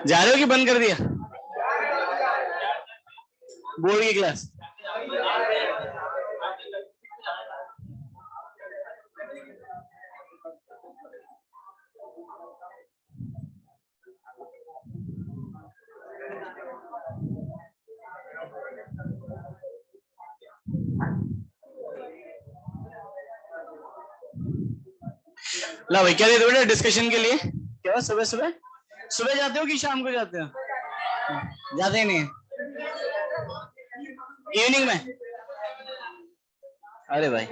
जा रहे हो कि बंद कर दिया बोर्ड की क्लास? ला भाई क्या देते बेटा डिस्कशन के लिए? क्या सुबह सुबह सुबह जाते हो कि शाम को जाते हो? जाते ही नहीं, इवनिंग में? अरे भाई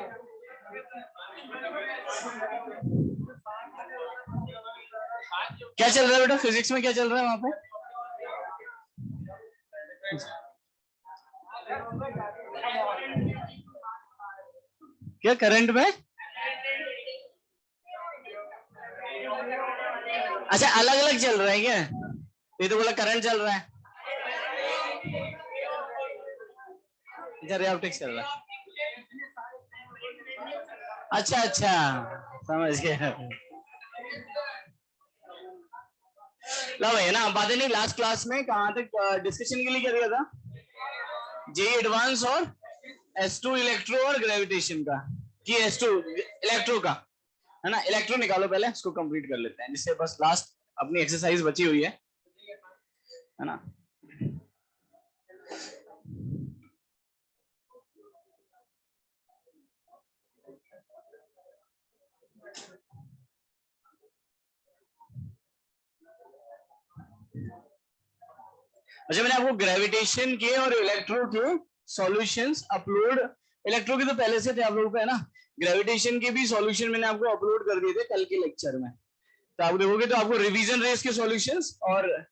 क्या चल रहा है बेटा फिजिक्स में? क्या चल रहा है वहां पे? क्या करंट में? अच्छा अलग अलग चल रहा है क्या? ये तो बोला करंट चल रहा है। अच्छा रिएक्टिव चल रहा है। अच्छा अच्छा समझ गया। ला भाई ना बातें नहीं, लास्ट क्लास में कहां तक डिस्कशन के लिए कर दिया था? जे एडवांस और S2 इलेक्ट्रो और ग्रेविटेशन का कि S2 इलेक्ट्रो का है ना। इलेक्ट्रो निकालो पहले, इसको कंप्लीट कर लेते हैं जिससे बस लास्ट अपनी एक्सरसाइज बची हुई है ना। अच्छा मैंने आपको ग्रेविटेशन के और इलेक्ट्रो के सॉल्यूशंस अपलोड, इलेक्ट्रो के तो पहले से थे आप लोगों पे है ना, ग्रेविटेशन के भी सॉल्यूशन मैंने आपको अपलोड कर दिए थे कल के लेक्चर में। तो आप देखोगे तो आपको रिवीजन रेस के सॉल्यूशंस और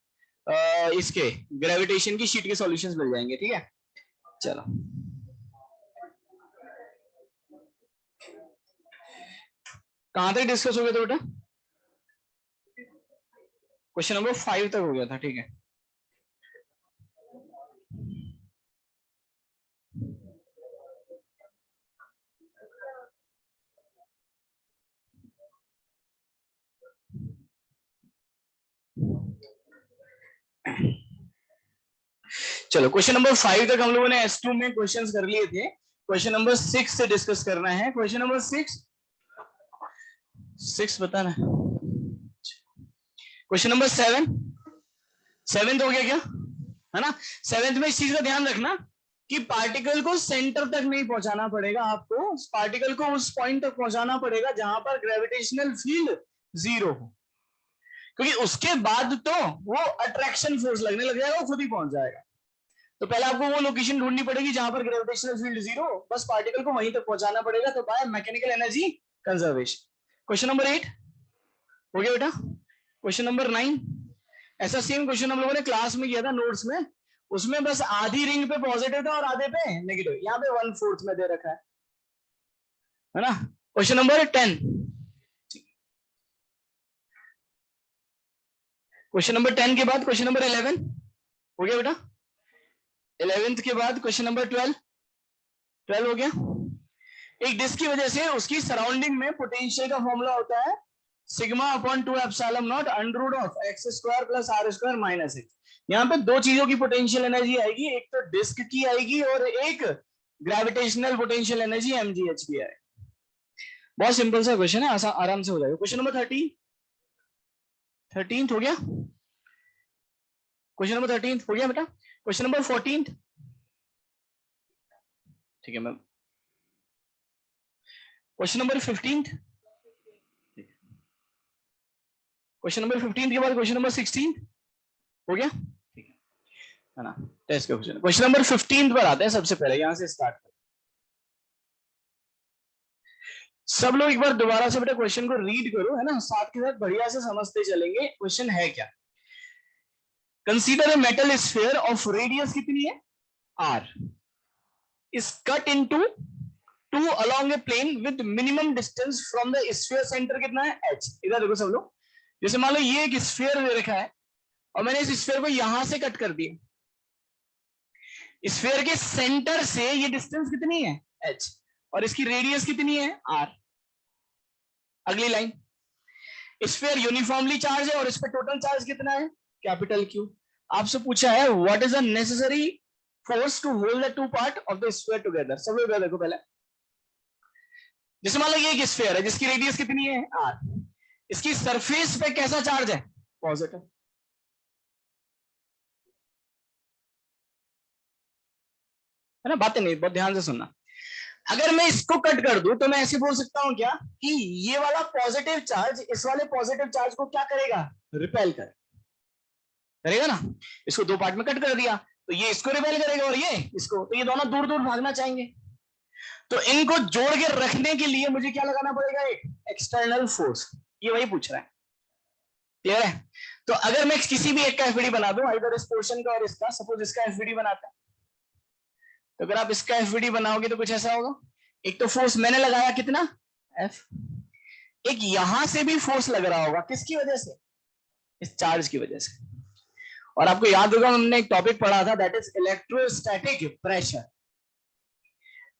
इसके ग्रेविटेशन की शीट के सॉल्यूशंस मिल जाएंगे। ठीक है चलो कहां तक डिस्कस हो गया था बेटा? क्वेश्चन नंबर 5 तक हो गया था। ठीक है चलो क्वेश्चन नंबर 5 तक हम लोगों ने S2 में क्वेश्चंस कर लिए थे। क्वेश्चन नंबर 6 से डिस्कस करना है। क्वेश्चन नंबर 6 बताना क्वेश्चन नंबर 7 हो गया क्या है ना। 7th में इस चीज का ध्यान रखना कि पार्टिकल को सेंटर तक नहीं पहुंचाना पड़ेगा, आपको पार्टिकल को उस पॉइंट तक पहुंचाना पड़ेगा जहां पर ग्रेविटेशनल फील्ड 0 हो, क्योंकि उसके बाद तो वो अट्रैक्शन फोर्स लगने लग जाएगा, वो खुद ही पहुंच जाएगा। तो पहले आपको वो लोकेशन ढूंढनी पड़ेगी जहां पर ग्रेविटेशनल फील्ड 0, बस पार्टिकल को वहीं तक पहुंचाना पड़ेगा। तो by mechanical energy conservation. Question number 8 हो गया बेटा। क्वेश्चन नंबर 9 ऐसा सेम क्वेश्चन हम लोगों ने क्लास में किया था नोट्स में, उसमें बस आधी रिंग पे पॉजिटिव था और आधे पे नेगेटिव, यहाँ पे 1/4 में दे रखा है ना। क्वेश्चन नंबर 10, क्वेश्चन नंबर 10 के बाद क्वेश्चन नंबर 11 हो गया बेटा। 11th के बाद क्वेश्चन नंबर 12 हो गया। एक डिस्क की वजह से उसकी सराउंडिंग में पोटेंशियल का फॉर्मूला होता है sigma upon 2 epsilon not under root of X square plus R square minus X. यहाँ पे दो चीजों की पोटेंशियल एनर्जी आएगी, एक तो डिस्क की आएगी और एक ग्रेविटेशनल पोटेंशियल एनर्जी mgh की आएगी। बहुत सिंपल सा क्वेश्चन है, आराम से हो जाएगा। क्वेश्चन नंबर 13 हो गया। क्वेश्चन नंबर 13 हो गया बेटा। क्वेश्चन नंबर 14 ठीक है ma'am. Question number 15, question number 15 के बाद क्वेश्चन नंबर 16 हो गया। ठीक है ना। टेस्ट का क्वेश्चन क्वेश्चन नंबर 15 पर आते हैं सबसे पहले, यहां से स्टार्ट करें। सब लोग एक बार दोबारा से बेटा क्वेश्चन को रीड करो है ना, साथ के साथ बढ़िया से समझते चलेंगे क्वेश्चन है क्या। Consider a metal sphere of radius कितनी है r is cut into two along a plane with minimum distance from the sphere center कितना है h। इधर देखो सब लोग, जैसे मान लो ये एक स्फीयर दे रखा है और मैंने इस स्फीयर को यहां से कट कर दिया, स्फीयर के सेंटर से ये डिस्टेंस कितनी है h और इसकी रेडियस कितनी है r। अगली लाइन, स्फीयर यूनिफॉर्मली चार्ज है और इस पे टोटल चार्ज कितना है, कैपिटल क्यू। आपसे पूछा है what is the necessary force to hold the two part of the sphere together. सब लोग देखो पहले, जैसे मान लो ये एक स्फीयर है जिसकी रेडियस कितनी है आर, इसकी सरफेस पे कैसा चार्ज है, पॉजिटिव, है ना। बातें नहीं, बहुत ध्यान से सुनना। अगर मैं इसको कट कर दूं तो मैं ऐसे बोल सकता हूं क्या कि ये वाला पॉजिटिव चार्ज इस वाले पॉजिटिव चार्ज को क्या करेगा, रिपेल करेगा ना। इसको दो पार्ट में कट कर दिया तो ये इसको रिपेल करेगा और ये इसको, तो ये दोनों दूर दूर भागना चाहेंगे। तो इनको जोड़ के रखने के लिए मुझे क्या लगाना पड़ेगा, एक एक्सटर्नल फोर्स। ये वही पूछ रहा है, क्लियर है। तो अगर मैं किसी भी एक का एफबीडी बना दूं, इधर इस पोर्शन का और इसका, सपोज इसका एफबीडी बनाता है, तो अगर आप इसका एफबीडी बनाओगे तो कुछ ऐसा होगा। एक तो फोर्स मैंने लगाया कितना, एफ, एक यहां से भी फोर्स लग रहा होगा, किसकी वजह से, इस चार्ज की वजह से। और आपको याद होगा हमने एक टॉपिक पढ़ा था, दैट इज इलेक्ट्रोस्टैटिक प्रेशर।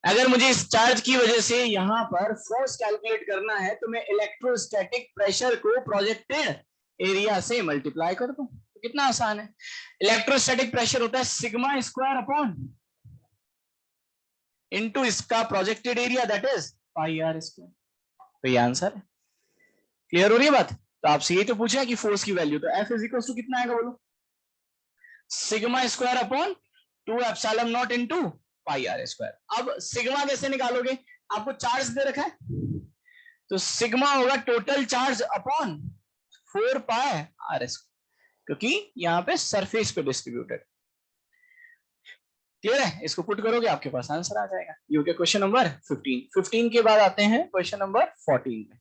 अगर मुझे इस चार्ज की वजह से यहां पर फोर्स कैलकुलेट करना है तो मैं इलेक्ट्रोस्टैटिक प्रेशर को प्रोजेक्टेड एरिया से मल्टीप्लाई कर दूं, तो कितना आसान है। इलेक्ट्रोस्टैटिक प्रेशर होता है सिग्मा स्क्वायर अपॉन इनटू इसका projected area, that is pi R square. तो ये आंसर है। क्लियर हो रही है बात। तो आपसे ये तो पूछा कि फोर्स की वैल्यू, तो एफ इज इक्वल टू कितना आएगा बोलो, sigma square upon 2 epsilon not into pi R square. अब सिग्मा कैसे निकालोगे, आपको चार्ज दे रखा है, तो सिग्मा होगा total charge upon 4 pi R square, क्योंकि यहां पे सरफेस पे डिस्ट्रीब्यूटेड। क्लियर है, इसको पुट करोगे आपके पास आंसर आ जाएगा। ये हो गया क्वेश्चन नंबर 15। 15 के बाद आते हैं क्वेश्चन नंबर 14 में।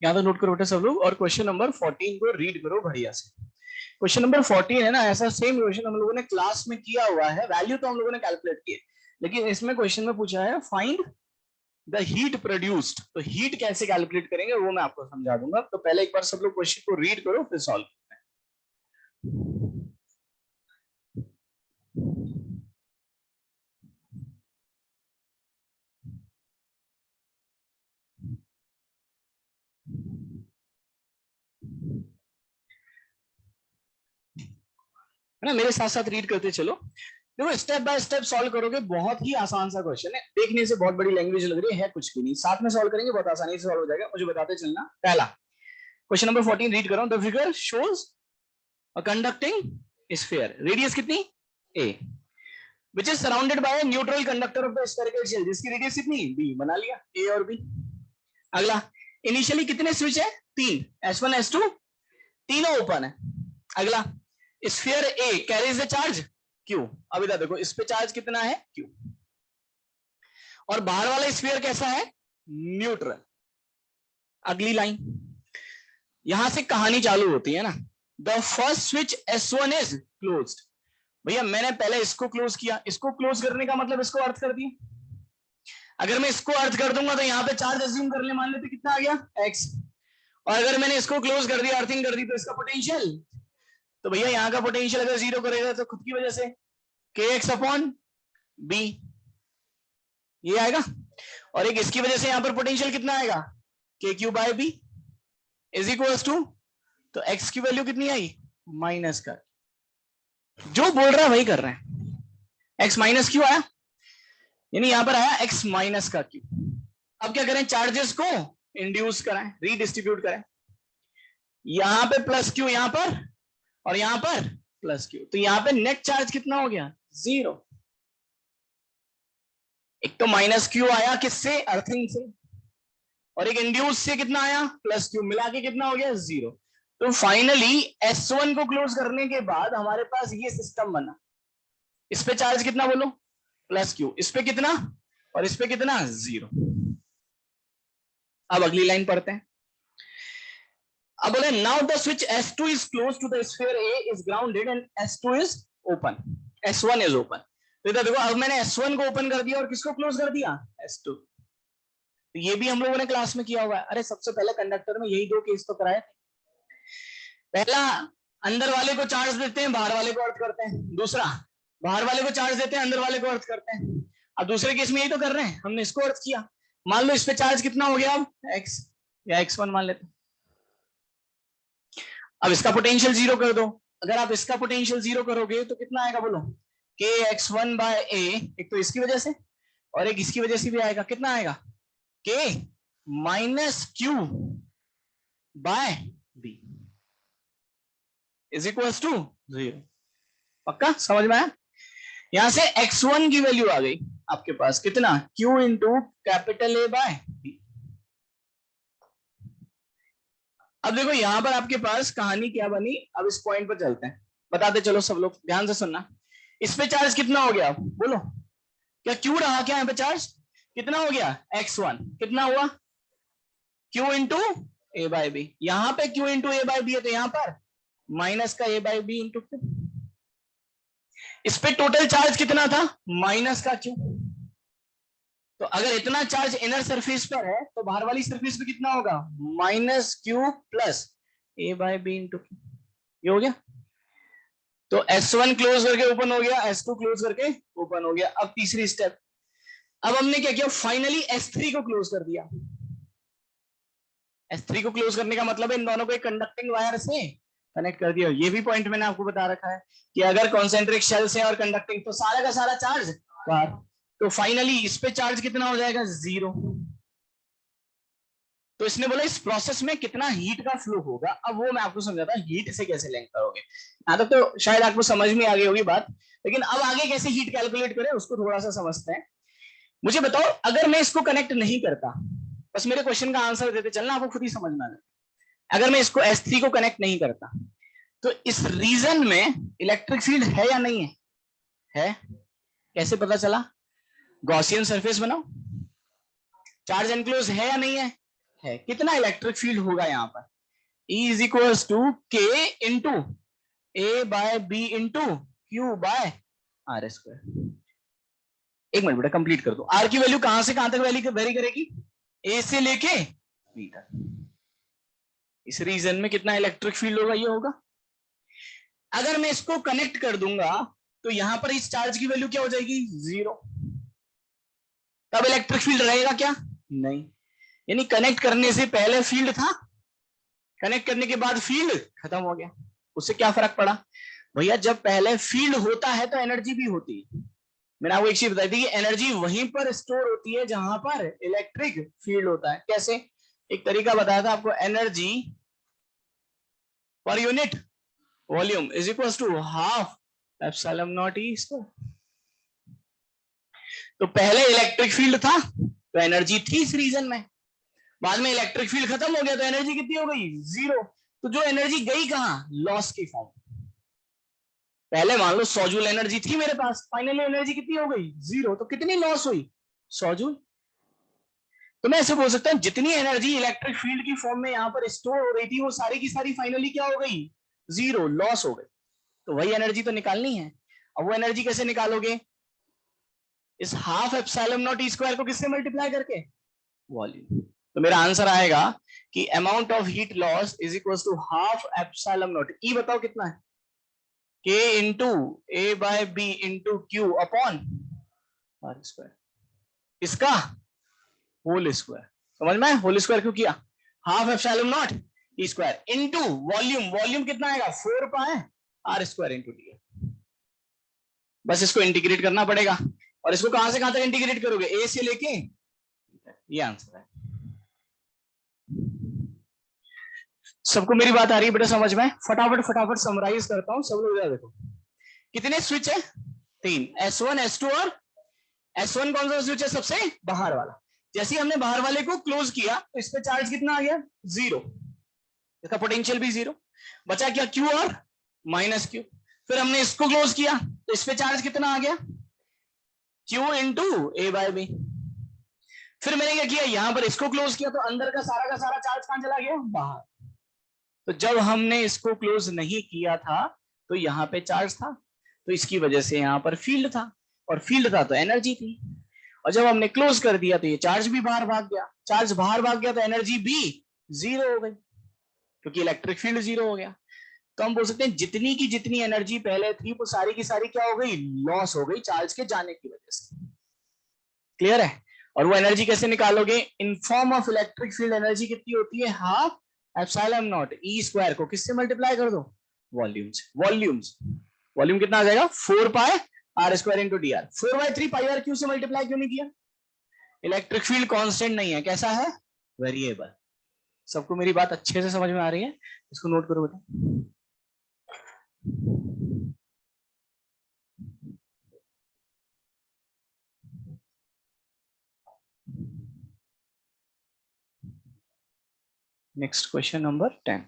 यहाँ तो नोट करो बेटा सब लोग, और क्वेश्चन नंबर 14 को रीड करो बढ़िया से। क्वेश्चन नंबर 14 है ना, ऐसा सेम क्वेश्चन हम लोगों ने क्लास में किया हुआ है, वैल्यू तो हम लोगों ने कैलकुलेट की है, लेकिन इसमें क्वेश्चन में पूछा है फाइंड द हीट प्रोड्यूस्ड। तो हीट कैसे कैलकुलेट करेंगे वो मैं आपको समझा दूंगा। तो पहले एक बार सब लोग क्वेश्चन को रीड करो फिर सॉल्व करते हैं। है ना, मेरे साथ साथ रीड करते चलो। देखो स्टेप बाय स्टेप सॉल्व करोगे, बहुत ही आसान सा क्वेश्चन है, देखने से बहुत बड़ी लैंग्वेज लग रही है कुछ भी नहीं, साथ में सॉल्व करेंगे बहुत आसानी से सॉल्व हो जाएगा, मुझे बताते चलना। पहला क्वेश्चन नंबर 14 रीड करो। The figure shows a conducting sphere, radius कितनी, a, which is surrounded by a neutral conductor of the spherical shell, जिसकी रेडियस कितनी, b, बना लिया a और b। अगला, इनिशियली कितने स्विच है, 3, S1 S2 तीनों ओपन है। अगला, sphere A carries the charge Q। अब इधर देखो इस पे चार्ज कितना है, Q, और बाहर वाला स्फीयर कैसा है, न्यूट्रल। अगली लाइन, यहां से कहानी चालू होती है ना, the first switch S1 is closed. भैया मैंने पहले इसको क्लोज किया, इसको क्लोज करने का मतलब इसको अर्थ कर दिया। अगर मैं इसको अर्थ कर दूंगा तो यहाँ पे चार्ज अज्यूम कर ले, मान लेते कितना आ गया, x, और अगर मैंने इसको क्लोज कर दिया, अर्थिंग कर दी, तो इसका पोटेंशियल, तो भैया यहाँ का पोटेंशियल अगर जीरो करेगा तो खुद की वजह से kx अपॉन बी, ये आएगा। और एक इसकी वजह से यहाँ पर पोटेंशियल कितना आएगा, K Q by B is equals to, तो x की वैल्यू कितनी आई, माइनस का, जो बोल रहा है वही कर रहे हैं। x माइनस क्यू आया, यानी यहां पर आया x माइनस का क्यू। अब क्या करें, चार्जेस को इंड्यूस कराएं, रीडिस्ट्रीब्यूट करें, यहां पे प्लस क्यू यहां पर, और यहां पर प्लस क्यू, तो यहां पे नेट चार्ज कितना हो गया, 0। एक तो माइनस क्यू आया किससे, अर्थिंग से, और एक इंड्यूस से कितना आया, प्लस क्यू, मिला के कितना हो गया, 0। तो फाइनली S1 को क्लोज करने के बाद हमारे पास ये सिस्टम बना, इस पे चार्ज कितना बोलो, प्लस क्यू, इस पे कितना, और इस पे कितना, 0। अब अगली लाइन पढ़ते हैं। अब बोले now the switch S2 is close to the sphere A is grounded and S2 is open, S1 is open. तो इधर देखो, अब मैंने S1 को ओपन कर दिया और किसको क्लोज कर दिया, S2। तो ये भी हम लोगों ने क्लास में किया हुआ है। अरे सबसे पहले कंडक्टर में यही दो केस तो कराए। पहला, अंदर वाले को चार्ज देते हैं, बाहर वाले को अर्थ करते हैं। दूसरा, बाहर वाले को चार्ज देते हैं, अंदर वाले को अर्थ करते हैं। अब दूसरे केस में यही तो कर रहे हैं, हमने इसको अर्थ किया। मान लो इस पे चार्ज कितना हो गया, अब x या x1 मान लेते हैं। अब इसका पोटेंशियल जीरो कर दो। अगर आप इसका पोटेंशियल जीरो करोगे तो कितना आएगा बोलो, k x1 बाय a, एक तो इसकी वजह से और एक इसकी वजह से भी आएगा। कितना आएगा, k minus Q by b is equal to 0। पक्का समझ में आया? यहां से x1 की वैल्यू आ गई आपके पास, कितना, q into capital A by b। अब देखो यहां पर आपके पास कहानी क्या बनी। अब इस पॉइंट पर चलते हैं, बताते चलो सब लोग ध्यान से सुनना। इस पे चार्ज कितना हो गया बोलो, क्या q रहा क्या यहाँ पे चार्ज, कितना हो गया x1, कितना हुआ q into a by B. यहां पे q into a by B है तो यहां पर माइनस का a by B into q। इस पे टोटल चार्ज कितना था, माइनस का q। तो अगर इतना चार्ज इनर सरफेस पर है तो बाहर वाली सरफेस पे कितना होगा, minus Q plus a by B into Q. ये हो गया। तो S1 क्लोज करके ओपन हो गया, S2 क्लोज करके ओपन हो गया। अब तीसरी स्टेप, अब हमने क्या किया, फाइनली S3 को क्लोज कर दिया। S3 को क्लोज करने का मतलब है इन दोनों को एक कंडक्टिंग वायर से कनेक्ट कर दिया। ये भी पॉइंट मैंने आपको बता रखा है कि अगर कॉन्सेंट्रिक शेल्स है और कंडक्टिंग तो सारा का सारा चार्ज बाहर। तो फाइनली इस पे चार्ज कितना हो जाएगा, 0। तो इसने बोला इस प्रोसेस में कितना हीट का फ्लो होगा। अब वो मैं आपको समझाता हूं हीट से कैसे लिंक करोगे। यहां तक तो शायद आपको समझ में आ गई होगी बात, लेकिन अब आगे कैसे हीट कैलकुलेट करें उसको थोड़ा सा समझते हैं। मुझे बताओ, अगर मैं इसको कनेक्ट नहीं करता, बस मेरे क्वेश्चन का आंसर देते चलना, आपको खुद ही समझ में आ जाए। अगर मैं इसको S3 को कनेक्ट नहीं करता तो इस रीजन में इलेक्ट्रिक फील्ड है या नहीं है? कैसे पता चला, गॉसियन सरफेस बनाओ, चार्ज एनक्लोज है या नहीं है। कितना इलेक्ट्रिक फील्ड होगा यहाँ पर, E is equal to K into A by B into Q by R square. एक मिनट बेटा कंप्लीट कर दो। आर की वैल्यू कहां से कहां तक वेरी करेगी, ए से लेके बी तक। इस रीजन में कितना इलेक्ट्रिक फील्ड होगा, ये होगा। अगर मैं इसको कनेक्ट कर दूंगा तो यहां पर इस चार्ज की वैल्यू क्या हो जाएगी, 0। तब इलेक्ट्रिक फील्ड रहेगा क्या, नहीं। यानी कनेक्ट करने से पहले फील्ड था, कनेक्ट करने के बाद फील्ड खत्म हो गया। उससे क्या फर्क पड़ा भैया, जब पहले फील्ड होता है तो एनर्जी भी होती है। मैंने आपको एक चीज बताई थी कि एनर्जी वहीं पर स्टोर होती है जहां पर इलेक्ट्रिक फील्ड होता है। कैसे, एक तरीका बताया था आपको, energy per unit volume is equal to half epsilon not E square. तो पहले इलेक्ट्रिक फील्ड था तो एनर्जी थी इस रीजन में, बाद में इलेक्ट्रिक फील्ड खत्म हो गया तो एनर्जी कितनी हो गई, 0। तो जो एनर्जी गई कहां, लॉस की फॉर्म। पहले मान लो 100 जूल एनर्जी थी मेरे पास, फाइनली एनर्जी कितनी हो गई, 0। तो कितनी लॉस हुई, 100 जूल। तो मैं ऐसे बोल सकता हूं जितनी एनर्जी इलेक्ट्रिक फील्ड की फॉर्म में यहां पर स्टोर हो रही थी वो सारी की सारी फाइनली क्या हो गई, 0, लॉस हो गई। तो वही एनर्जी तो निकालनी है। अब वो एनर्जी कैसे निकालोगे, इस half epsilon not E square को किससे मल्टीप्लाई करके, वॉल्यूम। तो मेरा आंसर आएगा कि amount of heat loss is equal to half epsilon not E, बताओ कितना है, K into A by B into Q upon R square, इसका होल स्क्वायर। समझ में, होल स्क्वायर क्यों किया, half epsilon not E square into volume, volume कितना आएगा 4 पाए आर स्क्वायर इंटू डी। बस इसको इंटीग्रेट करना पड़ेगा। और इसको कहां से कहां तक इंटीग्रेट करोगे, ए से लेके, ये आंसर है। सबको मेरी बात आ रही है बेटा समझ में, फटाफट समराइज करता हूं, सब लोग देखो। कितने स्विच है, 3, S1 S2 और S1 कौन सा स्विच है, सबसे बाहर वाला। जैसे ही हमने बाहर वाले को क्लोज किया तो इस पे चार्ज कितना आ गया, 0, इसका पोटेंशियल भी 0। बचा क्या, Q और माइनस Q। फिर हमने इसको क्लोज किया तो इस पे चार्ज कितना आ गया, Q into A by B. फिर मैंने क्या किया, यहां पर इसको क्लोज किया तो अंदर का सारा चार्ज कहां चला गया, बाहर। तो जब हमने इसको क्लोज नहीं किया था तो यहाँ पे चार्ज था, तो इसकी वजह से यहाँ पर फील्ड था, और फील्ड था तो एनर्जी थी। और जब हमने क्लोज कर दिया तो ये चार्ज भी बाहर भाग गया, चार्ज बाहर भाग गया तो एनर्जी भी जीरो हो गई, क्योंकि इलेक्ट्रिक फील्ड जीरो हो गया। तो हम बोल सकते हैं जितनी की जितनी एनर्जी पहले थी वो सारी की सारी क्या हो गई, लॉस हो गई चार्ज के जाने की वजह से। क्लियर है? और वो एनर्जी कैसे निकालोगे, in form of electric field energy कितनी होती है, half epsilon not E square को किससे मल्टीप्लाई कर दो, वॉल्यूम से। वॉल्यूम कितना आ जाएगा, 4 pi R square into D R. 4/3 pi R Q से मल्टीप्लाई क्यों नहीं किया, इलेक्ट्रिक फील्ड कांस्टेंट नहीं है, कैसा है, वेरिएबल। सबको मेरी बात अच्छे से समझ में आ रही है, इसको नोट करो बेटा। Next question number 10।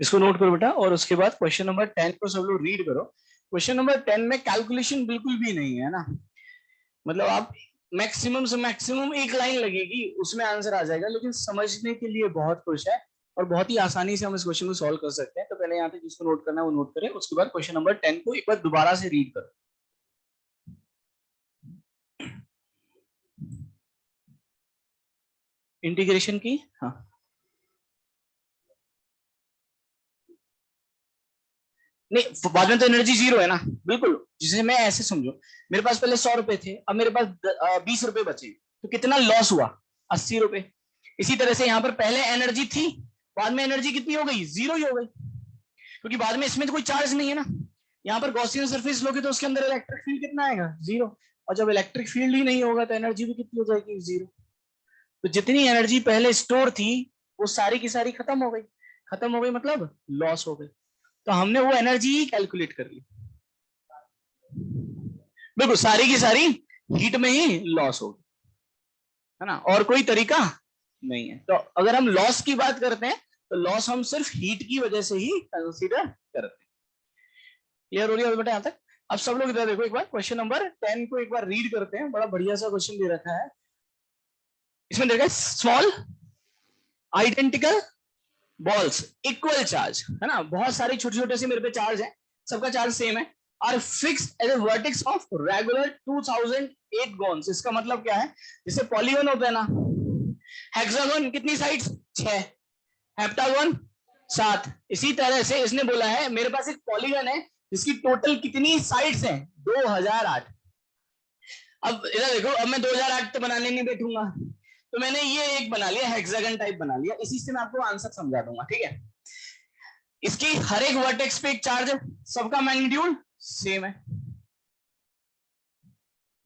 इसको नोट करो बेटा, और उसके बाद क्वेश्चन नंबर 10 को सब लोग रीड करो। क्वेश्चन नंबर 10 में कैलकुलेशन बिल्कुल भी नहीं है ना, मतलब आप मैक्सिमम से मैक्सिमम एक लाइन लगेगी उसमें आंसर आ जाएगा, लेकिन समझने के लिए बहुत कुछ है और बहुत ही आसानी से हम इस क्वेश्चन को सॉल्व कर सकते हैं। तो पहले यहाँ पे जिसको नोट करना है वो नोट करें, उसके बाद क्वेश्चन नंबर 10 को एक बार दोबारा से रीड करो। इंटीग्रेशन की, हाँ नहीं, बाद में तो एनर्जी जीरो है ना, बिल्कुल। जिसे मैं ऐसे समझो, मेरे पास पहले 100 रुपए थे, अब मेरे पास 20 रुपए बचे, तो कितना लॉस हुआ, 80 रुपए। इसी तरह से यहाँ पर पहले एनर्जी थी, बाद में एनर्जी कितनी हो गई, जीरो ही हो गई, क्योंकि बाद में इसमें तो कोई चार्ज नहीं है ना। यहाँ पर गॉसियन सरफेस लोगे तो उसके अंदर इलेक्ट्रिक फील्ड कितना आएगा, जीरो। और जब इलेक्ट्रिक फील्ड ही नहीं होगा तो एनर्जी भी कितनी हो जाएगी, जीरो। तो जितनी एनर्जी पहले स्टोर थी वो सारी की सारी खत्म हो गई, खत्म हो गई मतलब लॉस हो गई। तो हमने वो एनर्जी ही कैलकुलेट कर ली, बिल्कुल सारी की सारी हीट में ही लॉस होगी, है ना, और कोई तरीका नहीं है। तो अगर हम लॉस की बात करते हैं तो लॉस हम सिर्फ हीट की वजह से ही कंसीडर करते हैं। क्लियर हो गया बेटा यहाँ तक? अब सब लोग इधर देखो, एक बार क्वेश्चन नंबर 10 को एक बार रीड करते हैं, बड़ा बढ़िया सा क्वेश्चन दे रखा है। इसमें देखा small identical balls equal charge, है ना, बहुत सारे छोटे छोटे से मेरे पे चार्ज है, सबका चार्ज सेम है, are fixed as a vertex of regular 2008 gons. इसका मतलब क्या है, जैसे पॉलीगन होता है ना, हेक्सागोन कितनी साइड्स, 6, हेप्टागोन 7। इसी तरह से इसने बोला है मेरे पास एक पॉलीगन है जिसकी टोटल कितनी साइड्स हैं, 2008। अब इधर देखो, अब मैं 2008 तो बनाने नहीं बैठूंगा, तो मैंने ये एक बना लिया, हेक्सागन टाइप बना लिया। इसी से मैं आपको आंसर समझा दूंगा, ठीक है। इसकी हर एक वर्टेक्स पे एक चार्ज है, सबका मैग्नीट्यूड सेम है,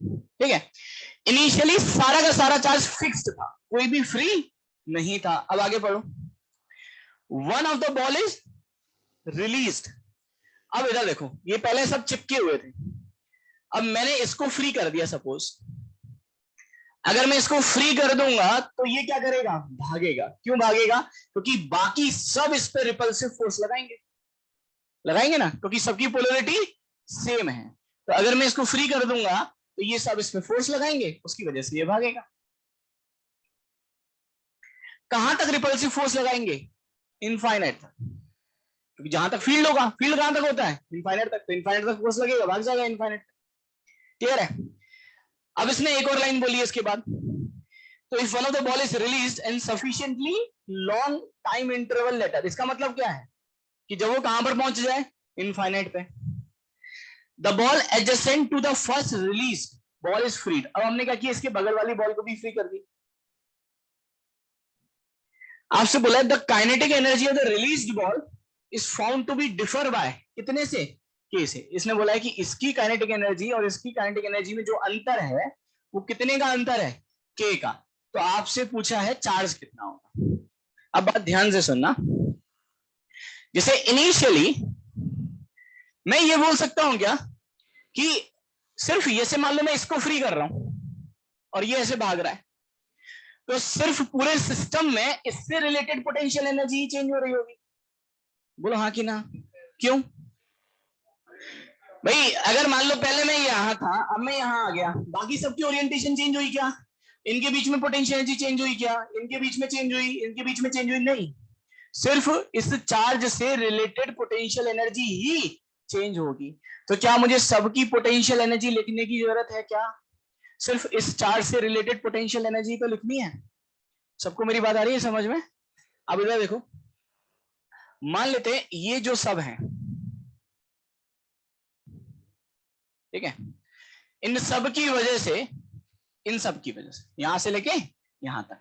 ठीक है। इनिशियली सारा का सारा चार्ज फिक्स्ड था, कोई भी फ्री नहीं था। अब आगे पढ़ो, one of the ball is released. अब इधर देखो, ये पहले सब चिपके हुए थे, अब मैंने इसको फ्री कर दिया सपोज। अगर मैं इसको फ्री कर दूंगा तो ये क्या करेगा, भागेगा। क्यों भागेगा, क्योंकि बाकी सब इस पर रिपल्सिव फोर्स लगाएंगे, लगाएंगे ना, क्योंकि सबकी पोलरिटी सेम है। तो अगर मैं इसको फ्री कर दूंगा तो ये सब इस पर फोर्स लगाएंगे, उसकी वजह से ये भागेगा। कहां तक रिपल्सिव फोर्स लगाएंगे, इनफाइनाइट तक, क्योंकि जहां तक फील्ड होगा, फील्ड कहां तक होता है, इनफाइनाइट तक, तो इनफाइनाइट तक फोर्स लगेगा, भाग जाएगा इनफाइनाइट। क्लियर है? अब इसने एक और लाइन बोली है इसके बाद, तो if one of the ball is released in sufficiently long time interval later, इसका मतलब क्या है कि जब वो कहां पर पहुंच जाए, इनफाइनाइट पे, the ball adjacent to the first release ball is freed. अब हमने क्या किया, इसके बगल वाली बॉल को भी फ्री कर दी। आपसे बोला the kinetic energy of the released ball is found to be differ by कितने से, के से। इसने बोला है कि इसकी काइनेटिक एनर्जी और इसकी काइनेटिक एनर्जी में जो अंतर है वो कितने का अंतर है, के का। तो आपसे पूछा है चार्ज कितना होगा। अब बात ध्यान से सुनना, जैसे इनिशियली मैं ये बोल सकता हूं क्या कि सिर्फ ये से मान लो मैं इसको फ्री कर रहा हूं और ये ऐसे भाग रहा है, तो सिर्फ पूरे सिस्टम में इससे रिलेटेड पोटेंशियल एनर्जी ही चेंज हो रही होगी। बोलो हाँ कि ना, क्यों भाई? अगर मान लो पहले मैं यहां था, अब मैं यहां आ गया, बाकी सबकी ओरिएंटेशन चेंज हुई क्या? इनके बीच में पोटेंशियल एनर्जी चेंज हुई क्या? इनके बीच में चेंज हुई, इनके बीच में चेंज हुई? नहीं, सिर्फ इस चार्ज से रिलेटेड पोटेंशियल एनर्जी ही चेंज होगी। तो क्या मुझे सबकी पोटेंशियल एनर्जी लिखने की जरूरत है क्या? सिर्फ इस चार्ज से रिलेटेड पोटेंशियल एनर्जी तो लिखनी है। सबको मेरी बात आ रही है समझ में? अब इधर देखो, मान लेते हैं ये जो सब है, ठीक है, इन सब की वजह से, इन सब की वजह से यहां से लेके यहां तक,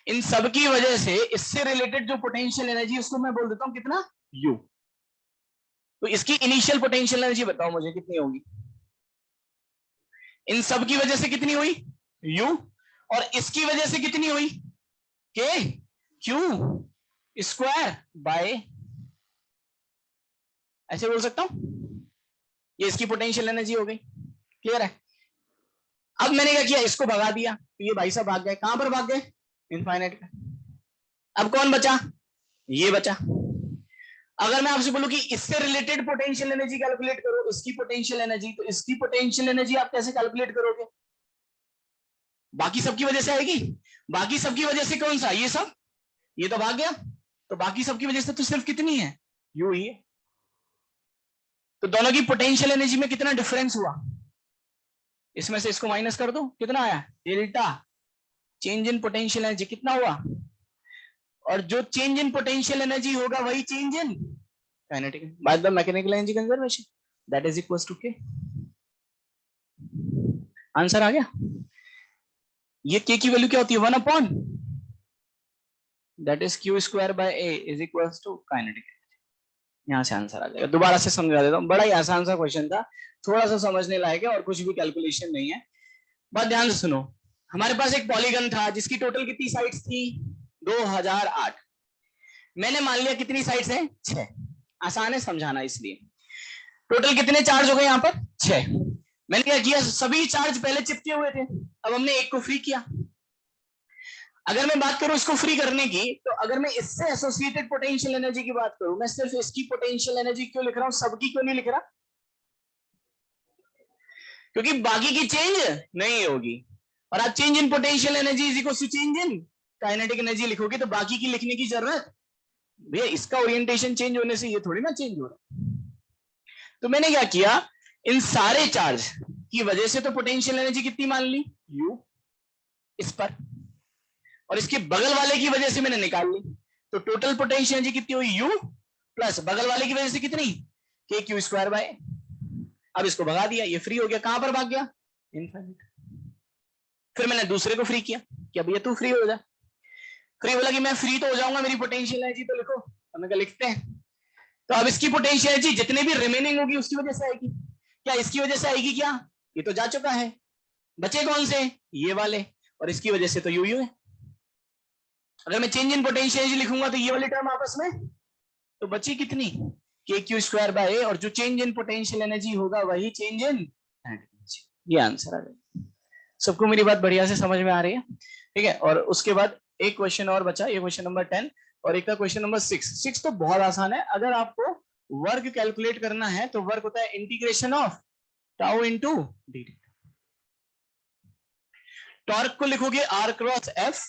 इन सब की वजह से इससे रिलेटेड जो पोटेंशियल एनर्जी उसको मैं बोल देता हूं कितना, यू। तो इसकी इनिशियल पोटेंशियल एनर्जी बताओ मुझे कितनी होगी? इन सब की वजह से कितनी हुई, यू, और इसकी वजह से कितनी हुई, के क्यू स्क्वायर बाय, ऐसे बोल सकता हूं, ये इसकी पोटेंशियल एनर्जी हो गई। क्लियर है? अब मैंने क्या किया, इसको भगा दिया, तो ये भाई साहब भाग गए, कहां पर भाग गए, इनफाइनाइट पे। अब कौन बचा, ये बचा। अगर मैं आपसे बोलूं कि इससे रिलेटेड पोटेंशियल एनर्जी कैलकुलेट करो, इसकी पोटेंशियल एनर्जी, तो इसकी पोटेंशियल एनर्जी आप कैसे कैलकुलेट करोगे? बाकी सबकी वजह से आएगी। बाकी सबकी वजह से कौन सा, ये सब, ये तो भाग गया, तो बाकी सबकी वजह से तो सिर्फ कितनी है, यू ही है। तो दोनों की पोटेंशियल एनर्जी में कितना डिफरेंस हुआ, इसमें से इसको माइनस कर दो, कितना आया, delta change in potential energy कितना हुआ, और जो चेंज इन पोटेंशियल एनर्जी होगा वही change in kinetic by the mechanical energy conservation, that is equal to K. Answer आ गया। ये के की वैल्यू क्या होती है, 1 upon that is Q square by A is equal to kinetic. यहां से आंसर आ जाएगा। दोबारा से समझा देता हूं, बड़ा ही आसान सा क्वेश्चन था, थोड़ा सा समझने लायक है और कुछ भी कैलकुलेशन नहीं है। बात ध्यान से सुनो, हमारे पास एक पॉलीगन था जिसकी टोटल कितनी साइड्स थी, 2008। मैंने मान लिया कितनी साइड्स हैं, 6। आसान है समझाना इसलिए। टोटल कितने चार्ज हो गए यहाँ पर, 6। मैंने क्या किया, सभी चार्ज पहले चिपके हुए थे, अब हमने एक को फ्री किया। अगर मैं बात करूं इसको फ्री करने की, तो अगर मैं इससे एसोसिएटेड पोटेंशियल एनर्जी की बात करूं, मैं सिर्फ इसकी पोटेंशियल एनर्जी क्यों लिख रहा हूं, सबकी क्यों नहीं लिख रहा? क्योंकि बाकी की चेंज नहीं होगी, और आप change in potential energy is equal to change in kinetic energy लिखोगे, तो बाकी की लिखने की जरूरत, भैया इसका ओरिएंटेशन चेंज होने से ये थोड़ी ना चेंज हो रहा। तो मैंने क्या किया, इन सारे चार्ज की वजह से तो पोटेंशियल एनर्जी कितनी मान ली, यू, इस पर, और इसके बगल वाले की वजह से मैंने निकाल ली, तो टोटल पोटेंशियल एनर्जी कितनी हुई, यू प्लस बगल वाले की वजह से कितनी, के क्यू स्क्वायर बाय। अब इसको भगा दिया, ये फ्री हो गया, कहां पर भाग गया, इनफाइनाइट। फिर मैंने दूसरे को फ्री किया कि अब ये तू फ्री हो जा। फ्री बोला कि मैं फ्री तो हो जाऊंगा, मेरी पोटेंशियल एनर्जी तो लिखो, हमने कहा लिखते हैं। तो अब इसकी पोटेंशियल एनर्जी जितने भी रिमेनिंग होगी उसकी वजह से आएगी। क्या इसकी वजह से आएगी क्या, ये तो जा चुका है, बचे कौन से, ये वाले, और इसकी वजह से तो यू यू है। अगर मैं चेंज इन पोटेंशियल एनर्जी लिखूंगा तो ये वाली टर्म आपस में, तो बची कितनी, के क्यू स्क्वायर बाय ए, और जो चेंज इन पोटेंशियल एनर्जी होगा वही चेंज इन काइनेटिक एनर्जी। ये आंसर आ गया। सबको मेरी बात बढ़िया से समझ में आ रही है? ठीक है, और उसके बाद एक क्वेश्चन और बचा, ये क्वेश्चन नंबर 10, और एक का क्वेश्चन नंबर 6 तो बहुत आसान है। अगर आपको वर्क कैलकुलेट करना है तो वर्क होता है integration of tau into D. Torque को लिखोगे आर क्रॉस एफ,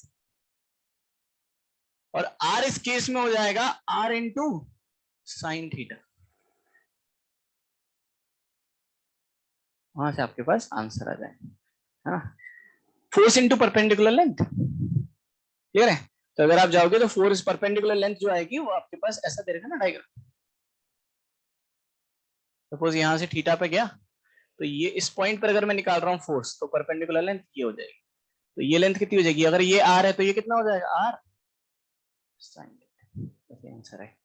और आर इस केस में हो जाएगा आर इंटू साइन थीटा। वहां से आपके पास आंसर आ जाएगा। हाँ, force into perpendicular length, clear है? तो अगर आप जाओगे तो फोर्स परपेंडिकुलर लेंथ जो आएगी वो आपके पास ऐसा दे रखा ना डायग्राम। सपोज यहां से थीटा पे गया, तो ये इस पॉइंट पर अगर मैं निकाल रहा हूँ फोर्स, तो परपेंडिकुलर लेंथ ये हो जाएगी। तो ये लेंथ कितनी हो जाएगी, अगर ये आर है तो ये कितना हो जाएगा, आर, आंसर है।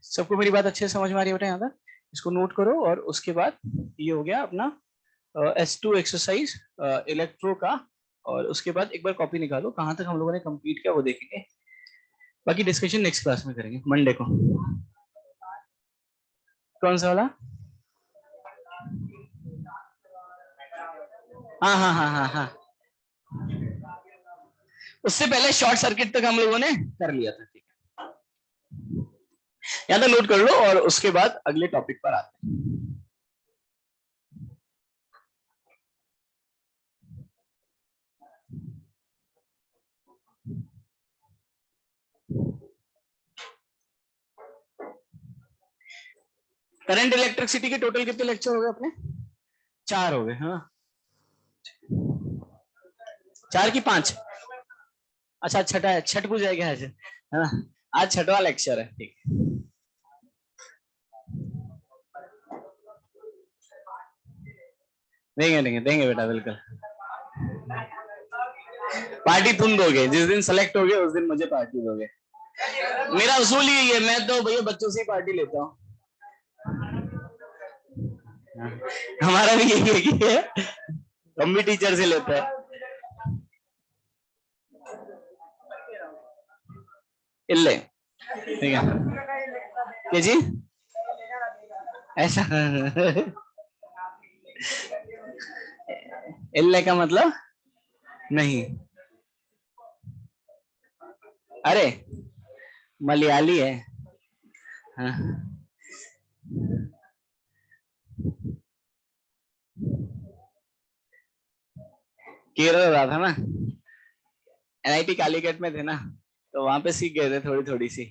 सबको मेरी बात अच्छे से समझ में आ रही है बेटा? यहाँ तक इसको नोट करो। और उसके बाद ये हो गया अपना S2 एक्सरसाइज इलेक्ट्रो का। और उसके बाद एक बार कॉपी निकालो, कहाँ तक हम लोगों ने कंप्लीट किया वो देखेंगे। बाकी डिस्कशन नेक्स्ट क्लास में करेंगे मंडे को। कौन सा वाला? हाँ हाँ हाँ हाँ हाँ, उससे पहले शॉर्ट सर्किट तक हम लोगों ने कर लिया था। ठीक है, या तो नोट कर लो और उसके बाद अगले टॉपिक पर आते हैं। करंट इलेक्ट्रिसिटी के टोटल कितने लेक्चर हो गए अपने? 4 हो गए। हाँ, 4 की 5? अच्छा, छठा है, छठ पूजा है क्या आज? हाँ, आज छठवा लेक्चर है। ठीक, देंगे देंगे देंगे बेटा, बिल्कुल। पार्टी तुम दोगे जिस दिन सेलेक्ट होगे, उस दिन मुझे पार्टी दोगे। मेरा उसूल ही है, मैं तो भैया बच्चों से ही पार्टी लेता हूँ। हमारा भी यही है, हम भी टीचर से लेते हैं। इल्ले, ठीक है क्या जी? ऐसा इल्ले का मतलब नहीं? अरे मलयाली है। हाँ, केरल रहा था ना, NIT कालीकट में थे ना, तो वहां पे सीख गए थे थोड़ी थोड़ी सी,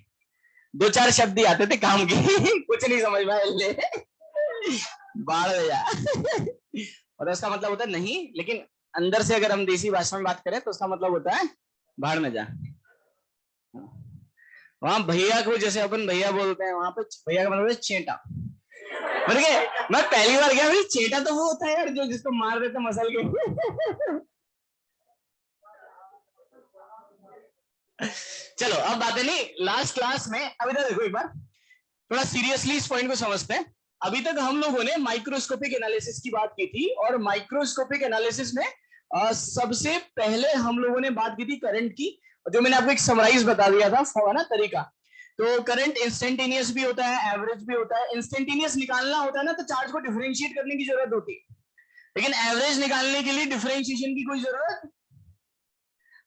2-4 शब्द ही आते थे काम के। कुछ नहीं समझ में आया, बाढ़ में जा। और उसका मतलब होता है नहीं, लेकिन अंदर से अगर हम देसी भाषा में बात करें तो उसका मतलब होता है बाढ़ में जा। वहां भैया को जैसे अपन भैया बोलते हैं, वहां पे भैया का मतलब है चेटा। मैं पहली बार गया, भाई चेटा तो वो होता है यार जो जिसको मार देते मसल के। चलो अब बातें नहीं, लास्ट क्लास में अभी तक देखो एक बार थोड़ा सीरियसली इस पॉइंट को समझते हैं। अभी तक हम लोगों ने माइक्रोस्कोपिक एनालिसिस की बात की थी, और माइक्रोस्कोपिक एनालिसिस में सबसे पहले हम लोगों ने बात की थी करंट की, जो मैंने आपको एक समराइज बता दिया था ना तरीका। तो करंट इंस्टेंटेनियस भी होता है, एवरेज भी होता है। इंस्टेंटेनियस निकालना होता है ना, तो चार्ज को डिफरेंशिएट करने की जरूरत होती है, लेकिन एवरेज निकालने के लिए डिफरेंशिएशन की कोई जरूरत,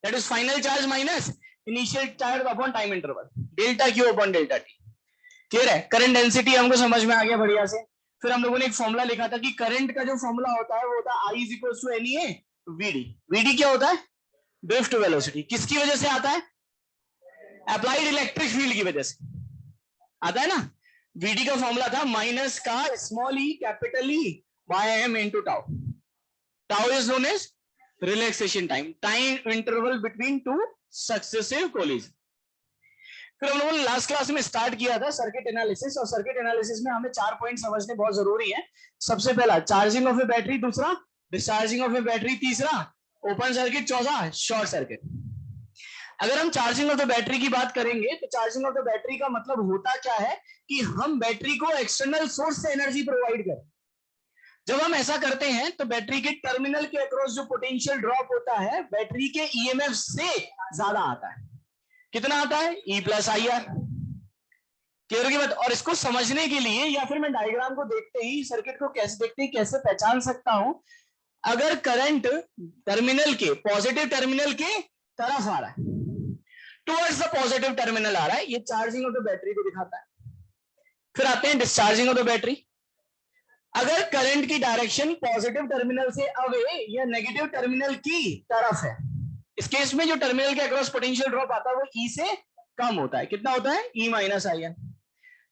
that is final charge minus initial charge upon time interval, delta Q upon delta T. Clear है? करंट डेंसिटी हमको समझ में आ गया बढ़िया से। फिर हम लोगों ने एक फॉर्मूला लिखा था कि करंट का जो फॉर्मूला होता है वो होता है I is equal to NE VD। VD क्या होता है? Drift velocity. किसकी वजह से आता है? अप्लाइड इलेक्ट्रिक फील्ड की वजह से आता है ना। VD का फॉर्मूला था माइनस का small E capital E by M into tau. Tau is known as relaxation time, time interval between two successive collision. फिर हम लोगों ने लास्ट क्लास में स्टार्ट किया था सर्किट एनालिसिस, और सर्किट एनालिसिस में हमें 4 पॉइंट समझने बहुत जरूरी है। सबसे पहला चार्जिंग ऑफ ए बैटरी, दूसरा डिस्चार्जिंग ऑफ ए बैटरी, तीसरा ओपन सर्किट, चौथा शॉर्ट सर्किट। अगर हम चार्जिंग ऑफ द बैटरी की बात करेंगे तो चार्जिंग ऑफ द बैटरी का मतलब होता क्या है कि हम बैटरी को एक्सटर्नल सोर्स से एनर्जी प्रोवाइड करें। जब हम ऐसा करते हैं तो बैटरी के टर्मिनल के अक्रॉस जो पोटेंशियल ड्रॉप होता है बैटरी के EMF से ज्यादा आता है। कितना आता है? E plus IR। क्लियर की बात? और इसको समझने के लिए, या फिर मैं डायग्राम को देखते ही सर्किट को कैसे देखते ही कैसे पहचान सकता हूं, अगर करंट टर्मिनल के पॉजिटिव टर्मिनल के तरफ आ रहा है, टुवर्ड्स द पॉजिटिव टर्मिनल आ रहा है, ये चार्जिंग ऑफ द बैटरी को दिखाता है। फिर आते हैं डिस्चार्जिंग ऑफ द बैटरी। अगर करंट की डायरेक्शन पॉजिटिव टर्मिनल से अवे या नेगेटिव टर्मिनल की तरफ है, इस केस में जो टर्मिनल के अक्रॉस पोटेंशियल ड्रॉप आता है वो E से कम होता है। कितना होता है? E minus IR।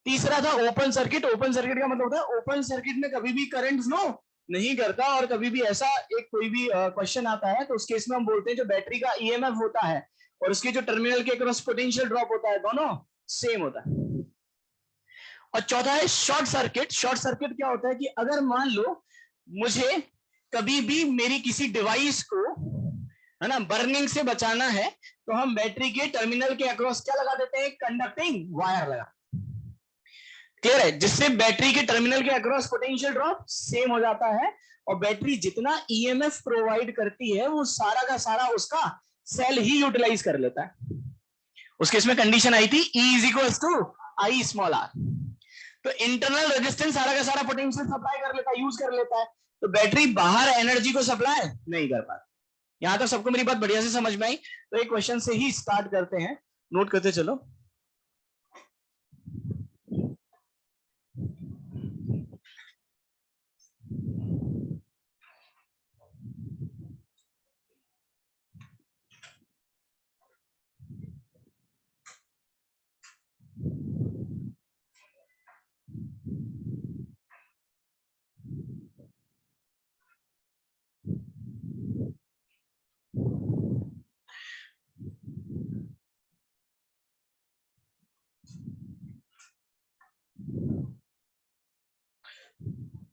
तीसरा था ओपन सर्किट। ओपन सर्किट का मतलब होता है ओपन सर्किट में कभी भी करंट फ्लो नहीं करता, और कभी भी ऐसा एक कोई भी क्वेश्चन आता है तो उस केस में हम बोलते हैं जो बैटरी का EMF होता है और उसके जो टर्मिनल के अक्रॉस पोटेंशियल ड्रॉप होता है दोनों सेम होता है। और चौथा है शॉर्ट सर्किट। शॉर्ट सर्किट क्या होता है कि अगर मान लो मुझे कभी भी मेरी किसी डिवाइस को है ना, बर्निंग से बचाना है तो हम बैटरी के टर्मिनल के अक्रॉस क्या लगा देते हैं, कंडक्टिंग वायर लगा। क्लियर है, जिससे बैटरी के टर्मिनल के अक्रॉस पोटेंशियल ड्रॉप सेम हो जाता है और बैटरी जितना ईएमएफ प्रोवाइड करती है वो सारा का सारा उसका सेल ही यूटिलाइज कर लेता है। उसके इसमें कंडीशन आई थी E is equal to I small R, तो इंटरनल रेजिस्टेंस सारा का सारा पोटेंशियल सप्लाई कर लेता है, यूज कर लेता है, तो बैटरी बाहर एनर्जी को सप्लाई नहीं कर पाती। यहां तक सबको मेरी बात बढ़िया से समझ में आई? तो एक क्वेश्चन से ही स्टार्ट करते हैं, नोट करते चलो।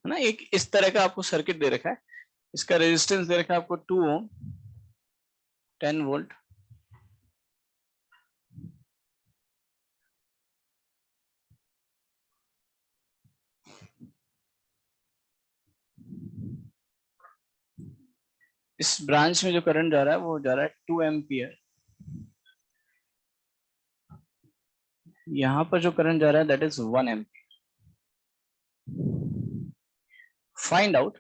है ना, एक इस तरह का आपको सर्किट दे रखा है, इसका रेजिस्टेंस दे रखा है आपको 2 ओम, 10 वोल्ट, इस ब्रांच में जो करंट जा रहा है वो जा रहा है 2 एम्पियर, यहां पर जो करंट जा रहा है that is 1 ampere. Find out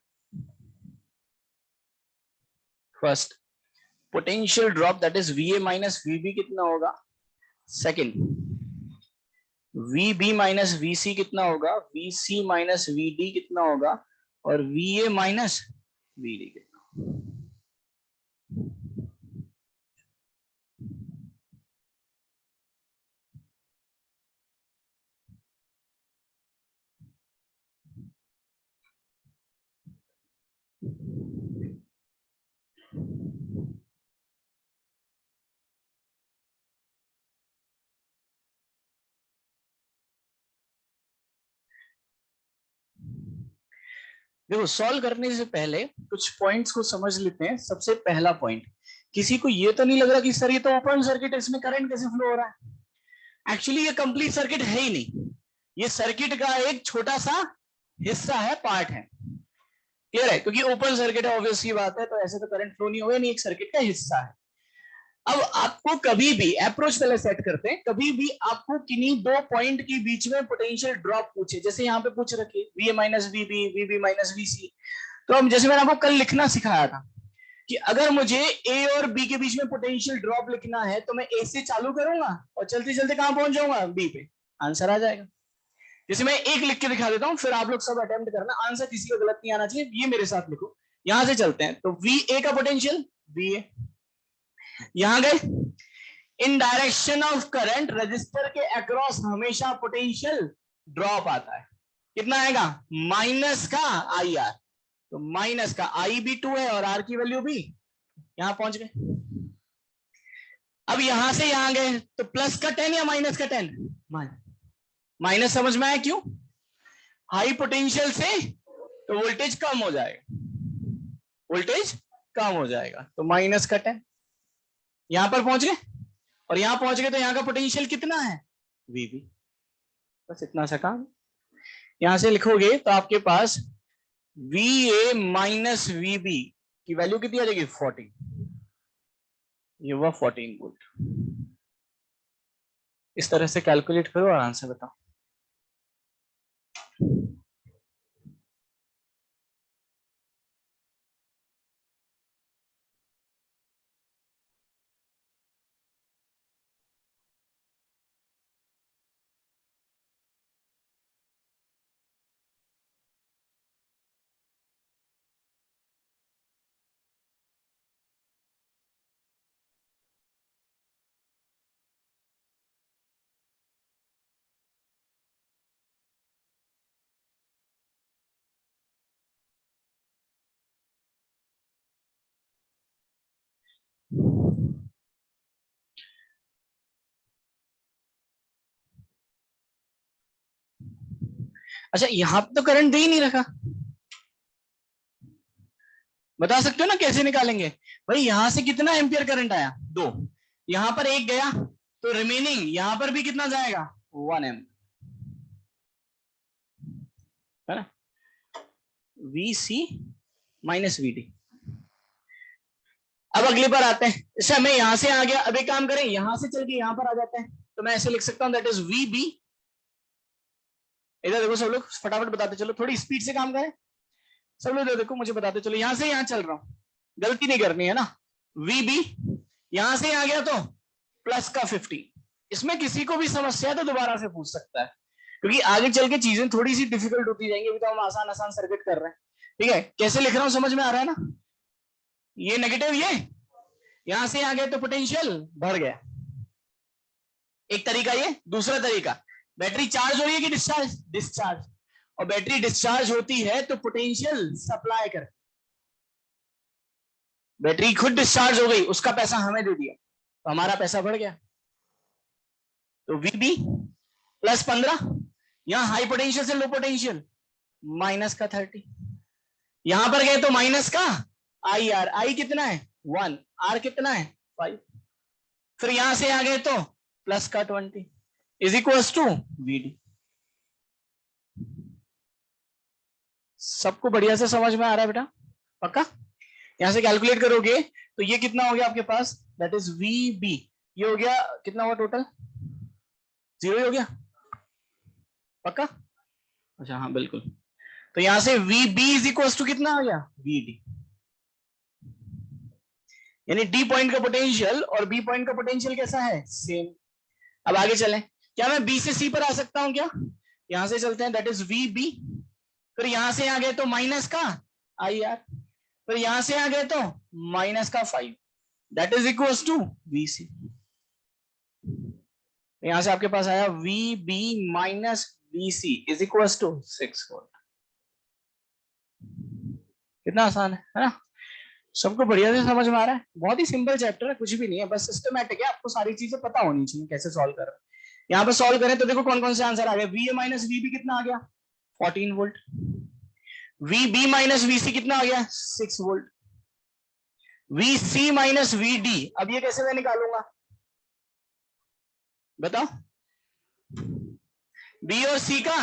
first potential drop that is VA minus VB कितना होगा, सेकंड VB माइनस VC कितना होगा, VC माइनस VD कितना होगा, और VA माइनस VD कितना। देखो सॉल्व करने से पहले कुछ पॉइंट्स को समझ लेते हैं। सबसे पहला पॉइंट, किसी को ये तो नहीं लग रहा कि सर ये तो ओपन सर्किट है, इसमें करंट कैसे फ्लो हो रहा है? एक्चुअली ये कंप्लीट सर्किट है ही नहीं, ये सर्किट का एक छोटा सा हिस्सा है, पार्ट है। क्लियर है, क्योंकि ओपन सर्किट है, ऑब्वियस सी बात है, तो ऐसे तो करंट फ्लो नहीं होगा, नहीं, एक सर्किट का हिस्सा है। अब आपको कभी भी अप्रोच पहले सेट करते हैं, कभी भी आपको किन्हीं दो पॉइंट के बीच में पोटेंशियल ड्रॉप पूछे, जैसे यहाँ पे पूछ रखी VA minus VB, VB minus VC, तो हम जैसे मैंने आपको कल लिखना सिखाया था कि अगर मुझे A और B के बीच में पोटेंशियल ड्रॉप लिखना है तो मैं A से चालू करूंगा और चलते चलते कहां पहुंच जाऊंगा, B पे, आंसर आ जाएगा। जैसे मैं एक लिख के दिखा देता हूं, फिर आप लोग सब अटेम्प्ट करना, आंसर किसी को गलत नहीं आना चाहिए, ये मेरे साथ लिखो। यहां से चलते हैं, तो VA का पोटेंशियल VA, यहां गए, इन डायरेक्शन ऑफ करंट रजिस्टर के अक्रॉस हमेशा पोटेंशियल ड्रॉप आता है, कितना आएगा, माइनस का IR, तो माइनस का I भी 2 है और R की वैल्यू भी, यहां पहुंच गए। अब यहां से यहां गए तो प्लस का 10 या माइनस का 10, माइनस, समझ में आया क्यों, हाई पोटेंशियल से तो वोल्टेज कम हो जाएगा, वोल्टेज कम हो जाएगा, तो माइनस का 10, यहां पर पहुंच गए, और यहां पहुंच गए तो यहां का पोटेंशियल कितना है, VB, बस इतना सा काम। यहां से लिखोगे तो आपके पास VA माइनस VB की वैल्यू कितनी आ जाएगी, 14, ये हुआ 14 वोल्ट। इस तरह से कैलकुलेट करो और आंसर बताओ। अच्छा, यहां पे तो करंट दे ही नहीं रखा, बता सकते हो ना कैसे निकालेंगे? भाई यहां से कितना एम्पियर करंट आया? 2, यहां पर 1 गया तो रिमेनिंग यहां पर भी कितना जाएगा? 1 एम्प, है ना? VC minus VD। अब अगली बार आते हैं, जैसे हमें यहां से आ गया, अब एक काम करें, यहां से चल के यहां पर आ जाते हैं, तो मैं ऐसे लिख सकता हूं दैट इज VB। इधर देखो सब लोग, फटाफट बताते चलो, थोड़ी स्पीड से काम करें सब लोग। देखो मुझे बताते चलो, यहां से यहां चल रहा हूं, गलती नहीं करनी है ना। VB यहां से आ गया तो प्लस का 50। इसमें किसी को भी समस्या है तो दोबारा से पूछ सकता है, क्योंकि आगे चल के चीजें थोड़ी सी डिफिकल्ट होती जाएंगी। अभी तो हम आसान आसान सर्किट कर रहे हैं, ठीक है? कैसे लिख रहा हूं समझ में आ रहा है ना? ये नेगेटिव, ये यहां से आ गया तो पोटेंशियल बढ़ गया, एक तरीका ये। दूसरा तरीका, बैटरी चार्ज हो रही है कि डिस्चार्ज? डिस्चार्ज। और बैटरी डिस्चार्ज होती है तो पोटेंशियल सप्लाई कर, बैटरी खुद डिस्चार्ज हो गई, उसका पैसा हमें दे दिया तो हमारा पैसा बढ़ गया। तो VB प्लस 15, यहां हाई पोटेंशियल से लो पोटेंशियल माइनस का 30, यहां पर गए तो माइनस का IR। आई कितना है? 1, R कितना है? 5। फिर यहां से आ गए तो प्लस का 20 इज इक्वल टू VD। सबको बढ़िया से समझ में आ रहा है बेटा? पक्का? यहां से कैलकुलेट करोगे तो ये कितना हो गया आपके पास? That is VB। ये हो गया कितना हुआ टोटल? 0 हो गया। पक्का? अच्छा हाँ बिल्कुल। तो यहां से VB इज इक्वल टू कितना आ गया? VD। यानी D पॉइंट का पोटेंशियल और B पॉइंट का पोटेंशियल कैसा है? सेम। अब आगे चलें, क्या मैं B से C पर आ सकता हूं क्या? यहां से चलते हैं, दैट इज VB। फिर यहां से आ गए तो माइनस का IR, फिर यहां से आ गए तो माइनस का 5, that is equal to VC। यहां से आपके पास आया VB minus VC is equal to 6 volt. कितना आसान है ना? सबको बढ़िया से समझ में आ रहा है? बहुत ही सिंपल चैप्टर है, कुछ भी नहीं है, बस सिस्टमैटिक है, आपको सारी चीजें पता होनी चाहिए कैसे सॉल्व कर रहे हैं। यहाँ पे सॉल्व करें तो देखो कौन कौन से आंसर आ गए। VA माइनस VB कितना आ गया? 14 वोल्ट। VB माइनस VC कितना आ गया? 6 वोल्ट। VC माइनस VD, अब ये कैसे मैं निकालूंगा बताओ? B और C का,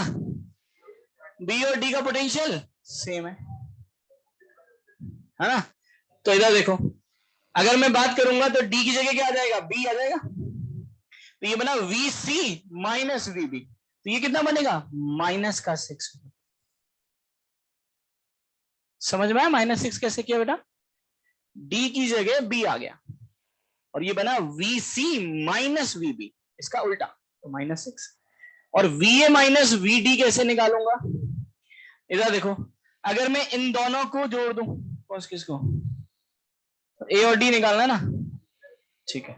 B और D का पोटेंशियल सेम है ना? तो इधर देखो, अगर मैं बात करूंगा तो D की जगह क्या आ जाएगा? B आ जाएगा। तो ये बना VC माइनस VB, तो ये कितना बनेगा? माइनस का 6। समझ में आया -6 कैसे किया बेटा? D की जगह B आ गया और ये बना VC माइनस VB, इसका उल्टा तो -6। और VA माइनस VD कैसे निकालूंगा? इधर देखो, अगर मैं इन दोनों को जोड़ दूं, कौन किसको? A और D निकालना है ना? ठीक है,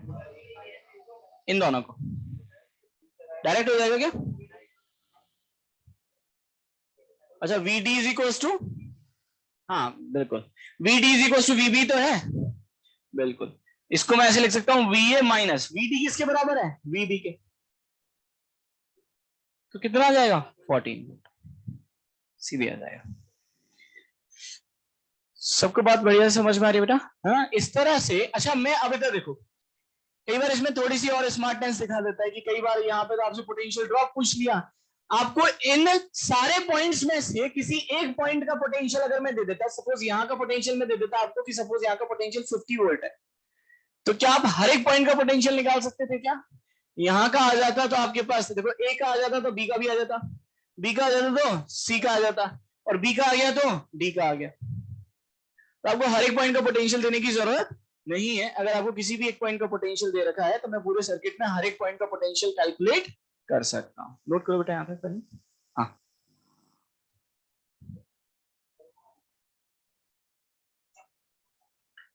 इन दोनों को डायरेक्ट हो जाएगा क्या? अच्छा VD इज इक्वल टू, हाँ बिल्कुल, VD is equal to VB तो है बिल्कुल। इसको मैं ऐसे लिख सकता हूं VA माइनस VD किसके बराबर है? VB के। तो कितना आ जाएगा? 14 सीधे आ जाएगा। सबको बात बढ़िया समझ में आ रही है बेटा? हाँ इस तरह से। अच्छा मैं अब इधर देखो, कई बार इसमें थोड़ी सी और स्मार्टनेस दिखा देता है कि कई बार यहाँ पे तो आपसे पोटेंशियल ड्रॉप पूछ लिया, आपको इन सारे पॉइंट्स में से किसी एक पॉइंट का पोटेंशियल अगर मैं दे देता, सपोज यहाँ का पोटेंशियल मैं दे देता आपको कि सपोज यहाँ का पोटेंशियल 50 वोल्ट है, तो क्या आप हर एक पॉइंट का पोटेंशियल निकाल सकते थे क्या? यहाँ का आ जाता तो आपके पास देखो A का आ जाता तो B का भी आ जाता, B का आ जाता तो C का आ जाता, और B का आ गया तो D का आ गया। तो आपको हर एक पॉइंट का पोटेंशियल देने की जरूरत नहीं है। अगर आपको किसी भी एक पॉइंट का पोटेंशियल दे रखा है तो मैं पूरे सर्किट में हर एक पॉइंट का पोटेंशियल कैलकुलेट कर सकता हूं। नोट करो बेटा यहाँ पे पहले। हाँ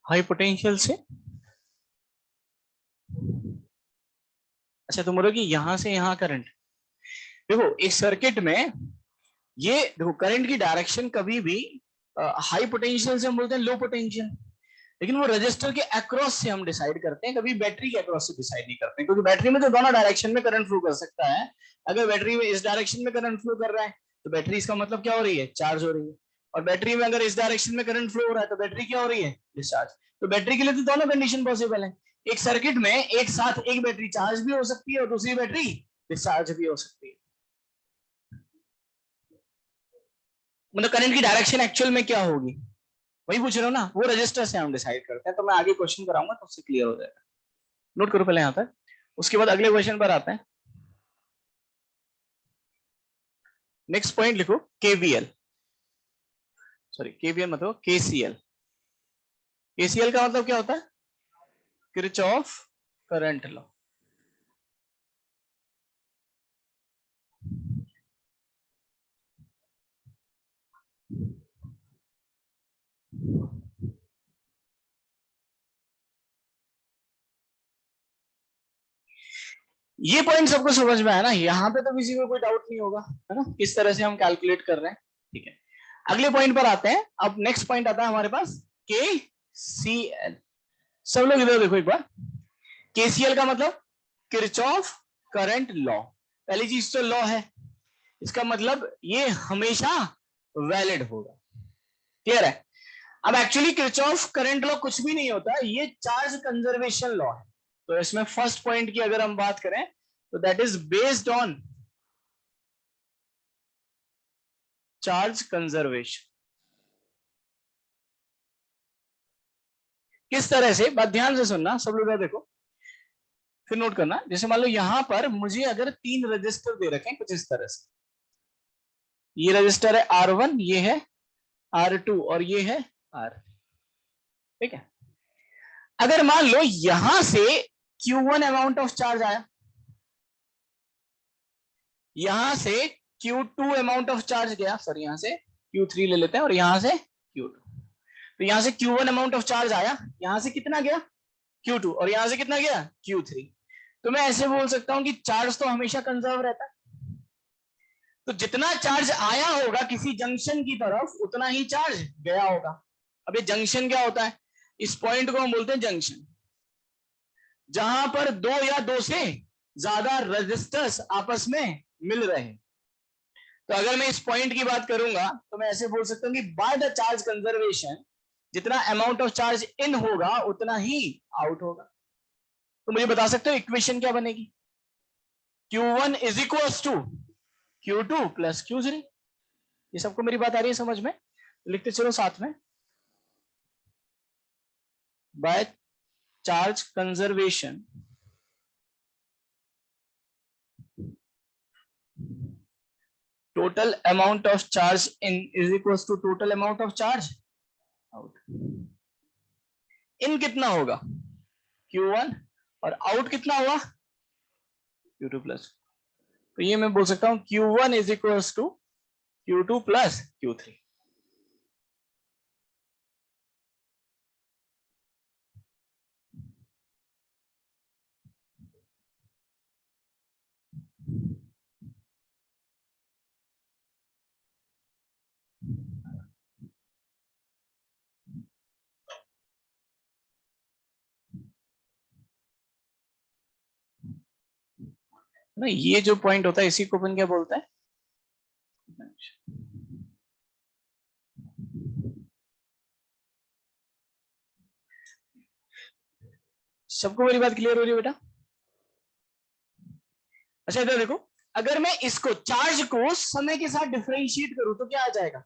हाई पोटेंशियल से, अच्छा तुम बोलो कि यहां से यहां करंट, देखो इस सर्किट में ये देखो करंट की डायरेक्शन कभी भी हाई पोटेंशियल से हम बोलते हैं लो पोटेंशियल, लेकिन वो रजिस्टर के अक्रॉस से हम डिसाइड करते हैं, कभी बैटरी के अक्रॉस से डिसाइड नहीं करते हैं, क्योंकि बैटरी में तो दोनों डायरेक्शन में करंट फ्लो कर सकता है। अगर बैटरी में इस डायरेक्शन में करंट फ्लो कर रहा है तो बैटरी इसका मतलब क्या हो रही है? चार्ज हो रही है। और बैटरी में अगर इस डायरेक्शन में करंट फ्लो हो रहा है तो बैटरी क्या हो रही है, डिस्चार्ज। तो बैटरी के लिए तो दोनों कंडीशन पॉसिबल है। एक सर्किट में एक साथ एक बैटरी चार्ज भी हो सकती है और दूसरी बैटरी डिस्चार्ज भी हो सकती है। मतलब करंट की डायरेक्शन एक्चुअल में क्या होगी, वही पूछ रहे हो ना, वो रजिस्टर से हम डिसाइड करते हैं। तो मैं आगे क्वेश्चन कराऊंगा तो उससे क्लियर हो जाएगा। नोट करो पहले यहां तक, उसके बाद अगले क्वेश्चन पर आते हैं। नेक्स्ट पॉइंट लिखो केवीएल, सॉरी केवीएल मतलब केसीएल। केसीएल का मतलब क्या होता है, किरचॉफ करंट लॉ। ये पॉइंट सबको समझ में आया ना, यहाँ पे तो किसी को कोई डाउट नहीं होगा, है ना, किस तरह से हम कैलकुलेट कर रहे हैं। ठीक है, अगले पॉइंट पर आते हैं। अब नेक्स्ट पॉइंट आता है हमारे पास केसीएल। सब लोग इधर देखो एक बार। केसीएल का मतलब किरचॉफ करंट लॉ। पहली चीज तो लॉ है, इसका मतलब ये हमेशा वैलिड होगा। क्लियर है। अब एक्चुअली किरचॉफ करंट लॉ कुछ भी नहीं होता, ये चार्ज कंजर्वेशन लॉ है। तो इसमें फर्स्ट पॉइंट की अगर हम बात करें तो that is based on charge conservation. किस तरह से, बात ध्यान से सुनना सब लोग, देखो फिर नोट करना। जैसे मान लो यहां पर मुझे अगर 3 रजिस्टर दे रखे हैं कुछ इस तरह से, ये रजिस्टर है R1, ये है R2 और ये है R। ठीक है, अगर मान लो यहां से Q1 अमाउंट ऑफ चार्ज आया, यहां से Q2 अमाउंट ऑफ चार्ज गया, सॉरी यहां से Q3 ले लेते हैं और यहां से Q2। तो यहां से Q1 अमाउंट ऑफ चार्ज आया, यहां से कितना गया Q2 और यहां से कितना गया Q3। तो मैं ऐसे बोल सकता हूं कि चार्ज तो हमेशा कंजर्व रहता है। तो जितना चार्ज आया होगा किसी जंक्शन की तरफ उतना ही चार्ज गया होगा। अब ये जंक्शन क्या होता है, इस पॉइंट को हम बोलते हैं जंक्शन, जहां पर 2 या 2 से ज्यादा रजिस्टर्स आपस में मिल रहे हैं। तो अगर मैं इस पॉइंट की बात करूंगा तो मैं ऐसे बोल सकता हूं कि बाय द चार्ज कंजर्वेशन जितना अमाउंट ऑफ चार्ज इन होगा उतना ही आउट होगा। तो मुझे बता सकते हो इक्वेशन क्या बनेगी, Q1 is equal to Q2 plus Q3। ये सबको मेरी बात आ रही है समझ में, लिखते चलो साथ में। By charge conservation total amount of charge in is equal to total amount of charge out. In कितना होगा Q1 और आउट कितना हुआ Q2 प्लस। तो ये मैं बोल सकता हूं Q1 is equal to Q2 plus Q3। ना ये जो पॉइंट होता है इसी को अपन क्या बोलते हैं, सबको मेरी बात क्लियर हो रही है बेटा। अच्छा इधर देखो, अगर मैं इसको चार्ज को समय के साथ डिफरेंशिएट करूं तो क्या आ जाएगा,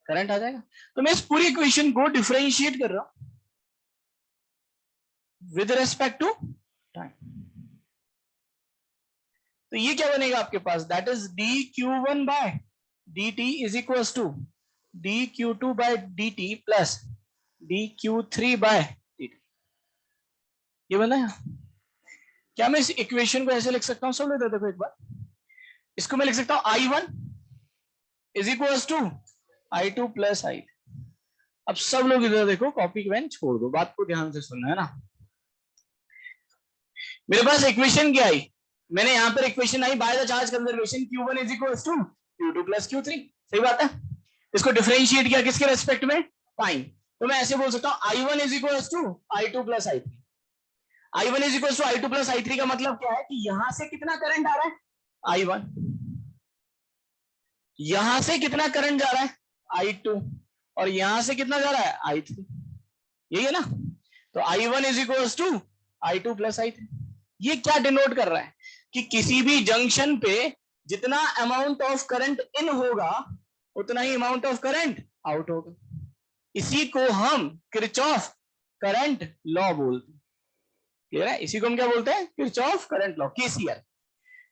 करंट आ जाएगा। तो मैं इस पूरी इक्वेशन को डिफरेंशिएट कर रहा हूं विद रेस्पेक्ट टू टाइम। तो ये क्या बनेगा आपके पास, that is dQ1 by dt is equal to dQ2 by dt plus dQ3 by dt। ये बना है। क्या मैं इस इक्वेशन को ऐसे लिख सकता हूं, सब लोग देखो एक बार, इसको मैं लिख सकता हूं I1 is equal to I2 plus I। अब सब लोग इधर देखो, कॉपी की पेन छोड़ दो, बात को ध्यान से सुनना है ना। मेरे पास इक्वेशन क्या आई, मैंने यहां पर equation I by the charge conservation Q1 is equal to Q2 plus Q3। सही बात है, इसको डिफरेंशिएट किया किसके रेस्पेक्ट में, टाइम। तो मैं ऐसे बोल सकता हूं I1 is equal to I2 plus I3। I1 is equal to I2 plus I3 का मतलब क्या है कि यहां से कितना करंट आ रहा है I1, यहां से कितना करंट जा रहा है I2 और यहां से कितना जा रहा है I3, यही है ना। तो I1 is equal to I2 plus I3। ये क्या डिनोट कर रहा है कि किसी भी जंक्शन पे जितना अमाउंट ऑफ करंट इन होगा उतना ही अमाउंट ऑफ करंट आउट होगा। इसी को हम किरचॉफ करंट लॉ बोलते हैं। क्लियर है? इसी को हम क्या बोलते हैं? Kirchhoff current law, KCL.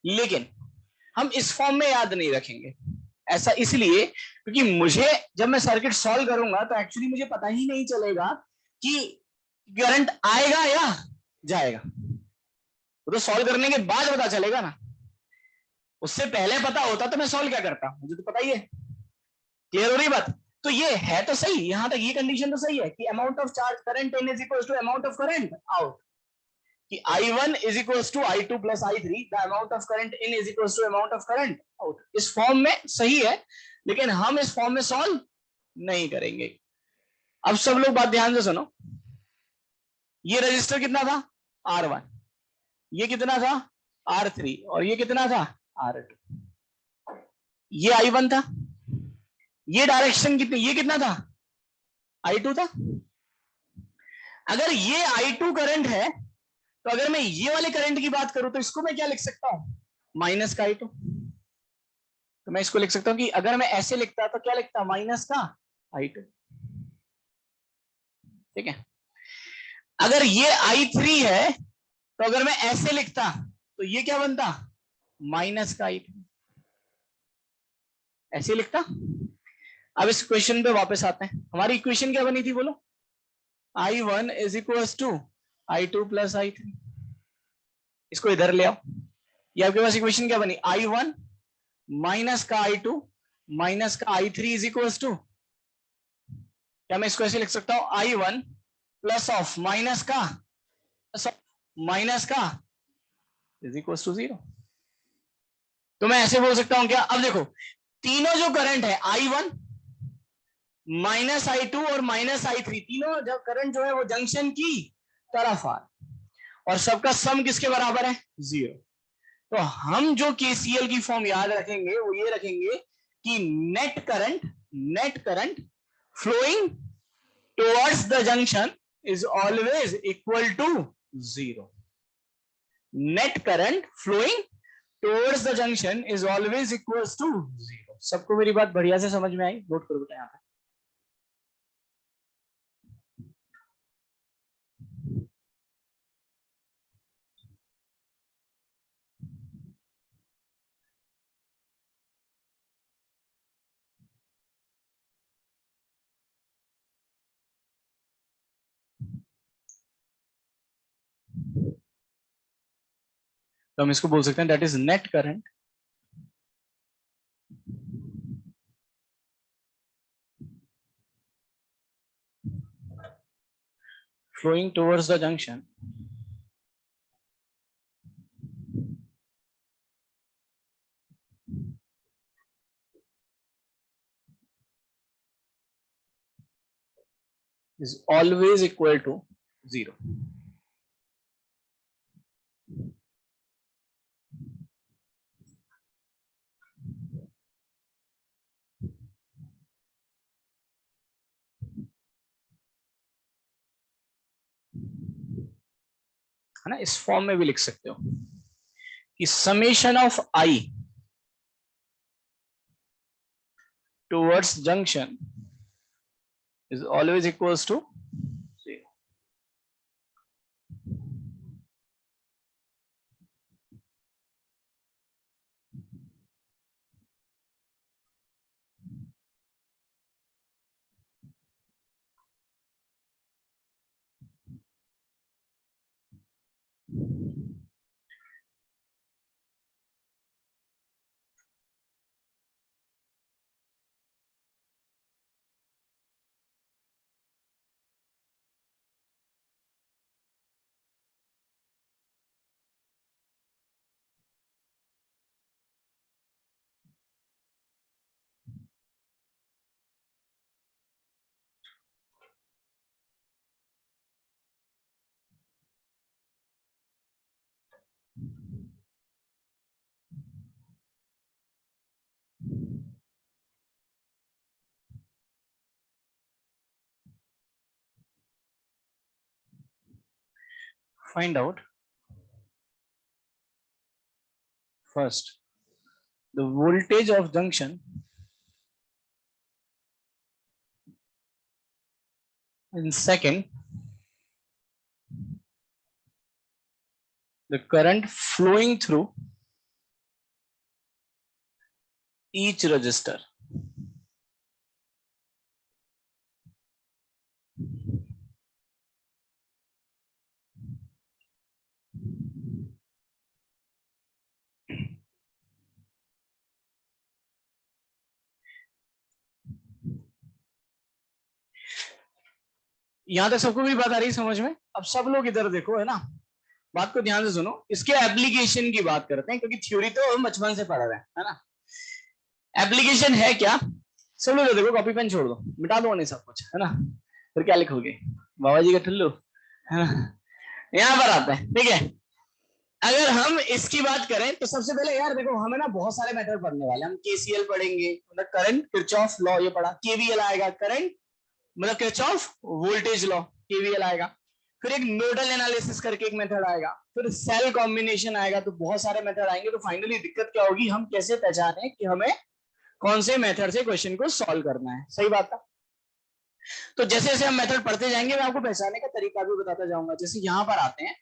लेकिन हम इस फॉर्म में याद नहीं रखेंगे। ऐसा इसलिए क्योंकि मुझे जब मैं सर्किट सॉल्व करूंगा तो एक्चुअली मुझे पता ही नहीं चलेगा कि करंट आएगा या जाएगा। वो तो सॉल्व करने के बाद पता चलेगा ना। उससे पहले पता होता तो मैं सॉल्व क्या करता, मुझे तो पता ही है। क्लियर हो रही बात? तो ये है तो सही, यहां तक ये कंडीशन तो सही है कि amount of charge current in is equal to amount of current out, कि I1 is equals to I2 plus I3, the amount of current in is equals to amount of current out। इस form में सही है, लेकिन हम इस form में solve नहीं करेंगे। अब सब लोग बात ध्यान से सुनो। ये रजिस्टर कितना था R1, ये कितना था R3 और ये कितना था R2। ये I1 था, ये डायरेक्शन कितनी, ये कितना था I2 था। अगर ये I2 करंट है तो अगर मैं ये वाले करंट की बात करूं तो इसको मैं क्या लिख सकता हूं? माइनस का I2। तो मैं इसको लिख सकता हूं कि अगर मैं ऐसे लिखता तो क्या लिखता? माइनस का I2। ठीक है। अगर ये I3 है तो अगर मैं ऐसे लिखता तो ये क्या बनता? माइनस का I3। ऐसे लिखता। अब इस क्वेश्चन पे वापस आते हैं। हमारी इक्वेशन क्या बनी थी बोलो? I1 is equal to I2 plus I3। इसको इधर ले आओ। ये आपके पास इक्वेशन क्या बनी? I1 माइनस का I2 माइनस का I3 इज इक्वल टू, क्या मैं इसको ऐसे लिख सकता हूं? I1 प्लस ऑफ माइनस का इज इक्वल टू 0। तो मैं ऐसे बोल सकता हूं क्या? अब देखो, तीनों जो करंट है I1 माइनस I2 और माइनस I3, तीनों जब करंट जो है वो जंक्शन की तरफ आ, और सबका सम किसके बराबर है? 0। तो हम जो केसीएल की फॉर्म याद रखेंगे वो ये रखेंगे कि net current flowing towards the junction is always equal to 0। net current flowing towards the junction is always equals to 0। सबको मेरी बात बढ़िया से समझ में आई? नोट करो बेटा यहाँ पे। तो हम इसको बोल सकते हैं that is net current flowing towards the junction is always equal to 0। है ना? इस फॉर्म में भी लिख सकते हो कि summation of I towards junction is always equals to 0। find out first the voltage of junction and second the current flowing through each resistor. यहां तक सबको भी बात आ रही समझ में? अब सब लोग इधर देखो, है ना, बात को ध्यान से सुनो। इसके एप्लीकेशन की बात करते हैं, क्योंकि थ्योरी तो हम बचपन से पढ़ रहे हैं, है ना। एप्लीकेशन है क्या? सब लोग देखो, कॉपी पेन छोड़ दो, मिटा दो नहीं सब कुछ, है ना। फिर क्या लिखोगे? बाबा जी का ठुल्लू, है ना। यहां पर आता है, ठीक है। अगर हम इसकी बात करें तो सबसे पहले यार देखो, हमें ना बहुत सारे मेथड पढ़ने वाले, हम केसीएल पढ़ेंगे, मतलब करंट किरचॉफ लॉ, ये पढ़ा। केवीएल आएगा, करंट मतलब किरचॉफ वोल्टेज लॉ, केवीएल आएगा। फिर एक नोडल एनालिसिस करके एक मेथड आएगा, फिर सेल कॉम्बिनेशन आएगा। तो बहुत सारे मेथड आएंगे। तो फाइनली दिक्कत क्या होगी, हम कैसे पहचाने कि हमें कौन से मेथड से क्वेश्चन को सॉल्व करना है। सही बात था। तो जैसे जैसे हम मेथड पढ़ते जाएंगे, मैं आपको पहचानने का तरीका भी बताता जाऊंगा। जैसे यहां पर आते हैं,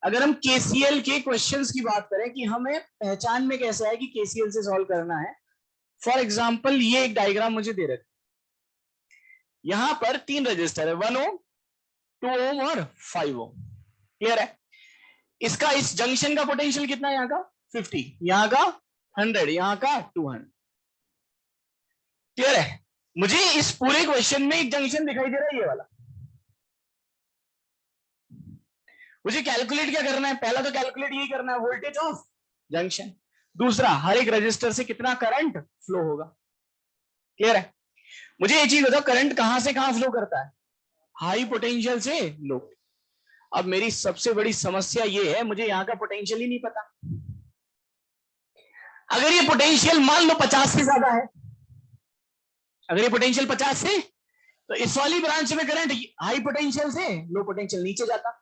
अगर हम केसीएल के क्वेश्चंस की बात करें कि हमें पहचान में कैसा है कि केसीएल से सॉल्व करना है। फॉर एग्जाम्पल ये एक डायग्राम मुझे दे रखे, यहां पर 3 रजिस्टर है, 1 ओम, 2 ओम और 5 ओम। क्लियर है? इसका इस जंक्शन का पोटेंशियल कितना है? यहाँ का 50, यहाँ का 100, यहाँ का 200। क्लियर है? मुझे इस पूरे क्वेश्चन में एक जंक्शन दिखाई दे रहा है, ये वाला। मुझे कैलकुलेट क्या करना है? पहला तो कैलकुलेट यही करना है, वोल्टेज ऑफ जंक्शन। दूसरा, हर एक रजिस्टर से कितना करंट फ्लो होगा। क्लियर है? मुझे ये चीज बताओ, करंट कहां से कहां फ्लो करता है? हाई पोटेंशियल से लो। अब मेरी सबसे बड़ी समस्या ये है, मुझे यहां का पोटेंशियल ही नहीं पता। अगर ये पोटेंशियल मान लो 50 से ज्यादा है, अगर ये पोटेंशियल 50 से, तो इस वाली ब्रांच में करंट हाई पोटेंशियल से लो पोटेंशियल नीचे जाता,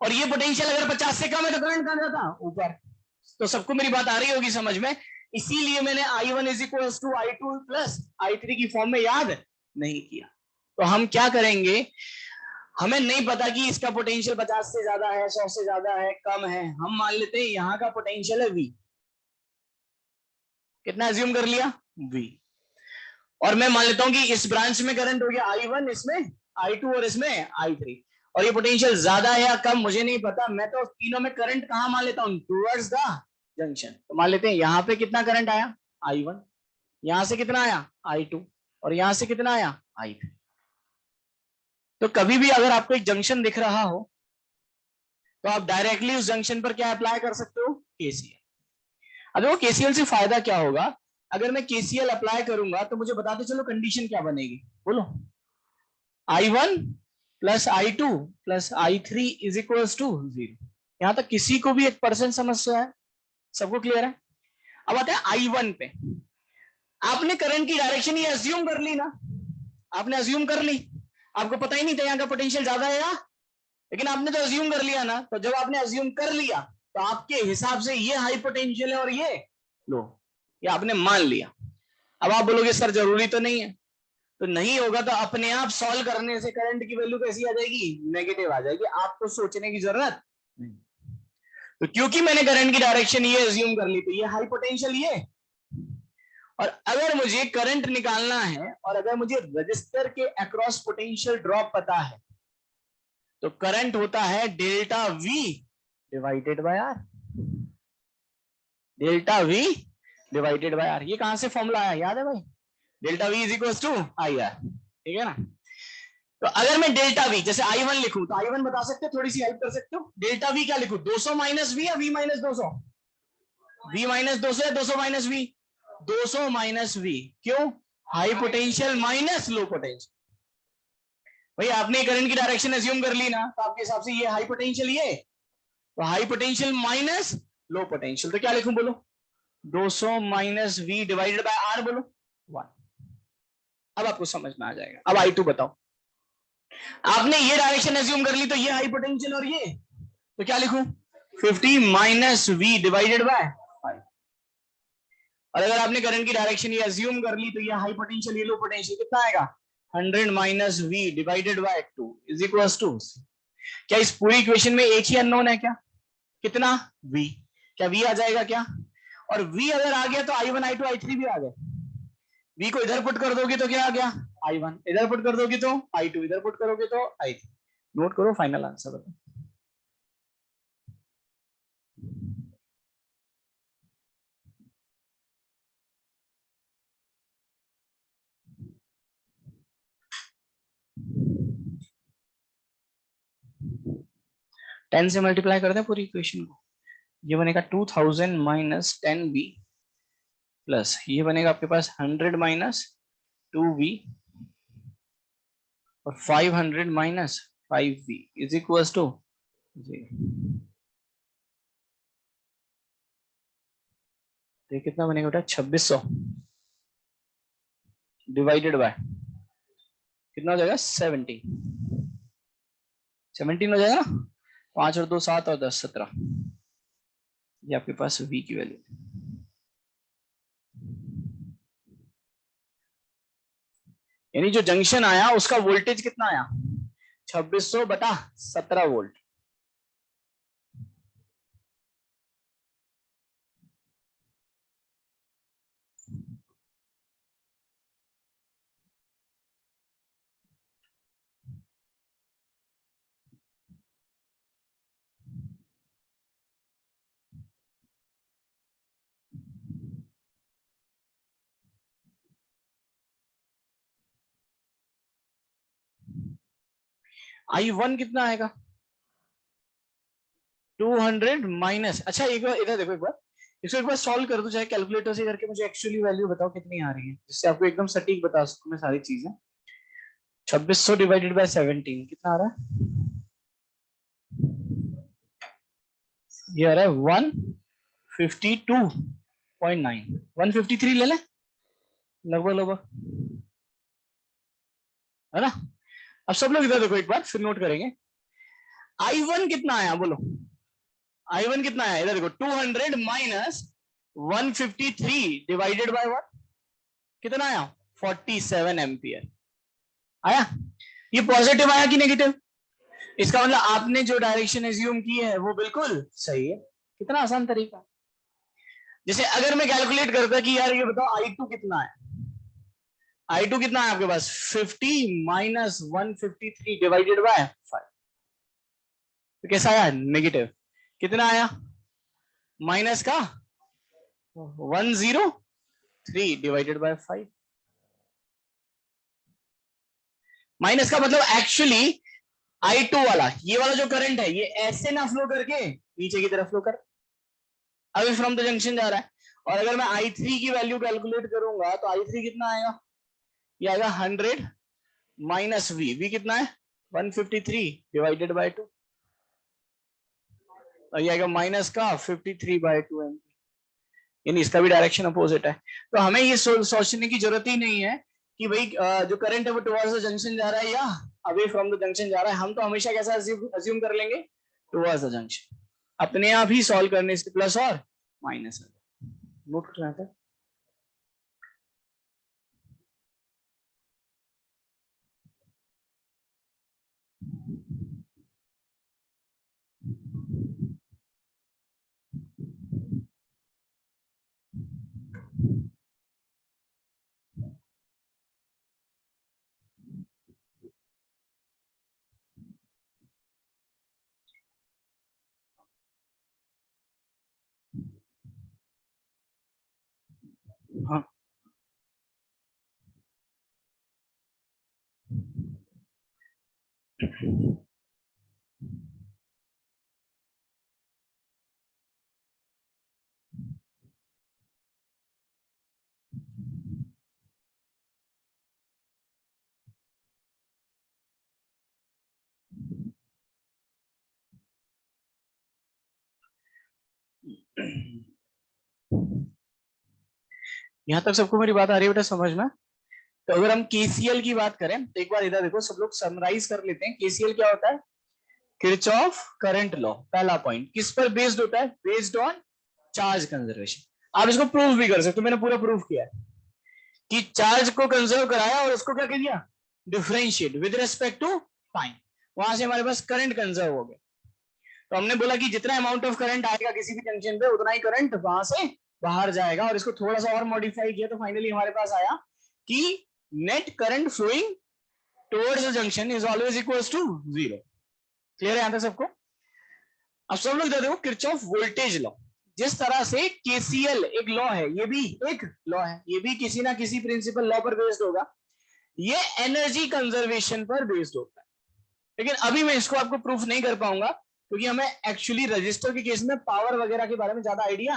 और ये पोटेंशियल अगर 50 से कम है तो करंट कहां जाता? ऊपर। तो सबको मेरी बात आ रही होगी समझ में। इसीलिए मैंने I1 is equal to I2 plus I3 की फॉर्म में याद नहीं किया। तो हम क्या करेंगे, हमें नहीं पता कि इसका पोटेंशियल 50 से ज्यादा है, 100 से ज्यादा है, कम है। हम मान लेते हैं यहां का पोटेंशियल है V। कितना एज्यूम कर लिया? V। और मैं मान लेता हूं कि इस ब्रांच में करंट हो गया I1, इसमें I2 और इसमें I3। और ये पोटेंशियल ज्यादा है या कम मुझे नहीं पता, मैं तो तीनों में करंट कहां मान लेता हूं? Towards the junction. तो मान लेते हैं यहां पे कितना करंट आया? I1। यहां से कितना आया? I2। और यहां से कितना आया? I3। तो कभी भी अगर आपको एक जंक्शन दिख रहा हो, तो आप डायरेक्टली उस जंक्शन पर क्या अप्लाई कर सकते हो? केसीएल। अब देखो केसीएल से फायदा क्या होगा, अगर मैं केसीएल अप्लाई करूंगा तो मुझे बताते चलो कंडीशन क्या बनेगी, बोलो। I1 plus I2 plus I3 is equal to 0। यहां तक किसी को भी 1% समस्या है? सबको क्लियर है? अब आते हैं I1 पे। आपने करंट की डायरेक्शन ये अज्यूम कर ली ना, आपने अज्यूम कर ली, आपको पता ही नहीं था यहाँ का पोटेंशियल ज्यादा है, लेकिन आपने तो अज्यूम कर लिया ना। तो जब आपने अज्यूम कर लिया तो आपके हिसाब से ये हाई पोटेंशियल है और ये लो, ये आपने मान लिया। अब आप बोलोगे सर जरूरी तो नहीं है, तो नहीं होगा तो अपने आप सॉल्व करने से करंट की वैल्यू कैसी आ जाएगी? नेगेटिव आ जाएगी। आपको सोचने की जरूरत नहीं। तो क्योंकि मैंने करंट की डायरेक्शन ये अज्यूम कर ली, तो ये हाई पोटेंशियल ये। और अगर मुझे करंट निकालना है और अगर मुझे रजिस्टर के अक्रॉस पोटेंशियल ड्रॉप पता है, तो करंट होता है delta V divided by R. Delta V divided by R, ये कहां से फॉर्मूला आया, याद है भाई? Delta V is equal to I R. ठीक है ना? तो अगर मैं डेल्टा वी जैसे I1 लिखूं, तो I1 बता सकते हो, थोड़ी सी हेल्प कर सकते हो? डेल्टा वी क्या लिखूं? 200 माइनस वी या V माइनस 200? V माइनस 200 या 200 माइनस वी? 200 minus V. क्यों? High potential minus low potential. भाई आपने करंट की डायरेक्शन अज्यूम कर ली ना, तो आपके हिसाब से ये हाई पोटेंशियल, ये तो high potential minus low potential. तो क्या लिखूं बोलो? 200 minus V divided by R, बोलो 1। अब आपको समझ में आ जाएगा। अब I2 बताओ। आपने ये डायरेक्शन अज्यूम कर ली, तो ये हाई पोटेंशियल और ये तो क्या लिखूं, 50 माइनस वी डिवाइडेड बाय 5। और अगर आपने करंट की डायरेक्शन ये अज्यूम कर ली तो ये हाई पोटेंशियल, ये लो पोटेंशियल, कितना आएगा 100 minus V divided by 2 is equal to. क्या इस पूरी इक्वेशन में एक ही अननोन है क्या, कितना v, क्या v आ जाएगा क्या, और v अगर आ गया तो i1 i2 i3 भी आ गए। v को इधर पुट कर दोगे तो क्या आ गया i1, इधर पुट कर दोगे तो i2, इधर पुट करोगे तो i3। नोट करो, फाइनल आंसर बताओ। टेन से मल्टीप्लाई करते हैं पूरी इक्वेशन को, ये बनेगा 2000 माइनस 10v प्लस ये बनेगा आपके पास 100 माइनस 2v और 500 minus 5v is equal to 0। तो कितना बनेगा बेटा 2600 डिवाइडेड बाय कितना हो जाएगा 17 हो जाएगा ना, 5 और 2 7 और 10 17, ये आपके पास v की वैल्यू। यानी जो जंक्शन आया उसका वोल्टेज कितना आया 2600 बटा 17 वोल्ट। I1 कितना आएगा 200 माइनस, अच्छा एक बार इधर देखो, एक बार इसको एक बार सॉल्व कर दो चाहे कैलकुलेटर से करके, मुझे एक्चुअली वैल्यू बताओ कितनी आ रही है जिससे आपको एकदम सटीक बता सकूं मैं सारी चीजें। 2600 डिवाइडेड बाय 17 कितना आ रहा है, ये आ रहा है 152.9, 153 ले ले लगभग लगभग, है ना। अब सब लोग इधर देखो एक बार फिर नोट करेंगे। I1 कितना आया बोलो, I1 कितना आया इधर देखो 200 माइनस 153 डिवाइडेड बाय व्हाट, कितना आया 47 एम्पियर आया। ये पॉजिटिव आया कि नेगेटिव, इसका मतलब आपने जो डायरेक्शन एज्यूम की है वो बिल्कुल सही है। कितना आसान तरीका। जैसे अगर मैं कैलकुलेट करता कि यार ये बताओ I2 कितना है, I2 कितना है आपके पास 50 माइनस 153 डिवाइडेड बाय 5, तो कैसा आया नेगेटिव, कितना आया माइनस का 103 डिवाइडेड बाय 5। माइनस का मतलब एक्चुअली I2 वाला, ये वाला जो करंट है ये ऐसे ना फ्लो करके नीचे की तरफ फ्लो कर, अभी फ्रॉम द जंक्शन जा रहा है। और अगर मैं I3 की वैल्यू कैलकुलेट करूंगा तो I3 कितना आएगा, ये आएगा 100 माइनस v कितना है 153 डिवाइडेड बाय 2, और ये आएगा माइनस का 53 बाय 2 एम्पियर, यानी इसका भी डायरेक्शन अपोजिट है। तो हमें ये सोचने की जरूरत ही नहीं है कि भाई जो करंट है वो टुवर्ड्स द जंक्शन जा रहा है या अवे फ्रॉम द जंक्शन जा रहा है, हम तो हमेशा कैसा अज्यूम कर लेंगे टुवर्ड्स द जंक्शन, अपने आप ही सॉल्व करने इसके प्लस और माइनस नोट करना था। हाँ यहाँ तक सबको मेरी बात आ रही है बेटा समझ में। तो अगर हम केसीएल की बात करें तो एक बार इधर देखो सब लोग समराइज कर लेते हैं, केसीएल क्या होता है, किरचॉफ करंट लॉ, पहला पॉइंट किस पर बेस्ड होता है? Based on charge conservation. आप इसको प्रूफ भी कर सकते हो, मैंने पूरा प्रूफ किया है कि चार्ज को कंजर्व कराया और उसको क्या किया? Differentiate with respect to time. वहां से हमारे पास करंट कंजर्व हो गया। तो हमने बोला कि जितना अमाउंट ऑफ करंट आएगा किसी भी जंक्शन पे उतना ही करंट वहां से बाहर जाएगा, और इसको थोड़ा सा और मॉडिफाई किया तो फाइनली हमारे पास आया कि net current flowing towards the junction is always equals to 0। Clear है यहां तक सबको? अब सब लोग देखो किरचॉफ वोल्टेज लॉ, जिस तरह से केसीएल एक लॉ है, ये भी एक लॉ है, ये भी किसी ना किसी प्रिंसिपल लॉ पर बेस्ड होगा, ये एनर्जी कंजर्वेशन पर बेस्ड होता है। लेकिन अभी मैं इसको आपको प्रूफ नहीं कर पाऊंगा क्योंकि हमें एक्चुअली रजिस्टर के केस में पावर वगैरह के बारे में ज्यादा आइडिया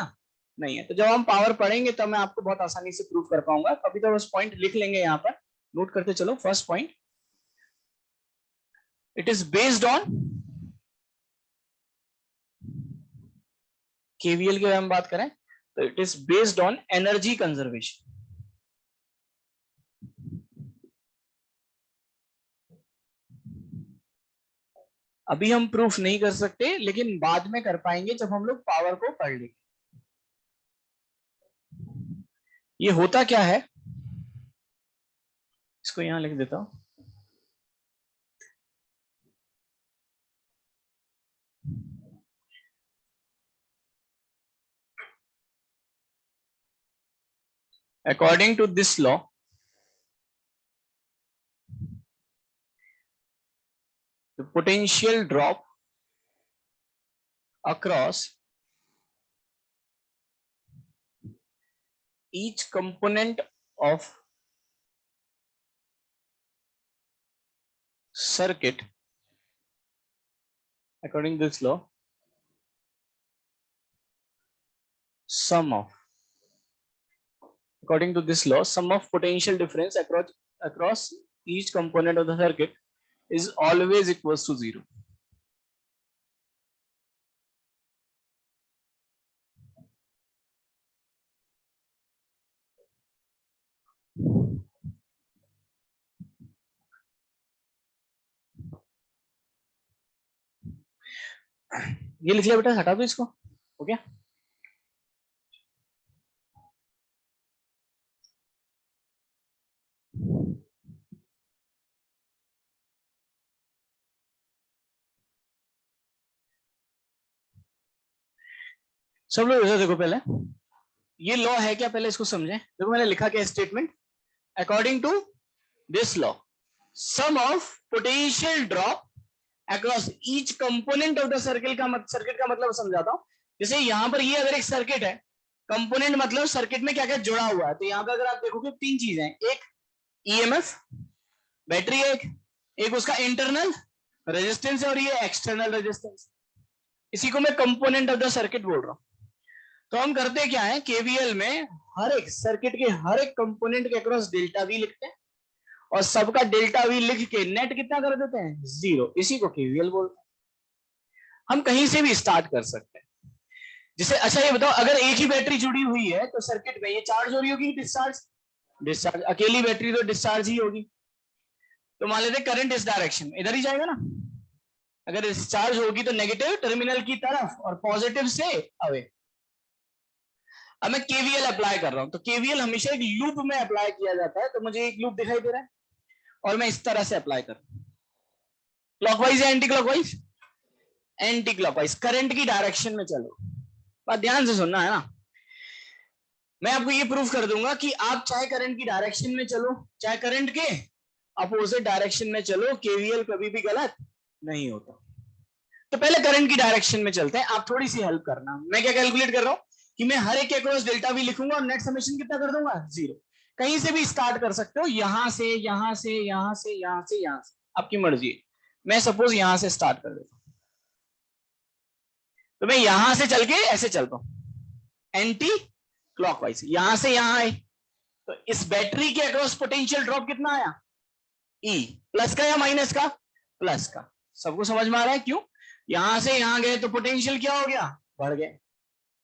नहीं है। तो जब हम पावर पढ़ेंगे तब मैं आपको बहुत आसानी से प्रूफ कर पाऊंगा। अभी तो बस पॉइंट लिख लेंगे, यहां पर नोट करते चलो। First point, it is based on KVL की हम बात करें तो it is based on energy conservation. अभी हम प्रूफ नहीं कर सकते, लेकिन बाद में कर पाएंगे जब हम लोग पावर को पढ़ लेंगे। ये होता क्या है, इसको यहां लिख देता हूं। According to this law, the potential drop across each component of circuit, according to this law, sum of potential difference across each component of the circuit is always equals to 0. ये लिख लिया बेटा, हटा दो इसको। ओके, सब लोग इधर देखो। पहले ये लॉ है क्या, पहले इसको समझें। देखो मैंने लिखा क्या statement, according to this law sum of potential drop across each component of the circuit का मतलब समझाता हूं। जैसे यहां पर ये अगर एक सर्किट है, कंपोनेंट मतलब सर्किट में क्या क्या जुड़ा हुआ है। तो यहां पर अगर आप देखोगे तीन चीजें हैं, एक ईएमएफ बैटरी है, एक उसका इंटरनल रेजिस्टेंस है और ये एक्सटर्नल रेजिस्टेंस। इसी को मैं कंपोनेंट ऑफ द सर्किट बोल रहा हूं। तो हम करते क्या है, केवीएल में हर एक सर्किट के हर एक कंपोनेंट के अक्रॉस डेल्टा वी लिखते हैं और सबका डेल्टा वी लिख के नेट कितना कर देते हैं, 0। इसी को केवीएल बोलते हैं। हम कहीं से भी स्टार्ट कर सकते हैं। जैसे अच्छा ये बताओ, अगर एक ही बैटरी जुड़ी हुई है तो सर्किट में ये चार्ज हो रही होगी डिस्चार्ज? डिस्चार्ज। अकेली बैटरी तो डिस्चार्ज ही होगी। तो मान लेते करंट इस डायरेक्शन में इधर ही जाएगा ना। अगर डिस्चार्ज होगी तो नेगेटिव टर्मिनल की तरफ और पॉजिटिव से अवे। अब मैं केवीएल अप्लाई कर रहा हूं, तो केवीएल हमेशा एक लूप में अप्लाई किया जाता है। तो मुझे एक लूप दिखाई दे रहा है और मैं इस तरह से अप्लाई कर रहा हूं, क्लॉकवाइज या anti clockwise? Anti clockwise, current की डायरेक्शन में चलो। बात ध्यान से सुनना है ना। मैं आपको ये प्रूफ कर दूंगा कि आप चाहे करंट की डायरेक्शन में चलो चाहे करंट के अपोजिट डायरेक्शन में चलो, केवीएल कभी भी गलत नहीं होता। तो पहले करंट की डायरेक्शन में चलते हैं, आप थोड़ी सी हेल्प करना। मैं क्या कैलकुलेट कर रहा हूं कि मैं हर एक के अक्रॉस डेल्टा वी लिखूंगा और नेट समेशन कितना कर दूंगा, 0। कहीं से भी स्टार्ट कर सकते हो, यहां से यहां से यहां से यहां से यहां से, आपकी मर्जी है। मैं सपोज यहां से स्टार्ट कर देता हूं, तो मैं यहां से चल के ऐसे चलता हूं एंटी क्लॉकवाइज, यहां से यहां आए। तो इस बैटरी के अक्रॉस पोटेंशियल ड्रॉप कितना आया, ई, प्लस का या माइनस का, प्लस का। सबको समझ में आ रहा है क्यों? यहां से यहां गए तो पोटेंशियल क्या हो गया, बढ़ गए।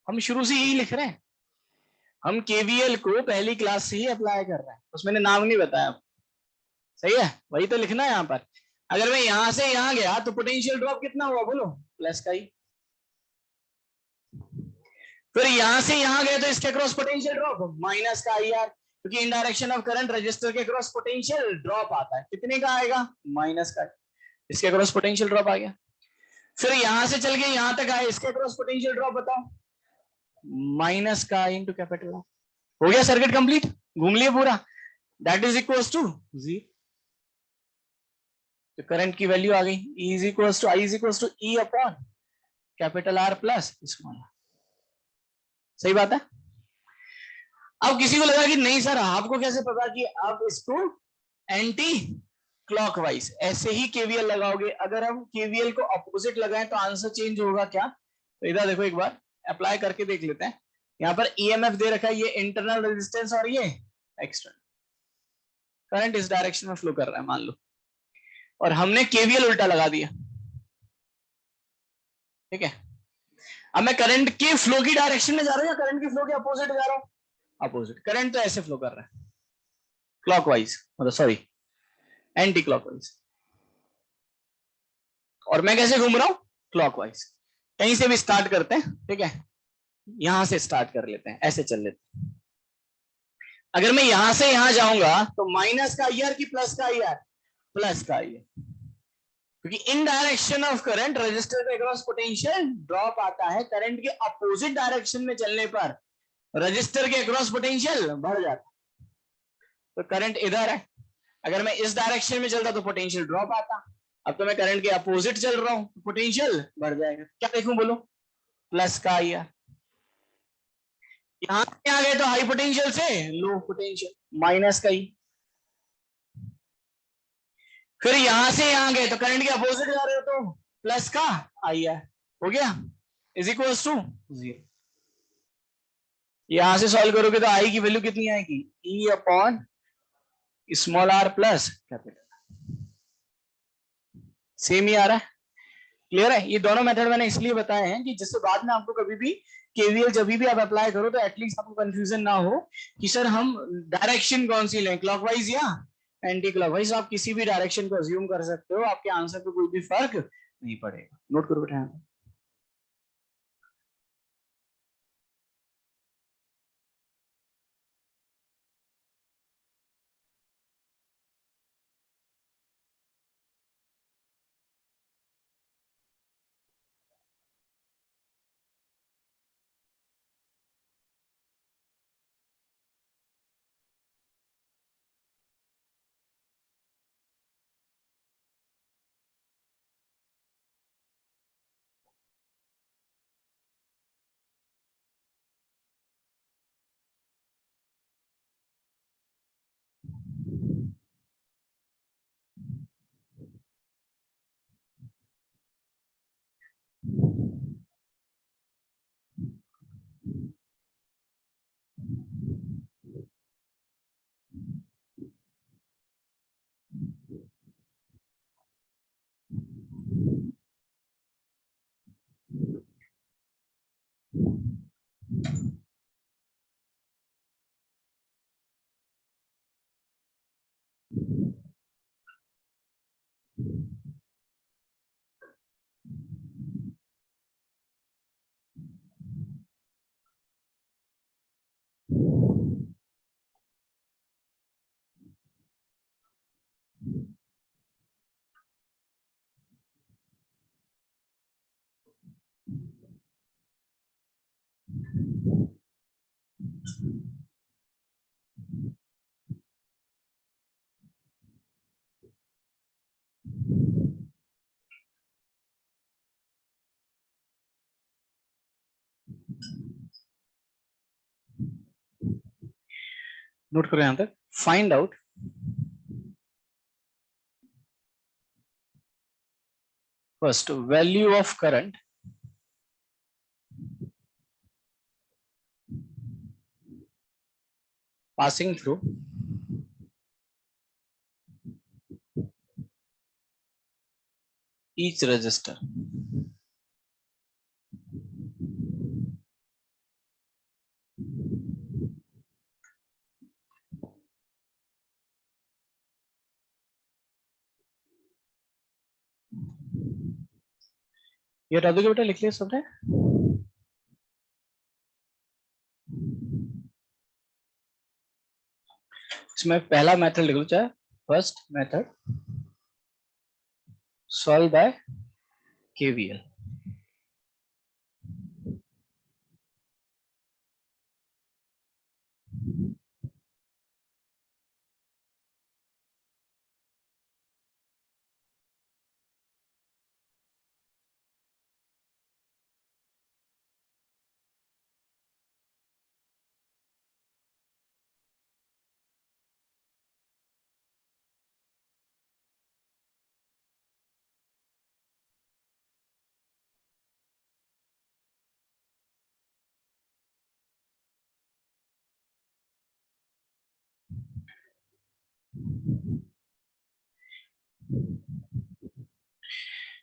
हम शुरू से यही लिख रहे हैं, हम केवीएल को पहली क्लास से ही अप्लाई कर रहे हैं, उसमें नाम नहीं बताया। सही है, वही तो लिखना है यहाँ पर। अगर मैं यहां से यहां गया तो पोटेंशियल ड्रॉप कितना हुआ बोलो, प्लस का ही। फिर यहां से यहां गए तो इसके क्रॉस पोटेंशियल ड्रॉप माइनस का आई आर, क्योंकि इन डायरेक्शन ऑफ करंट रजिस्टर के क्रॉस पोटेंशियल ड्रॉप आता है, कितने का आएगा, माइनस का। इसके क्रॉस पोटेंशियल ड्रॉप आ गया। फिर यहां से चल के यहां तक आए, इसके क्रॉस पोटेंशियल ड्रॉप बताओ, माइनस का इंटू कैपिटल। हो गया सर्किट कंप्लीट, घूम लिए पूरा। That is equals to G, तो करंट की वैल्यू आ गई, E is equals to I is equals to E upon capital R plus small R. सही बात है। अब किसी को लगा कि नहीं सर आपको कैसे पता कि आप इसको एंटी क्लॉकवाइज ऐसे ही केवीएल लगाओगे, अगर हम केवीएल को अपोजिट लगाएं तो आंसर चेंज होगा क्या, तो इधर देखो एक बार अप्लाई करके देख लेते हैं। यहां पर ईएमएफ दे रखा है, ये इंटरनल रेजिस्टेंस और ये एक्सटर्नल, करंट इस डायरेक्शन में फ्लो कर रहा है मान लो, और हमने केवीएल उल्टा लगा दिया, ठीक है। अब मैं करंट के फ्लो की डायरेक्शन में जा रहा हूं या करंट के फ्लो के अपोजिट जा रहा हूं, अपोजिट। करंट तो ऐसे फ्लो कर रहा है क्लॉकवाइज, मतलब सॉरी एंटी क्लॉकवाइज, और मैं कैसे घूम रहा हूं, क्लॉकवाइज। कहीं से भी स्टार्ट करते हैं, ठीक है, यहां से स्टार्ट कर लेते हैं, ऐसे चल लेते हैं। अगर मैं यहां से यहां जाऊंगा तो माइनस का आई आर की प्लस का आई आर, प्लस का आई आर, क्योंकि इन डायरेक्शन ऑफ करंट रजिस्टर के अक्रॉस पोटेंशियल ड्रॉप आता है, करंट के अपोजिट डायरेक्शन में चलने पर रजिस्टर के अक्रॉस पोटेंशियल बढ़ जाता है। तो करंट इधर है, अगर मैं इस डायरेक्शन में चलता तो पोटेंशियल ड्रॉप आता, अब तो मैं करंट के अपोजिट चल रहा हूं, पोटेंशियल बढ़ जाएगा। क्या देखूं बोलो, प्लस का आई आर। यहां से आ गए तो हाई पोटेंशियल से लो पोटेंशियल, माइनस का ही। फिर यहां से यहां गए तो करंट के अपोजिट जा रहे हो तो प्लस का आई आर, हो गया इज इक्वल टू जीरो। यहां से सॉल्व करोगे तो आई की वैल्यू कितनी आएगी, E upon small R plus capital, same ही आ रहा है। क्लियर है। ये दोनों मेथड मैंने इसलिए बताए हैं कि जिससे बाद में आपको कभी भी केवीएल जब भी आप अप्लाई करो तो एटलीस्ट आपको कंफ्यूजन ना हो कि सर हम डायरेक्शन कौन सी लें, क्लॉकवाइज या एंटी क्लॉकवाइज। आप किसी भी डायरेक्शन को अज्यूम कर सकते हो, आपके आंसर पे कोई भी फर्क नहीं पड़ेगा। नोट करो बेटा। नोट करो यहां तक। Find out first value of current passing through each resistor. ये हटा दोगे बेटा, लिख लिया सबने? इसमें पहला मेथड लिख लो, चाहे first method solve by KVL.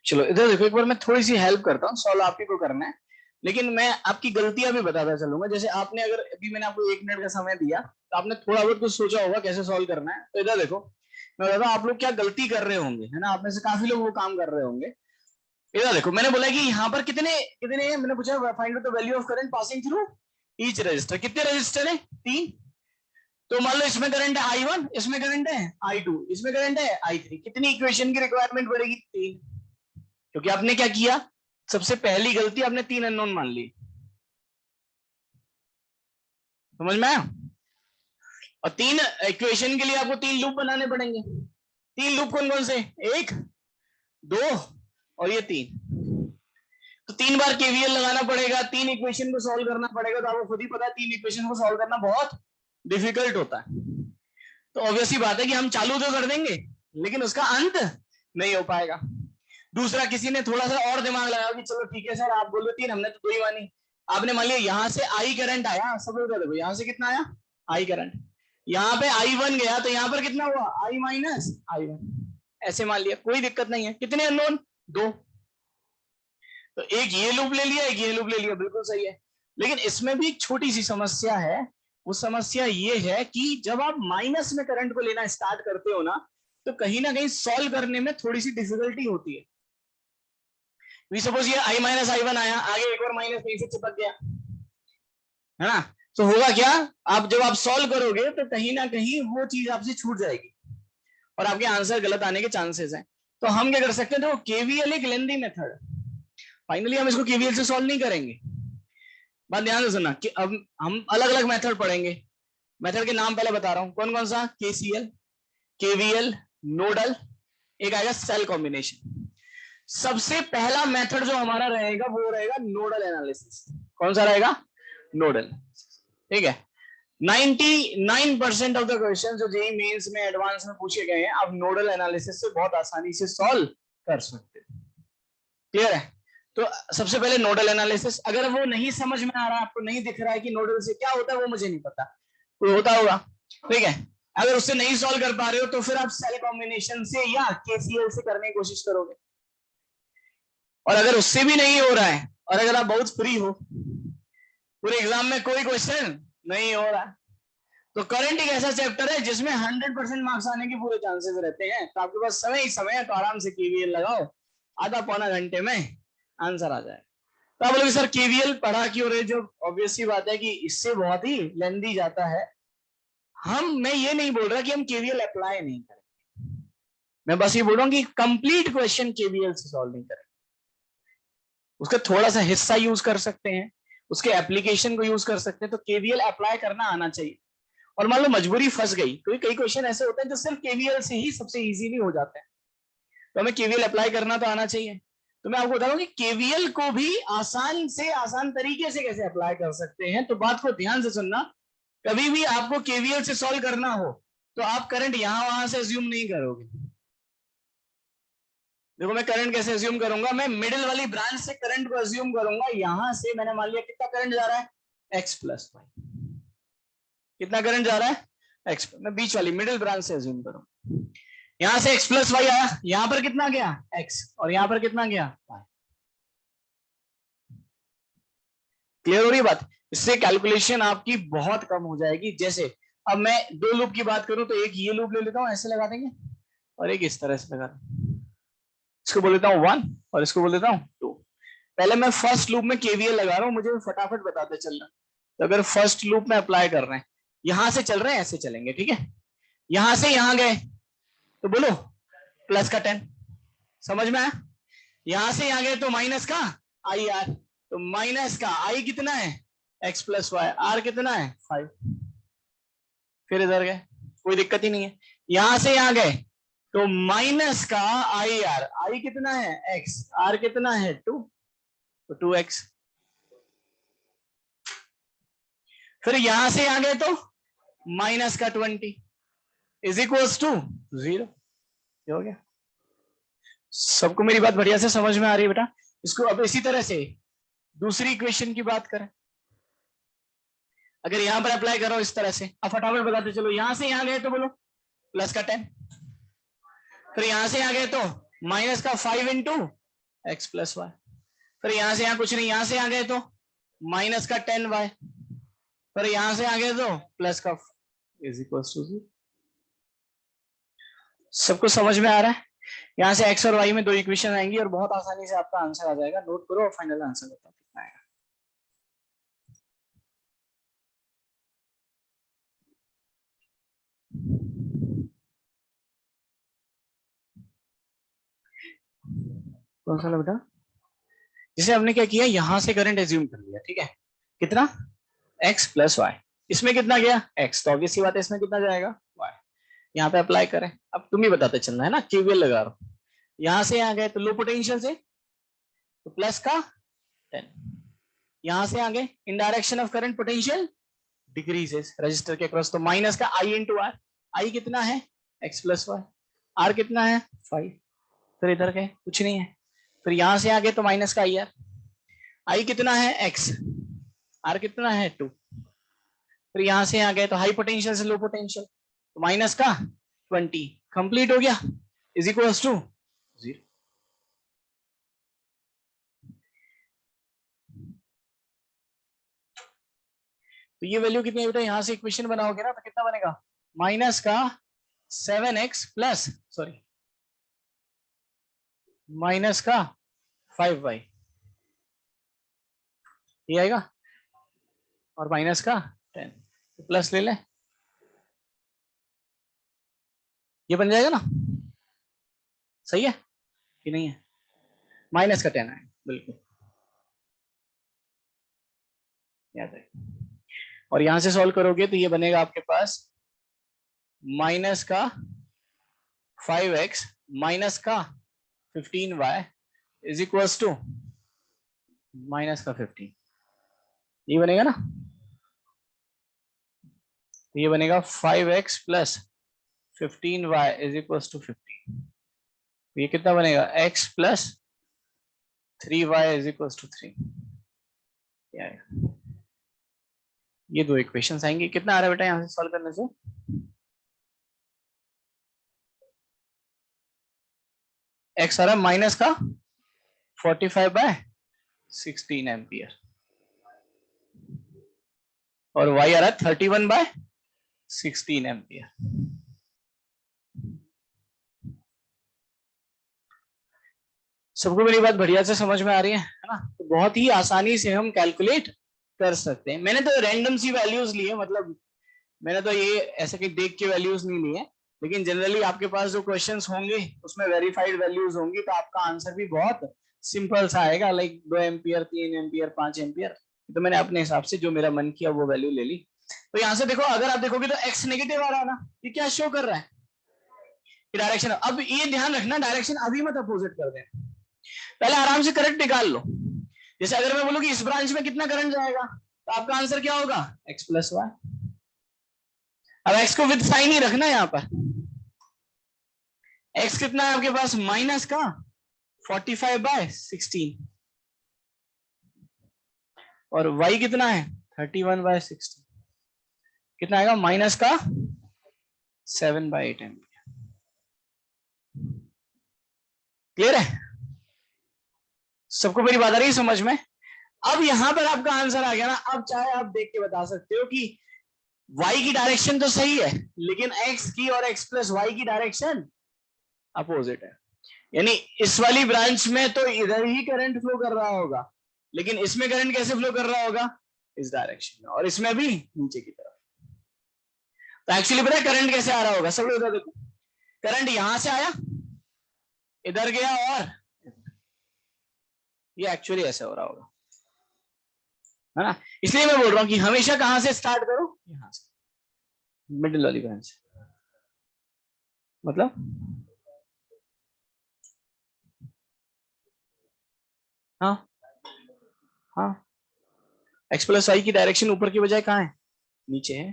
चलो इधर देखो, एक बार मैं थोड़ी सी हेल्प करता हूँ, सॉल्व आप ही को करना है, लेकिन मैं आपकी गलतियां भी बताता चलूंगा। जैसे आपने, अगर अभी मैंने आपको 1 मिनट का समय दिया तो आपने थोड़ा बहुत कुछ सोचा होगा कैसे सॉल्व करना है। तो इधर देखो, मैं बताता हूँ आप लोग क्या गलती कर रहे होंगे, है ना? आप में से काफी लोग वो काम कर रहे होंगे। इधर देखो, मैंने बोला कि यहाँ पर कितने कितने, मैंने पूछा find out the value of current passing through each resistor. कितने रजिस्टर है? 3। तो मान लो इसमें करंट है I1, इसमें करंट है I2, इसमें करंट है I3। कितनी इक्वेशन की रिक्वायरमेंट पड़ेगी? 3। क्योंकि आपने क्या किया, सबसे पहली गलती आपने 3 अननोन मान ली। समझ में आया? और 3 इक्वेशन के लिए आपको 3 लूप बनाने पड़ेंगे। 3 लूप कौन कौन से? 1, 2 और ये 3। तो 3 बार केवीएल लगाना पड़ेगा, 3 इक्वेशन को सॉल्व करना पड़ेगा। तो आपको खुद ही पता है 3 इक्वेशन को सॉल्व करना बहुत डिफिकल्ट होता है। तो ऑब्वियसली बात है कि हम चालू तो कर देंगे, लेकिन उसका अंत नहीं हो पाएगा। दूसरा, किसी ने थोड़ा सा और दिमाग लगाया कि चलो ठीक है सर, आप बोलो 3, हमने तो 2 ही मानी। आपने मान लिया यहां से आई करंट आया, सब लोग देखो यहां से कितना आया? I current. यहाँ पे I1 गया तो यहाँ पर कितना हुआ? I minus I1। ऐसे मान लिया, कोई दिक्कत नहीं है। कितने अननोन? 2। तो एक ये लूप ले लिया, एक ये लूप ले लिया, बिल्कुल सही है। लेकिन इसमें भी एक छोटी सी समस्या है। वो समस्या ये है कि जब आप माइनस में करंट को लेना स्टार्ट करते हो ना, तो कहीं ना कहीं सॉल्व करने में थोड़ी सी डिफिकल्टी होती है। सपोज ये I माइनस I1 आया, आगे एक और माइनस कहीं से चिपक गया, है ना? तो होगा क्या, आप जब आप सॉल्व करोगे तो कहीं ना कहीं वो चीज आपसे छूट जाएगी और आपके आंसर गलत आने के चांसेस हैं। तो हम क्या कर सकते हैं? देखो, केवीएल एक लेंदी मेथड, फाइनली हम इसको केवीएल से सॉल्व नहीं करेंगे। बात ध्यान से सुनना कि अब हम अलग अलग मेथड पढ़ेंगे। मेथड के नाम पहले बता रहा हूं, कौन कौन सा? केसीएल, केवीएल, नोडल, एक आएगा सेल कॉम्बिनेशन। सबसे पहला मेथड जो हमारा रहेगा वो रहेगा नोडल एनालिसिस। कौन सा रहेगा? नोडल। ठीक है। 99% ऑफ द क्वेश्चन जो जेईई मेंस में एडवांस में पूछे गए हैं, आप नोडल एनालिसिस से बहुत आसानी से सॉल्व कर सकते हो। क्लियर है? तो सबसे पहले नोडल एनालिसिस। अगर वो नहीं समझ में आ रहा है, आपको नहीं दिख रहा है कि नोडल से क्या होता है, वो मुझे नहीं पता, कोई होता होगा, ठीक है? अगर उससे नहीं सॉल्व कर पा रहे हो तो फिर आप सेल कॉम्बिनेशन से या केसीएल से करने की कोशिश करोगे। और अगर उससे भी नहीं हो रहा है, और अगर आप बहुत फ्री हो, पूरे एग्जाम में कोई क्वेश्चन नहीं हो रहा, तो करंट एक ऐसा चैप्टर है जिसमें 100% मार्क्स आने के पूरे चांसेस रहते हैं। तो आपके पास समय ही समय है, तो आराम से केवीएल लगाओ, आधा पौना घंटे में आंसर आ जाए। तो आप बोलोगे सर केवीएल पढ़ा क्यों रहे? जो ऑब्वियस सी बात है कि इससे बहुत ही लेंदी जाता है। मैं ये नहीं बोल रहा कि हम केवीएल अप्लाई नहीं करें, मैं बस ये बोल रहा हूँ कि कंप्लीट क्वेश्चन केवीएल से सॉल्व नहीं करें। उसका थोड़ा सा हिस्सा यूज कर सकते हैं, उसके एप्लीकेशन को यूज कर सकते हैं। तो केवीएल अप्लाई करना आना चाहिए। और मान लो मजबूरी फंस गई, क्योंकि कई क्वेश्चन ऐसे होते हैं जो सिर्फ केवीएल से ही सबसे इजीली हो जाते हैं, तो हमें केवीएल अप्लाई करना तो आना चाहिए। तो मैं आपको बता रहा हूं कि केवीएल को भी आसान से आसान तरीके से कैसे अप्लाई कर सकते हैं। तो बात को ध्यान से सुनना, कभी भी आपको केवीएल से सॉल्व करना हो तो आप करंट यहां वहां से अज्यूम नहीं करोगे। देखो मैं करंट कैसे अज्यूम करूंगा, मैं मिडिल वाली ब्रांच से करंट को अज्यूम करूंगा। यहां से मैंने मान लिया कितना करंट जा रहा है? X plus Y. कितना करंट जा रहा है? एक्स। मैं बीच वाली मिडिल ब्रांच से अज्यूम करूंगा। यहां से एक्स प्लस वाई आया, यहां पर कितना गया? एक्स, और यहां पर कितना गया? वाई। क्लियर हो रही बात? इससे कैलकुलेशन आपकी बहुत कम हो जाएगी। जैसे अब मैं 2 लूप की बात करूं तो एक ये लूप ले लेता हूं, ऐसे लगा देंगे, और एक इस तरह से लगा देंगे। इसको बोल देता हूं 1 और इसको बोल देता हूं 2। पहले मैं फर्स्ट लूप में केवीएल लगा रहा हूं, मुझे फटाफट बताते चलना। तो अगर फर्स्ट लूप में अप्लाई कर रहे हैं, यहां से चल रहे हैं, ऐसे चलेंगे, ठीक है। यहां से यहां गए तो बोलो प्लस का 10, समझ में आया। यहां से यहां गए तो माइनस का आई आर, तो माइनस का आई कितना है एक्स प्लस वाई, आर कितना है 5। फिर इधर गए, कोई दिक्कत ही नहीं है। यहां से यहां गए तो माइनस का आई आर, आई कितना है एक्स, आर कितना है 2, तो 2x। फिर यहां से यहां गए तो माइनस का 20 इज इक्वल्स टू 0। हो गया। सबको मेरी बात बढ़िया से समझ में आ रही है बेटा। इसको अब इसी तरह से दूसरी इक्वेशन की बात करें, अगर यहां पर अप्लाई करो इस तरह से, अब फटाफट बताते चलो। यहां से यहां गए तो बोलो प्लस का 10, फिर यहां से यहां गए तो माइनस का 5 इंटू एक्स प्लस वाई, फिर यहां से यहां कुछ नहीं, यहां से यहां गए तो माइनस का 10y, फिर यहां से आगे तो प्लस का इज इक्वल टू 0। सबको समझ में आ रहा है। यहां से x और y में दो इक्वेशन आएंगी और बहुत आसानी से आपका आंसर आ जाएगा। नोट करो और फाइनल आंसर बताओ कितना आएगा। कौन सा बेटा? जिसे हमने क्या किया, यहां से करंट एज्यूम कर लिया, ठीक है। कितना x प्लस वाई, इसमें कितना गया x, तो ऑब्वियस सी बात है इसमें कितना जाएगा y। यहाँ पे अप्लाई करें, अब तुम ही बताते चलना है ना, केवीएल लगा रहा हूं। यहां से यहां गए तो लो पोटेंशियल से तो प्लस का 10, यहां से आगे इन direction of current potential decreases register के क्रॉस, तो माइनस का आई इंटू आर, आई कितना है एक्स प्लस वाई, आर कितना है 5। फिर इधर के कुछ नहीं है, फिर यहां से आगे तो माइनस का आई आर, आई कितना है एक्स, आर कितना है 2। फिर यहां से आ गए तो हाई पोटेंशियल से लो पोटेंशियल, तो माइनस का 20 कंप्लीट हो गया इज इक्वल्स टू 0। तो ये वैल्यू कितनी है बेटा, यहां से इक्वेशन बनाओगे ना तो कितना बनेगा, माइनस का 7x प्लस सॉरी माइनस का 5y, ये आएगा, और माइनस का 10, तो प्लस ले ले, ये बन जाएगा ना, सही है कि नहीं है। माइनस का 10 आएगा बिल्कुल, याद है। और यहां से सॉल्व करोगे तो ये बनेगा आपके पास माइनस का 5x माइनस का 15y is equals to minus का 15, ये बनेगा ना। ये बनेगा 5x plus 15y is equals to 15, ये कितना बनेगा x plus 3y is equals to 3। ये दो इक्वेशंस आएंगे। कितना आ रहा है बेटा यहां से सॉल्व करने से, x आ रहा है माइनस का 45/16 एम्पियर और y आ रहा है 31/16 एम्पियर। सबको मेरी बात बढ़िया से समझ में आ रही है ना। तो बहुत ही आसानी से हम कैलकुलेट कर सकते हैं। मैंने तो रैंडम सी वैल्यूज ली है, मतलब मैंने तो ये ऐसे कि देख के वैल्यूज नहीं ली है, लेकिन जनरली आपके पास जो क्वेश्चंस होंगे उसमें वेरीफाइड वैल्यूज होंगी, तो आपका आंसर भी बहुत सिंपल सा आएगा, लाइक 2 एम्पियर 3 एम्पियर 5 एम्पियर। तो मैंने अपने हिसाब से जो मेरा मन किया वो वैल्यू ले ली। तो यहाँ से देखो, अगर आप देखोगे तो एक्स नेगेटिव आ रहा है ना, ये क्या शो कर रहा है डायरेक्शन। अब ये ध्यान रखना, डायरेक्शन अभी मत अपोजिट कर देना, पहले आराम से करंट निकाल लो। जैसे अगर मैं बोलूं कि इस ब्रांच में कितना करंट जाएगा, तो आपका आंसर क्या होगा x प्लस वाई। अब x को विद साइन ही रखना यहाँ पर। x कितना है आपके पास माइनस का 45/16 और y कितना है 31/16, कितना आएगा माइनस का 7/8 एम्पियर। क्लियर है सबको मेरी बात आ रही है समझ में। अब यहां पर आपका आंसर आ गया ना। अब चाहे आप देख के बता सकते हो कि y की डायरेक्शन तो सही है, लेकिन x की और x प्लस वाई की डायरेक्शन अपोजिट है। यानी इस वाली ब्रांच में तो इधर ही करंट फ्लो कर रहा होगा, लेकिन इसमें करंट कैसे फ्लो कर रहा होगा, इस डायरेक्शन में, और इसमें भी नीचे की तरफ। तो एक्चुअली पता है करंट कैसे आ रहा होगा, सब लोग देखो, करंट यहां से आया, इधर गया, और ये एक्चुअली ऐसे हो रहा होगा, है ना। इसलिए मैं बोल रहा हूं कि हमेशा कहां से स्टार्ट करो, यहां से, मिडिल वाली ब्रांच से। मतलब हाँ हाँ, एक्स प्लस वाई की डायरेक्शन ऊपर की बजाय कहां है, नीचे है।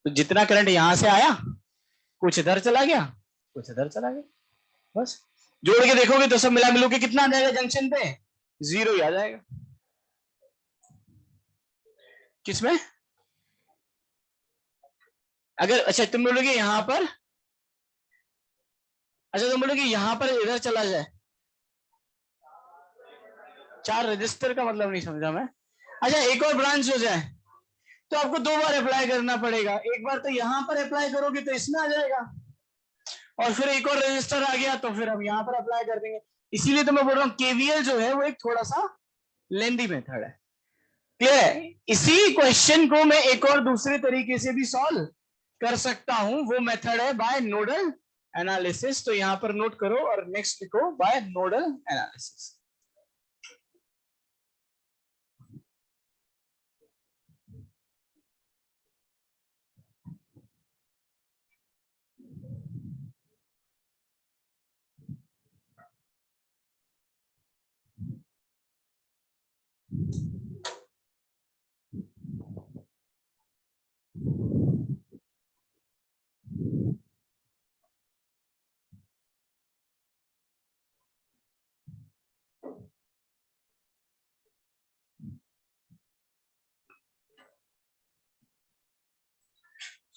तो जितना करंट यहां से आया, कुछ इधर चला गया, कुछ इधर चला गया, बस जोड़ के देखोगे तो सब मिला मिलो के कितना आ जाएगा जंक्शन पे, 0 ही आ जाएगा। किसमें, अगर अच्छा तुम बोलोगे यहां पर, अच्छा तुम बोलोगे यहां पर इधर चला जाए, 4 रजिस्टर का मतलब नहीं समझा मैं। अच्छा एक और ब्रांच हो जाए तो आपको 2 बार अप्लाई करना पड़ेगा, एक बार तो यहां पर अप्लाई करोगे तो इसमें आ जाएगा, और फिर एक और रजिस्टर आ गया तो फिर हम यहां पर अप्लाई कर देंगे। इसीलिए तो मैं बोल रहा हूँ केवीएल जो है वो एक थोड़ा सा लेंदी मेथड है। क्लियर है। इसी क्वेश्चन को मैं एक और दूसरे तरीके से भी सॉल्व कर सकता हूं, वो मेथड है बाय नोडल एनालिसिस। तो यहां पर नोट करो और नेक्स्ट लिखो बाय नोडल एनालिसिस।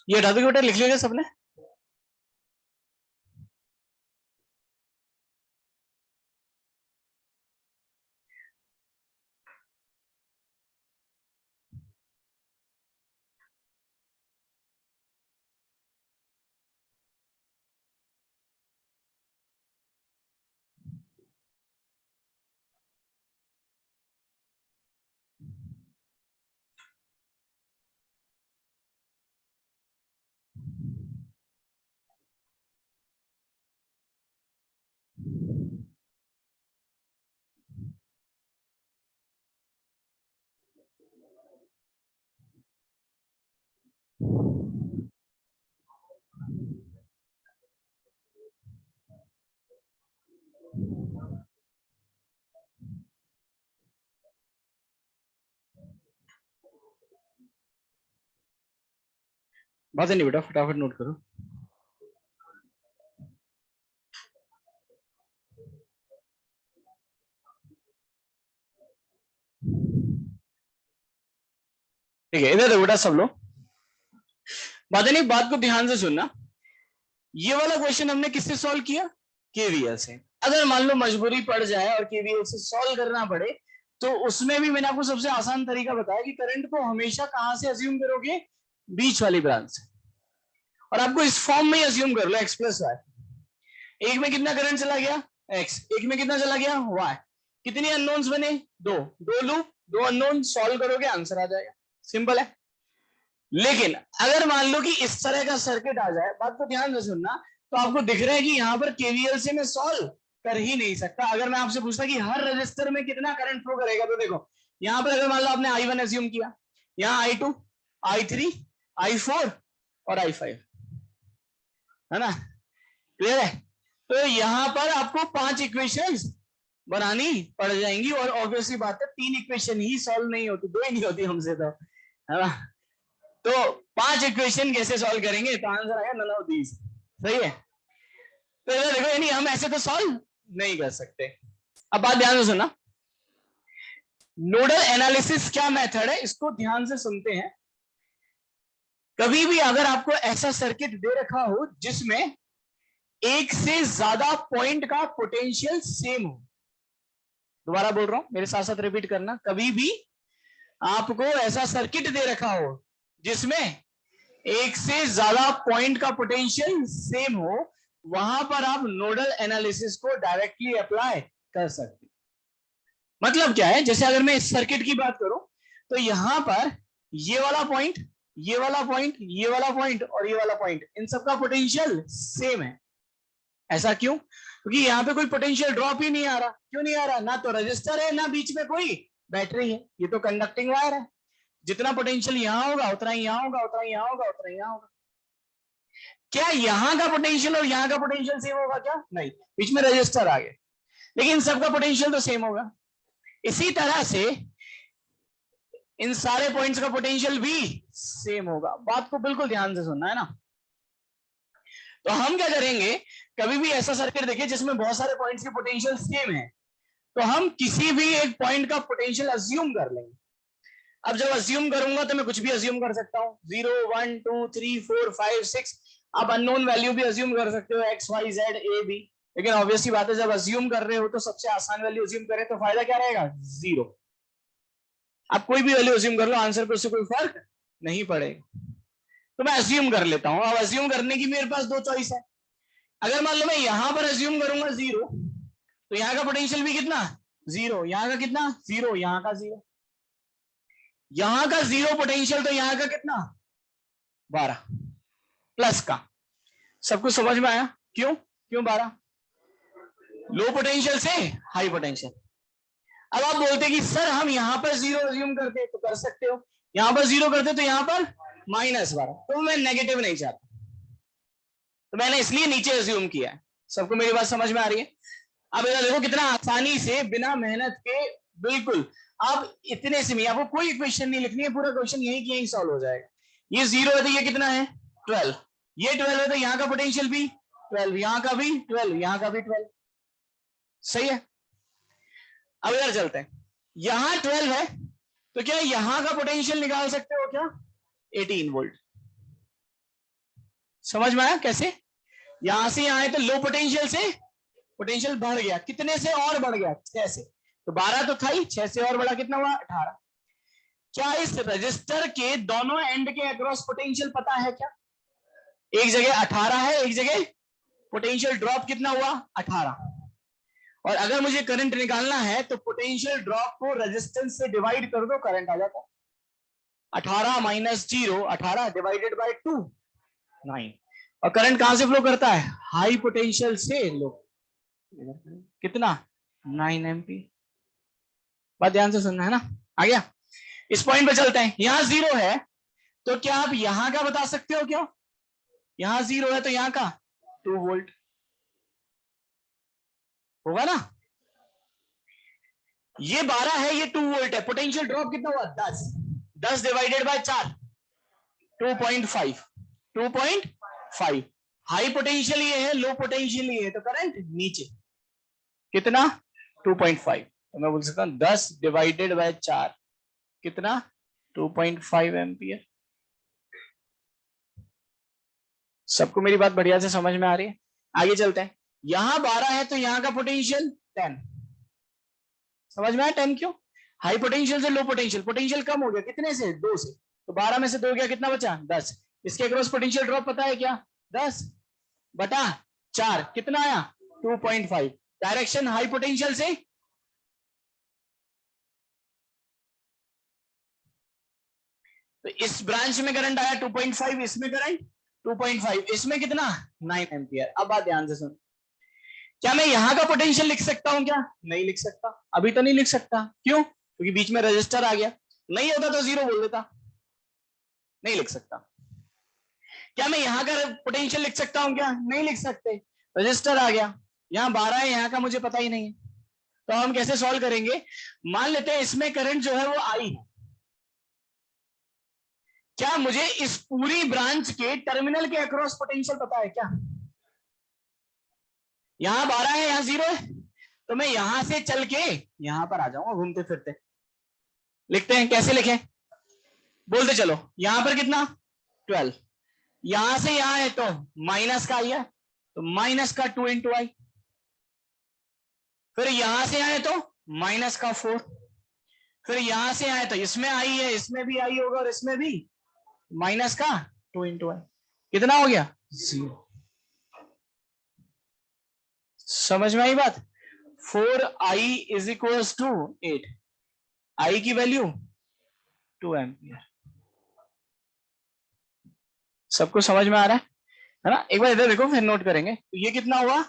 ये हटा दो बेटा, लिख लिया सबने। बात नहीं बेटा, फटाफट नोट करो। ठीक है, इधर बेटा सब लोग बात नहीं, बात को ध्यान से सुनना। ये वाला क्वेश्चन हमने किससे सॉल्व किया, केवीएल से। अगर मान लो मजबूरी पड़ जाए और केवीएल से सॉल्व करना पड़े, तो उसमें भी मैंने आपको सबसे आसान तरीका बताया कि करंट को हमेशा कहां से अज्यूम करोगे, बीच वाली ब्रांच से। और आपको इस फॉर्म में ही अज्यूम कर लो, एक्स प्लस वाई। एक में कितना करंट चला गया, एक्स, एक में कितना चला गया, वाई। कितनी अननोन्स बने, दो, दो लूप, दो अननोन, सॉल्व करोगे आंसर आ जाएगा, सिंपल है। लेकिन अगर मान लो कि इस तरह का सर्किट आ जाए, बात को ध्यान से सुनना, तो आपको दिख रहा है कि यहां पर केवीएल से मैं सॉल्व कर ही नहीं सकता। अगर मैं आपसे पूछता कि हर रजिस्टर में कितना करंट फ्लो करेगा, तो देखो यहां पर अगर मान लो आपने I1 एज्यूम किया, यहाँ I2, I3, I4 और I5, है ना, क्लियर है। तो यहां पर आपको 5 इक्वेशंस बनानी पड़ जाएंगी, और ऑब्वियसली बात है 3 इक्वेशन ही सॉल्व नहीं होती, 2 ही नहीं होती हमसे, तो है ना। तो 5 इक्वेशन कैसे सॉल्व करेंगे, तो आंसर आएगा नन ऑफ दीज। सही है। तो ये देखो, यानी हम ऐसे तो सॉल्व नहीं कर सकते। अब बात ध्यान से सुनना, नोडल एनालिसिस क्या मेथड है, इसको ध्यान से सुनते हैं। कभी भी अगर आपको ऐसा सर्किट दे रखा हो जिसमें एक से ज्यादा पॉइंट का पोटेंशियल सेम हो, दोबारा बोल रहा हूं, मेरे साथ साथ रिपीट करना, कभी भी आपको ऐसा सर्किट दे रखा हो जिसमें एक से ज्यादा पॉइंट का पोटेंशियल सेम हो, वहां पर आप नोडल एनालिसिस को डायरेक्टली अप्लाई कर सकते हैं। मतलब क्या है, जैसे अगर मैं इस सर्किट की बात करूं तो यहां पर ये वाला पॉइंट, ये वाला पॉइंट, ये वाला पॉइंट और ये वाला पॉइंट, इन सबका पोटेंशियल सेम है। ऐसा क्यों? क्योंकि यहाँ पे कोई पोटेंशियल ड्रॉप ही नहीं आ रहा। क्यों नहीं आ रहा? ना तो रजिस्टर है, ना बीच में कोई बैटरी है, ये तो कंडक्टिंग वायर है। जितना पोटेंशियल यहां होगा उतना ही यहां होगा, उतना ही यहां होगा, उतना ही यहां होगा। क्या यहां का पोटेंशियल और यहां का पोटेंशियल सेम होगा? क्या नहीं, बीच में रजिस्टर आ गए, लेकिन सबका पोटेंशियल तो सेम होगा। इसी तरह से इन सारे पॉइंट्स का पोटेंशियल भी सेम होगा। बात को बिल्कुल ध्यान से सुनना है ना। तो हम क्या करेंगे, कभी भी ऐसा सर्किट देखिए जिसमें बहुत सारे पॉइंट्स के पोटेंशियल सेम है, तो हम किसी भी एक पॉइंट का पोटेंशियल अज्यूम कर लेंगे। अब जब अज्यूम करूंगा तो मैं कुछ भी अज्यूम कर सकता हूं, 0 1 2 3 4 5 6, आप अननोन वैल्यू भी अज्यूम कर सकते हो, X Y Z A B. लेकिन ऑब्वियसली बात है, जब अज्यूम कर रहे हो तो सबसे आसान वैल्यू अज्यूम करें तो फायदा क्या रहेगा? 0। आप कोई भी वैल्यू अज्यूम कर लो, आंसर पे उससे कोई फर्क नहीं पड़ेगा। तो मैं अज्यूम कर लेता हूं। अब अज्यूम करने की मेरे पास दो चॉइस है। अगर मान लो मैं यहां पर अज्यूम करूंगा 0, तो यहां का पोटेंशियल भी कितना? 0। यहां का कितना? 0। यहां का 0। यहां का 0 पोटेंशियल, तो यहां का कितना? 12 प्लस का। सब कुछ समझ में आया? क्यों क्यों 12? लो पोटेंशियल से हाई पोटेंशियल। अब आप बोलते कि सर हम यहां पर 0 अज्यूम करते, तो कर सकते हो। यहां पर 0 करते तो यहां पर -12, तो मैं नेगेटिव नहीं चाहता, तो मैंने इसलिए नीचे अज्यूम किया है। सबको मेरी बात समझ में आ रही है? अब इधर देखो कितना आसानी से, बिना मेहनत के, बिल्कुल आप इतने से, आपको कोई इक्वेशन नहीं लिखनी है, पूरा क्वेश्चन यही की यही सॉल्व हो जाएगा। ये 0 है तो ये कितना है? 12। ये 12 है तो यहाँ का पोटेंशियल भी 12, यहाँ का भी 12, यहाँ का भी 12। सही है। अब इधर चलते हैं, यहां 12 है तो क्या यहां का पोटेंशियल निकाल सकते हो क्या? 18 वोल्ट। समझ में आया कैसे? यहां से यहां है तो लो पोटेंशियल से पोटेंशियल बढ़ गया, कितने से और बढ़ गया? 6 से। तो 12 तो था ही, 6 से और बढ़ा कितना हुआ? 18। क्या इस रजिस्टर के दोनों एंड के अक्रॉस पोटेंशियल पता है क्या? एक जगह 18 है, एक जगह पोटेंशियल ड्रॉप कितना हुआ? 18। और अगर मुझे करंट निकालना है तो पोटेंशियल ड्रॉप को रेजिस्टेंस से डिवाइड कर दो, करंट आ जाता। 18 माइनस 0, 18 डिवाइडेड बाय 2, 9। और करंट कहां से फ्लो करता है? हाई पोटेंशियल से लो। कितना? 9 एम्पीयर। बात ध्यान से सुनना है ना। आ गया? इस पॉइंट पे चलते हैं। यहां 0 है तो क्या आप यहां का बता सकते हो? क्या यहां 0 है तो यहां का 2 वोल्ट होगा ना। ये 12 है, ये 2 वोल्ट है। पोटेंशियल ड्रॉप कितना हुआ? 10। 10 डिवाइडेड बाय 4, 2.5। 2.5। हाई पोटेंशियल ये है, लो पोटेंशियल ये है, तो करंट नीचे कितना? 2.5। तो मैं बोल सकता हूं 10 डिवाइडेड बाय 4 कितना? 2.5 एम्पियर। सबको मेरी बात बढ़िया से समझ में आ रही है? आगे चलते हैं। यहां 12 है तो यहां का पोटेंशियल 10। समझ में आया 10 क्यों? हाई पोटेंशियल से लो पोटेंशियल, पोटेंशियल कम हो गया, कितने से? 2 से। तो 12 में से 2 गया, कितना बचा? 10। इसके अक्रॉस पोटेंशियल ड्रॉप पता है क्या? 10 बटा 4 कितना आया? 2.5। डायरेक्शन हाई पोटेंशियल से तो इस ब्रांच में करंट आया 2.5, इसमें करंट 2.5, इसमें कितना? 9 एम्पियर। अब बात ध्यान से सुन, क्या मैं यहां का पोटेंशियल लिख सकता हूं? क्या नहीं लिख सकता? अभी तो नहीं लिख सकता। क्यों? क्योंकि बीच में रजिस्टर आ गया। नहीं होता तो 0 बोल देता। नहीं लिख सकता। क्या मैं यहां का पोटेंशियल लिख सकता हूं? क्या नहीं लिख सकते, रजिस्टर आ गया। यहां 12 है, यहां का मुझे पता ही नहीं है, तो हम कैसे सॉल्व करेंगे? मान लेते हैं इसमें करंट जो है वो आई है। क्या मुझे इस पूरी ब्रांच के टर्मिनल के अक्रॉस पोटेंशियल पता है क्या? यहां 12 है, यहां 0 है, तो मैं यहां से चल के यहां पर आ जाऊंगा घूमते फिरते। लिखते हैं, कैसे लिखें? बोलते चलो। यहां पर कितना? 12। यहां से यहां है तो माइनस का आई है, तो माइनस का 2 इंटू आई। फिर यहां से आए तो माइनस का 4। फिर यहां से आए तो इसमें आई है, इसमें भी आई होगा और इसमें भी माइनस का 2 इंटू आई। कितना हो गया? 0। समझ में आई बात? 4i इज इक्वल टू 8, आई की वैल्यू 2 एम्पियर। सबको समझ में आ रहा है ना? एक बार इधर देखो फिर नोट करेंगे। तो ये कितना हुआ?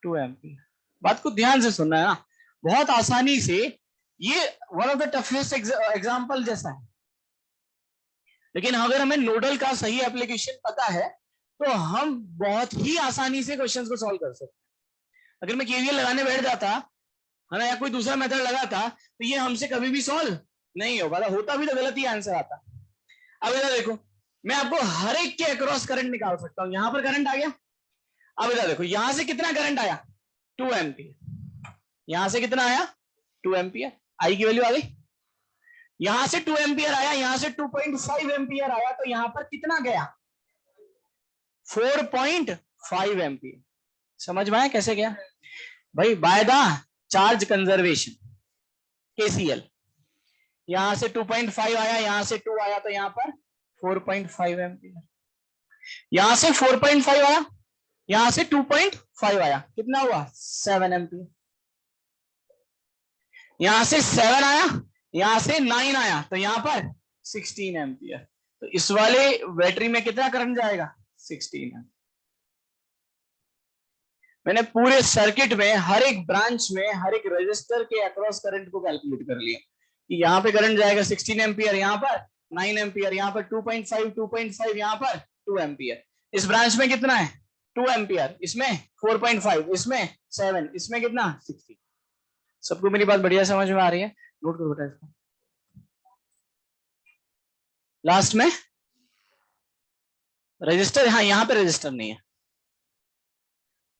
2 एम्पियर। बात को ध्यान से सुनना है ना, बहुत आसानी से। ये one of the toughest example जैसा है, लेकिन अगर हमें नोडल का सही एप्लीकेशन पता है तो हम बहुत ही आसानी से क्वेश्चंस को सॉल्व कर सकते हैं। अगर मैं केवीएल लगाने बैठ जाता है ना, या कोई दूसरा मेथड लगाता, तो ये हमसे कभी भी सॉल्व नहीं होगा। होता भी तो गलत ही आंसर आता। अब इधर देखो, मैं आपको हर एक के अक्रॉस करंट निकाल सकता हूं। यहां पर करंट आ गया। अब इधर देखो, यहां से कितना करंट आया? 2 एम्पियर। यहां से कितना आया? 2 एम्पियर। आई की वैल्यू आ गई। यहां से 2 एम्पियर आया, यहां से 2.5 एम्पियर आया, तो यहां पर कितना गया? 4.5 एम्पियर। समझ में आया कैसे गया भाई? Bye the charge conservation, KCL. यहां से 2.5 आया, यहां से 2 आया, तो यहां पर 4.5 एम्पियर। यहां से 4.5 आया, यहां से 2.5 आया, कितना हुआ? 7 एम्पियर। यहां से 7 आया, यहां से 9 आया, तो यहां पर 16 एम्पियर। तो इस वाले बैटरी में कितना करंट जाएगा? 16 एम्पियर। मैंने पूरे सर्किट में हर एक ब्रांच में हर एक रजिस्टर के अक्रॉस करंट को कैलकुलेट कर लिया कि यहाँ पे करंट जाएगा 16 एम्पियर, यहाँ पर 9 एम्पियर, यहाँ पर 2.5 यहाँ पर 2 एम्पियर। इस ब्रांच में कितना है? 2 एम्पियर, इसमें 4.5, इसमें 7, इसमें कितना? 16। सबको मेरी बात बढ़िया समझ में आ रही है? नोट करो बेटा इसको। लास्ट में रजिस्टर, हाँ यहाँ पे रजिस्टर नहीं है,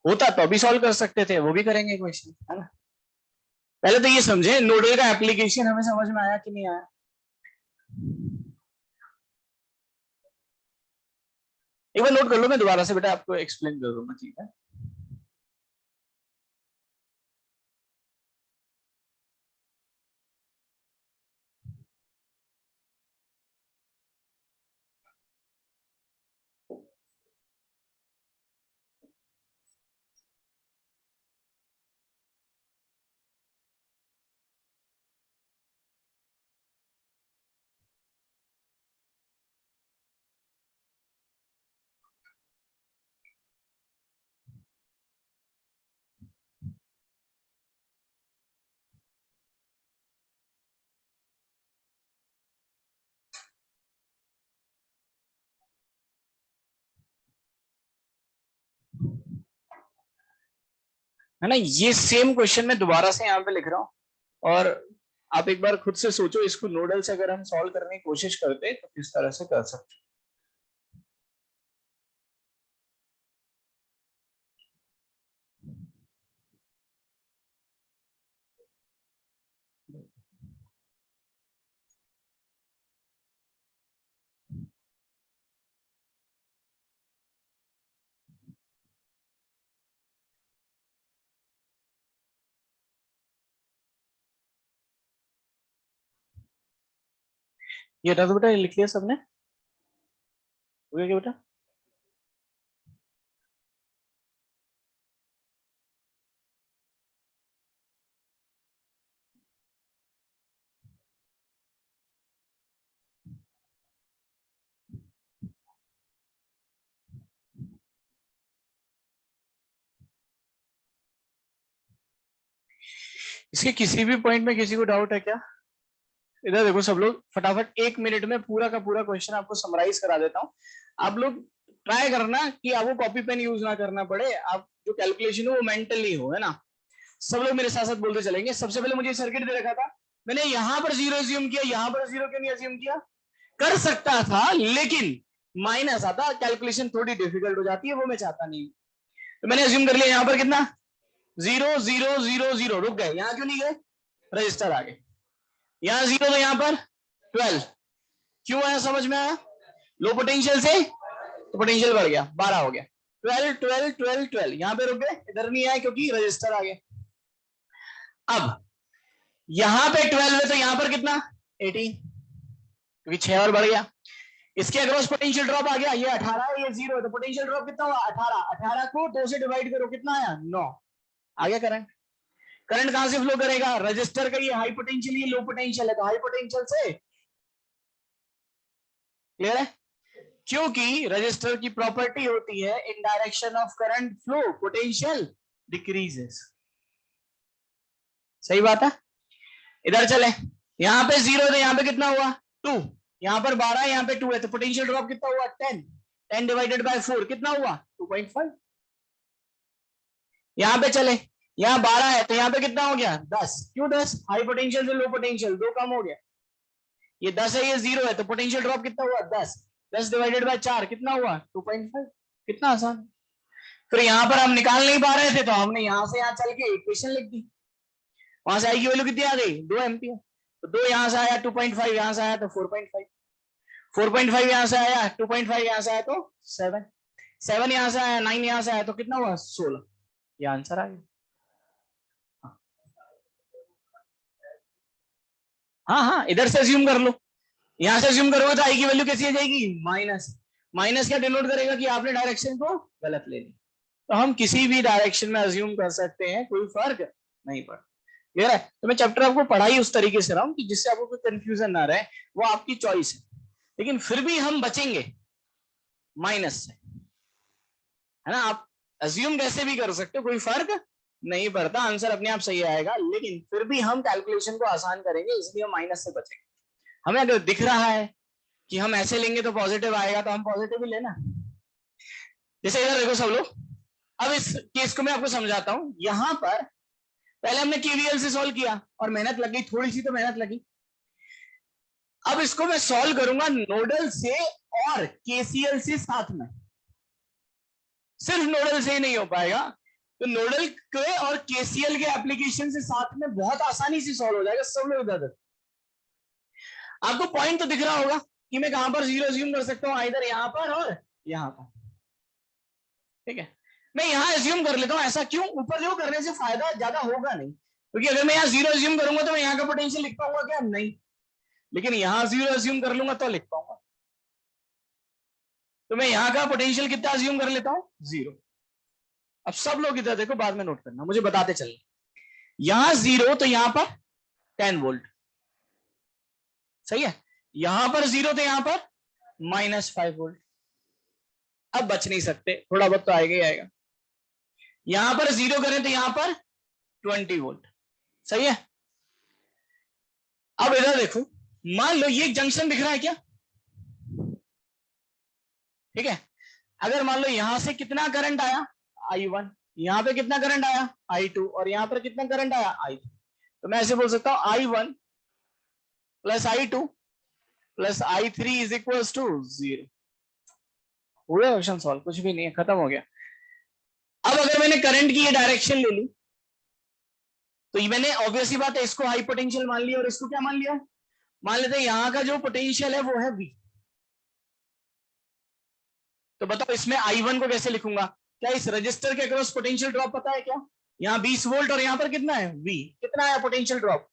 होता तो अभी सॉल्व कर सकते थे, वो भी करेंगे क्वेश्चन, है ना? पहले तो ये समझे नोडल का एप्लीकेशन हमें समझ में आया कि नहीं आया? एक बार नोट कर लो, मैं दोबारा से बेटा आपको एक्सप्लेन कर दूंगा, ठीक है? है ना? ये सेम क्वेश्चन मैं दोबारा से यहाँ पे लिख रहा हूँ, और आप एक बार खुद से सोचो, इसको नोडल से अगर हम सॉल्व करने की कोशिश करते तो किस तरह से कर सकते। ये तो बेटा लिख लिया सबने? हो गया क्या बेटा? इसके किसी भी पॉइंट में किसी को डाउट है क्या? इधर देखो सब लोग, फटाफट 1 मिनट में पूरा का पूरा क्वेश्चन आपको समराइज करा देता हूँ। आप लोग ट्राई करना कि आपको कॉपी पेन यूज ना करना पड़े, आप जो कैलकुलेशन हो वो मेंटली हो, है ना? सब लोग मेरे साथ साथ बोलते चलेंगे। सबसे पहले मुझे सर्किट दे रखा था, मैंने यहां पर 0 अज्यूम किया, यहां पर 0 क्यों नहीं अज्यूम किया? कर सकता था, लेकिन माइनस आता, कैलकुलेशन थोड़ी डिफिकल्ट हो जाती है, वो मैं चाहता नहीं। तो मैंने अज्यूम कर लिया यहां पर कितना? 0 0 0 0, रुक गए। यहां क्यों नहीं गए? रजिस्टर आ गए। यहां 0 तो यहां पर 12, क्यों आया? समझ में आया? लो पोटेंशियल से तो पोटेंशियल बढ़ गया, 12 हो गया। 12 12 12 12, यहां पे रुक गए, इधर नहीं आए क्योंकि रजिस्टर आ गए। अब यहां पे 12 है तो यहां पर कितना? 18, क्योंकि 6 और बढ़ गया। इसके अक्रॉस पोटेंशियल ड्रॉप आ गया, ये 18 है, ये 0 है, तो पोटेंशियल ड्रॉप कितना हुआ? 18। 18 को 2 से डिवाइड करो, कितना आया? 9। आ गया करंट। करंट कहां से फ्लो करेगा, रजिस्टर का ये हाई पोटेंशियल, ये लो पोटेंशियल है, तो हाई पोटेंशियल से, क्लियर है, क्योंकि रजिस्टर की प्रॉपर्टी होती है इन direction of current flow potential decreases. सही बात है। इधर चले, यहां पे 0 तो यहां पे कितना हुआ 2, यहां पर 12, यहां पे 2 है, तो पोटेंशियल ड्रॉप कितना हुआ 10, 10 डिवाइडेड बाय 4 कितना हुआ 2.5। यहां पे चले, यहाँ 12 है तो यहाँ पे कितना हो गया 10, क्यों 10, हाई पोटेंशियल से लो पोटेंशियल 2 कम हो गया, ये 10 है ये 0 है, तो पोटेंशियल ड्रॉप कितना हुआ 10, 10 डिवाइडेड बाय 4 कितना हुआ 2.5। कितना आसान। फिर यहाँ पर हम निकाल नहीं पा रहे थे तो हमने यहाँ से यहाँ चल के इक्वेशन लिख दी, वहां से आई की वैल्यू कितनी आ गई 2 एम्पियर, तो 2 यहाँ से आया 2.5, यहाँ से आया तो 4.5, 4.5 यहाँ से आया 2.5, यहाँ से आया तो 7, 7 यहाँ से आया 9 यहाँ से आया तो कितना हुआ 16, ये आंसर आ गया। हाँ हाँ इधर से अज्यूम कर लो, यहां से अज्यूम करोगे तो आई की वैल्यू कैसी आ जाएगी माइनस, माइनस क्या डिनोट करेगा कि आपने डायरेक्शन को गलत ले ली, तो हम किसी भी डायरेक्शन में अज्यूम कर सकते हैं, कोई फर्क नहीं पड़ता। क्लियर है। तो मैं चैप्टर आपको पढ़ाई उस तरीके से रहा हूं कि जिससे आपको कोई कंफ्यूजन ना रहे, वो आपकी चॉइस है, लेकिन फिर भी हम बचेंगे माइनस से, है ना। आप अज्यूम कैसे भी कर सकते हो, कोई फर्क नहीं पड़ता, आंसर अपने आप सही आएगा, लेकिन फिर भी हम कैलकुलेशन को आसान करेंगे, इसलिए हम माइनस से बचेंगे। हमें अगर दिख रहा है कि हम ऐसे लेंगे तो पॉजिटिव आएगा, तो हम पॉजिटिव ही लेना। जैसे इधर देखो सब लोग, अब इस केस को मैं आपको समझाता हूं। यहां पर पहले हमने केवीएल से सॉल्व किया और मेहनत लगी, थोड़ी सी तो मेहनत लगी। अब इसको मैं सॉल्व करूंगा नोडल से और केसीएल से साथ में, सिर्फ नोडल से ही नहीं हो पाएगा, तो नोडल के और केसीएल के एप्लीकेशन से साथ में बहुत आसानी से सॉल्व हो जाएगा। सब लोग इधर, आपको पॉइंट तो दिख रहा होगा कि मैं कहां पर जीरो अज्यूम कर सकता हूं, इधर यहां पर और यहां पर, ठीक है। मैं यहां अज्यूम कर लेता हूं, ऐसा क्यों, ऊपर जो करने से फायदा ज्यादा होगा नहीं, क्योंकि अगर मैं यहां जीरो अज्यूम करूंगा तो मैं यहां का पोटेंशियल लिख पाऊंगा क्या, नहीं, लेकिन यहां जीरो अज्यूम कर लूंगा तो लिख पाऊंगा, तो मैं यहां का पोटेंशियल कितना अज्यूम कर लेता हूं 0। अब सब लोग इधर देखो, बाद में नोट करना, मुझे बताते चलना, यहां 0 तो यहां पर 10 वोल्ट, सही है, यहां पर 0 तो यहां पर -5 वोल्ट, अब बच नहीं सकते, थोड़ा बहुत तो आएगा ही आएगा। यहां पर 0 करें तो यहां पर 20 वोल्ट, सही है। अब इधर देखो, मान लो ये जंक्शन दिख रहा है क्या, ठीक है, अगर मान लो यहां से कितना करंट आया I1, यहां पे कितना करंट आया I2, और यहां पर कितना करंट आया I3, तो मैं ऐसे बोल सकता हूं I1 plus I2 plus I3 is equal to 0। हुआ क्वेश्चन सॉल्व, कुछ भी नहीं है, खत्म हो गया। अब अगर मैंने करंट की ये डायरेक्शन ले ली, तो ये मैंने ऑब्वियसली बात है, इसको हाई पोटेंशियल मान लिया और इसको क्या मान लिया, मान लेते हैं यहां का जो पोटेंशियल है वो है V। तो बताओ इसमें I1 को कैसे लिखूंगा, क्या इस रजिस्टर के अक्रॉस पोटेंशियल ड्रॉप पता है क्या, यहाँ 20 वोल्ट और यहाँ पर कितना है V, कितना आया potential drop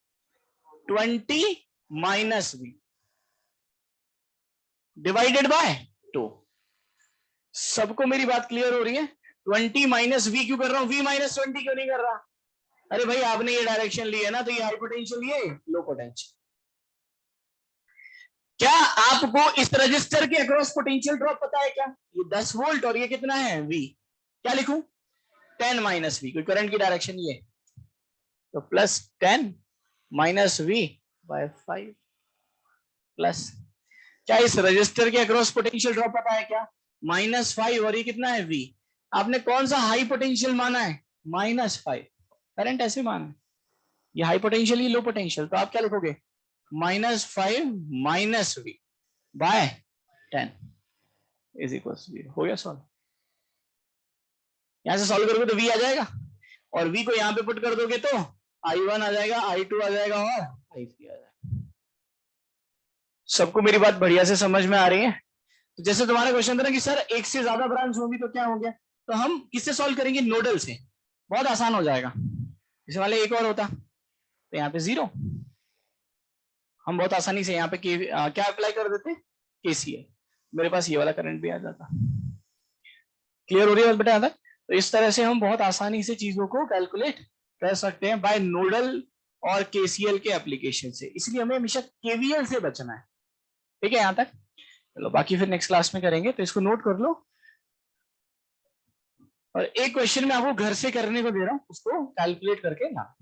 20 minus V divided by 2। सबको मेरी बात क्लियर हो रही है, 20 माइनस V क्यों कर रहा हूं, V माइनस 20 क्यों नहीं कर रहा, अरे भाई आपने ये डायरेक्शन ली है ना, तो ये हाई पोटेंशियल, ये लो पोटेंशियल। क्या आपको इस रजिस्टर के अक्रॉस पोटेंशियल ड्रॉप पता है क्या, ये 10 वोल्ट और ये कितना है V, क्या लिखूं 10 माइनस V, कोई करंट की डायरेक्शन ये, तो plus 10 minus V by 5 plus, क्या इस रजिस्टर के अक्रॉस पोटेंशियल ड्रॉप पता है क्या, -5 और ये कितना है V, आपने कौन सा हाई पोटेंशियल माना है -5, करंट ऐसे माना है, ये हाई पोटेंशियल ये लो पोटेंशियल, तो आप क्या लिखोगे -5 minus V by 10 is equal to 0। हो गया सॉल्व, यहां से सॉल्व करोगे तो V आ जाएगा, और V को यहां पे पुट कर दोगे तो I1 आ जाएगा, I2 आ जाएगा और I3 आ जाएगा। सबको मेरी बात बढ़िया से समझ में आ रही है। तो जैसे तुम्हारा क्वेश्चन था ना कि सर एक से ज्यादा ब्रांच होगी तो क्या हो गया, तो हम किससे सॉल्व करेंगे नोडल से, बहुत आसान हो जाएगा। इसे वाले एक और होता तो यहाँ पे 0, हम बहुत आसानी से यहाँ पे क्या अप्लाई कर देते KCL, मेरे पास ये वाला करंट भी आ जाता। क्लियर हो रही है बेटा, आता तो इस तरह से हम बहुत आसानी से चीजों को कैलकुलेट कर सकते हैं बाय नोडल और केसीएल के एप्लीकेशन से, इसलिए हमें हमेशा केवीएल से बचना है। ठीक है यहाँ तक, चलो बाकी फिर नेक्स्ट क्लास में करेंगे, तो इसको नोट कर लो। और एक क्वेश्चन मैं आपको घर से करने को दे रहा हूं, उसको कैलकुलेट करके ना।